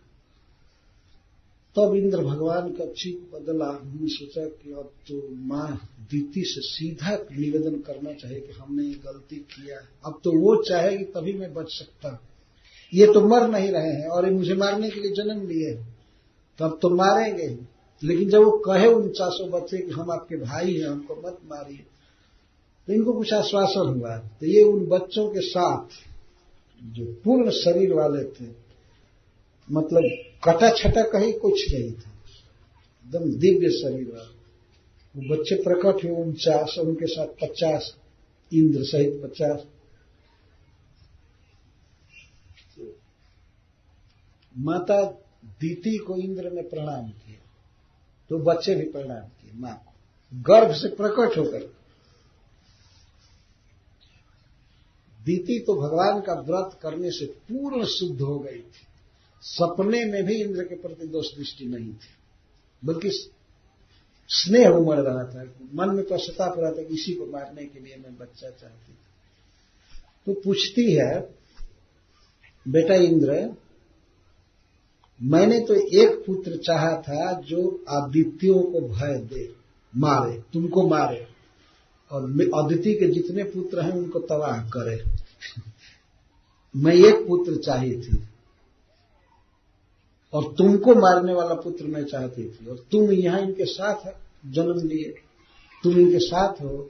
तब इंद्र भगवान का चित बदला, उन्होंने सोचा कि अब तो मां दीति से सीधा निवेदन करना चाहिए कि हमने ये गलती किया है। अब तो वो चाहेगी तभी मैं बच सकता, ये तो मर नहीं रहे हैं और ये मुझे मारने के लिए जन्म लिए, तो अब तो मारेंगे ही। लेकिन जब वो कहे 49 बच्चे कि हम आपके भाई हैं, हमको मत मारिए, तो इनको कुछ आश्वासन हुआ। तो ये उन बच्चों के साथ जो पूर्ण शरीर वाले थे, मतलब कटा छटा कहीं कुछ नहीं था, एकदम दिव्य शरीर वाले वो बच्चे प्रकट हुए 49, और उनके साथ 50, इंद्र सहित 50। माता दीति को इंद्र ने प्रणाम किया, तो बच्चे भी प्रणाम किए मां को, गर्भ से प्रकट होकर। दीति तो भगवान का व्रत करने से पूर्ण शुद्ध हो गई थी, सपने में भी इंद्र के प्रति दोष दृष्टि नहीं थी, बल्कि स्नेह उमड़ रहा था, मन में पश्चाताप हो रहा था कि इसी को मारने के लिए मैं बच्चा चाहती थी। तो पूछती है, बेटा इंद्र, मैंने तो एक पुत्र चाहा था जो आदित्यों को भय दे, मारे, तुमको मारे, और अदिति के जितने पुत्र हैं उनको तबाह करे। मैं एक पुत्र चाहिए थी, और तुमको मारने वाला पुत्र मैं चाहती थी, और तुम यहां इनके साथ जन्म लिए, तुम इनके साथ हो,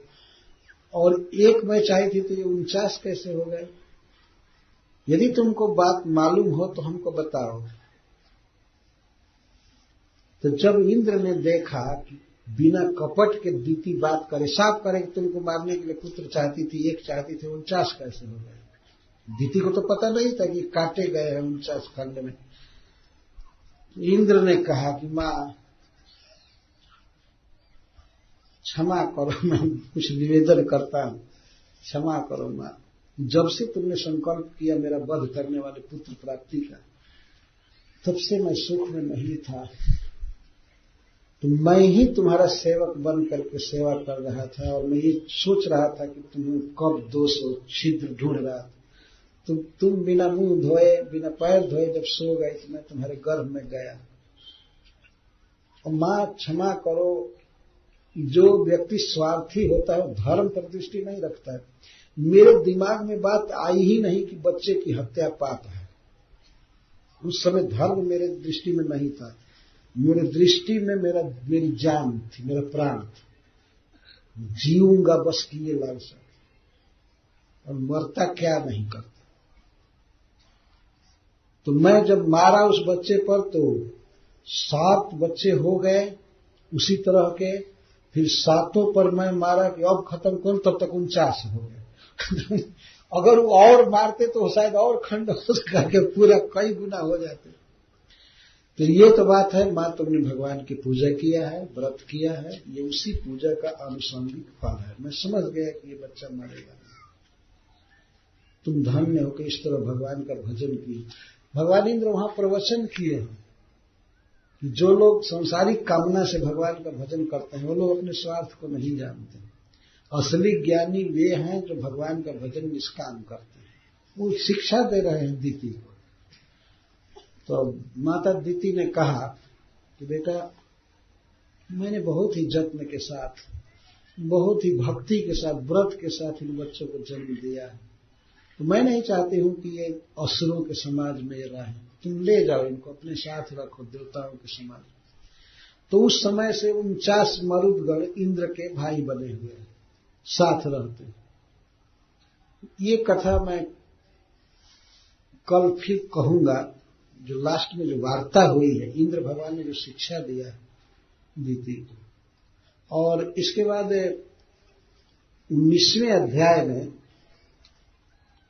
और एक मैं चाही थी तो ये 49 कैसे हो गए? यदि तुमको बात मालूम हो तो हमको बताओ। तो जब इंद्र ने देखा कि बिना कपट के दीति बात करे, साफ करे कि तुमको मारने के लिए पुत्र चाहती थी, एक चाहती थी, 49 कैसे हो गए? दीति को तो पता नहीं था कि काटे गए हैं 49 खंड में। इंद्र ने कहा कि मां क्षमा करो, मैं कुछ निवेदन करता हूं, क्षमा करो मां। जब से तुमने संकल्प किया मेरा वध करने वाले पुत्र प्राप्ति का, तब से मैं सुख में नहीं था। तो मैं ही तुम्हारा सेवक बन करके सेवा कर रहा था, और मैं ये सोच रहा था कि तुम्हें कब दोष हो, छिद्र ढूंढ रहा था। तुम बिना मुंह धोए, बिना पैर धोए जब सो गए तो मैं तुम्हारे गर्भ में गया। और मां क्षमा करो, जो व्यक्ति स्वार्थी होता है वो धर्म पर दृष्टि नहीं रखता है। मेरे दिमाग में बात आई ही नहीं कि बच्चे की हत्या पाप है। उस समय धर्म मेरे दृष्टि में नहीं था। मेरे दृष्टि में मेरी जान थी, मेरा प्राण था। जीऊंगा बस किए लालसा, और मरता क्या नहीं करता। तो मैं जब मारा उस बच्चे पर तो 7 बच्चे हो गए उसी तरह के। फिर 7 पर मैं मारा कि अब खत्म कौन, तब तक 49 हो गए। अगर वो और मारते तो शायद और खंड हो करके पूरा कई गुना हो जाते। तो ये तो बात है, मां तुमने भगवान की पूजा किया है, व्रत किया है, ये उसी पूजा का आनुषंगिक फल है। मैं समझ गया कि ये बच्चा मरेगा। तुम धन्य हो कि इस तरह भगवान का भजन किए। भगवान इंद्र वहां प्रवचन किए हैं कि जो लोग सांसारिक कामना से भगवान का भजन करते हैं वो लोग अपने स्वार्थ को नहीं जानते। असली ज्ञानी वे हैं जो भगवान का भजन निष्काम करते हैं। वो शिक्षा दे रहे हैं दीति को। तो माता दीति ने कहा कि बेटा मैंने बहुत ही जत्न के साथ, बहुत ही भक्ति के साथ, व्रत के साथ इन बच्चों को जन्म दिया है। तो मैं नहीं चाहती हूं कि ये असुरों के समाज में रहें। तुम ले जाओ इनको, अपने साथ रखो देवताओं के समाज। तो उस समय से 49 मरुदगण इंद्र के भाई बने हुए हैं, साथ रहते। ये कथा मैं कल फिर कहूंगा। जो लास्ट में जो वार्ता हुई है, इंद्र भगवान ने जो शिक्षा दिया है दीति को, और इसके बाद 19वें अध्याय में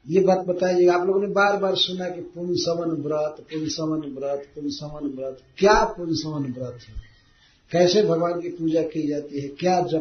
ये बात बताइएगा। आप लोगों ने बार बार सुना कि पुंसवन व्रत, पुंसवन व्रत, पुंसवन व्रत। क्या पुंसवन व्रत है, कैसे भगवान की पूजा की जाती है, क्या जप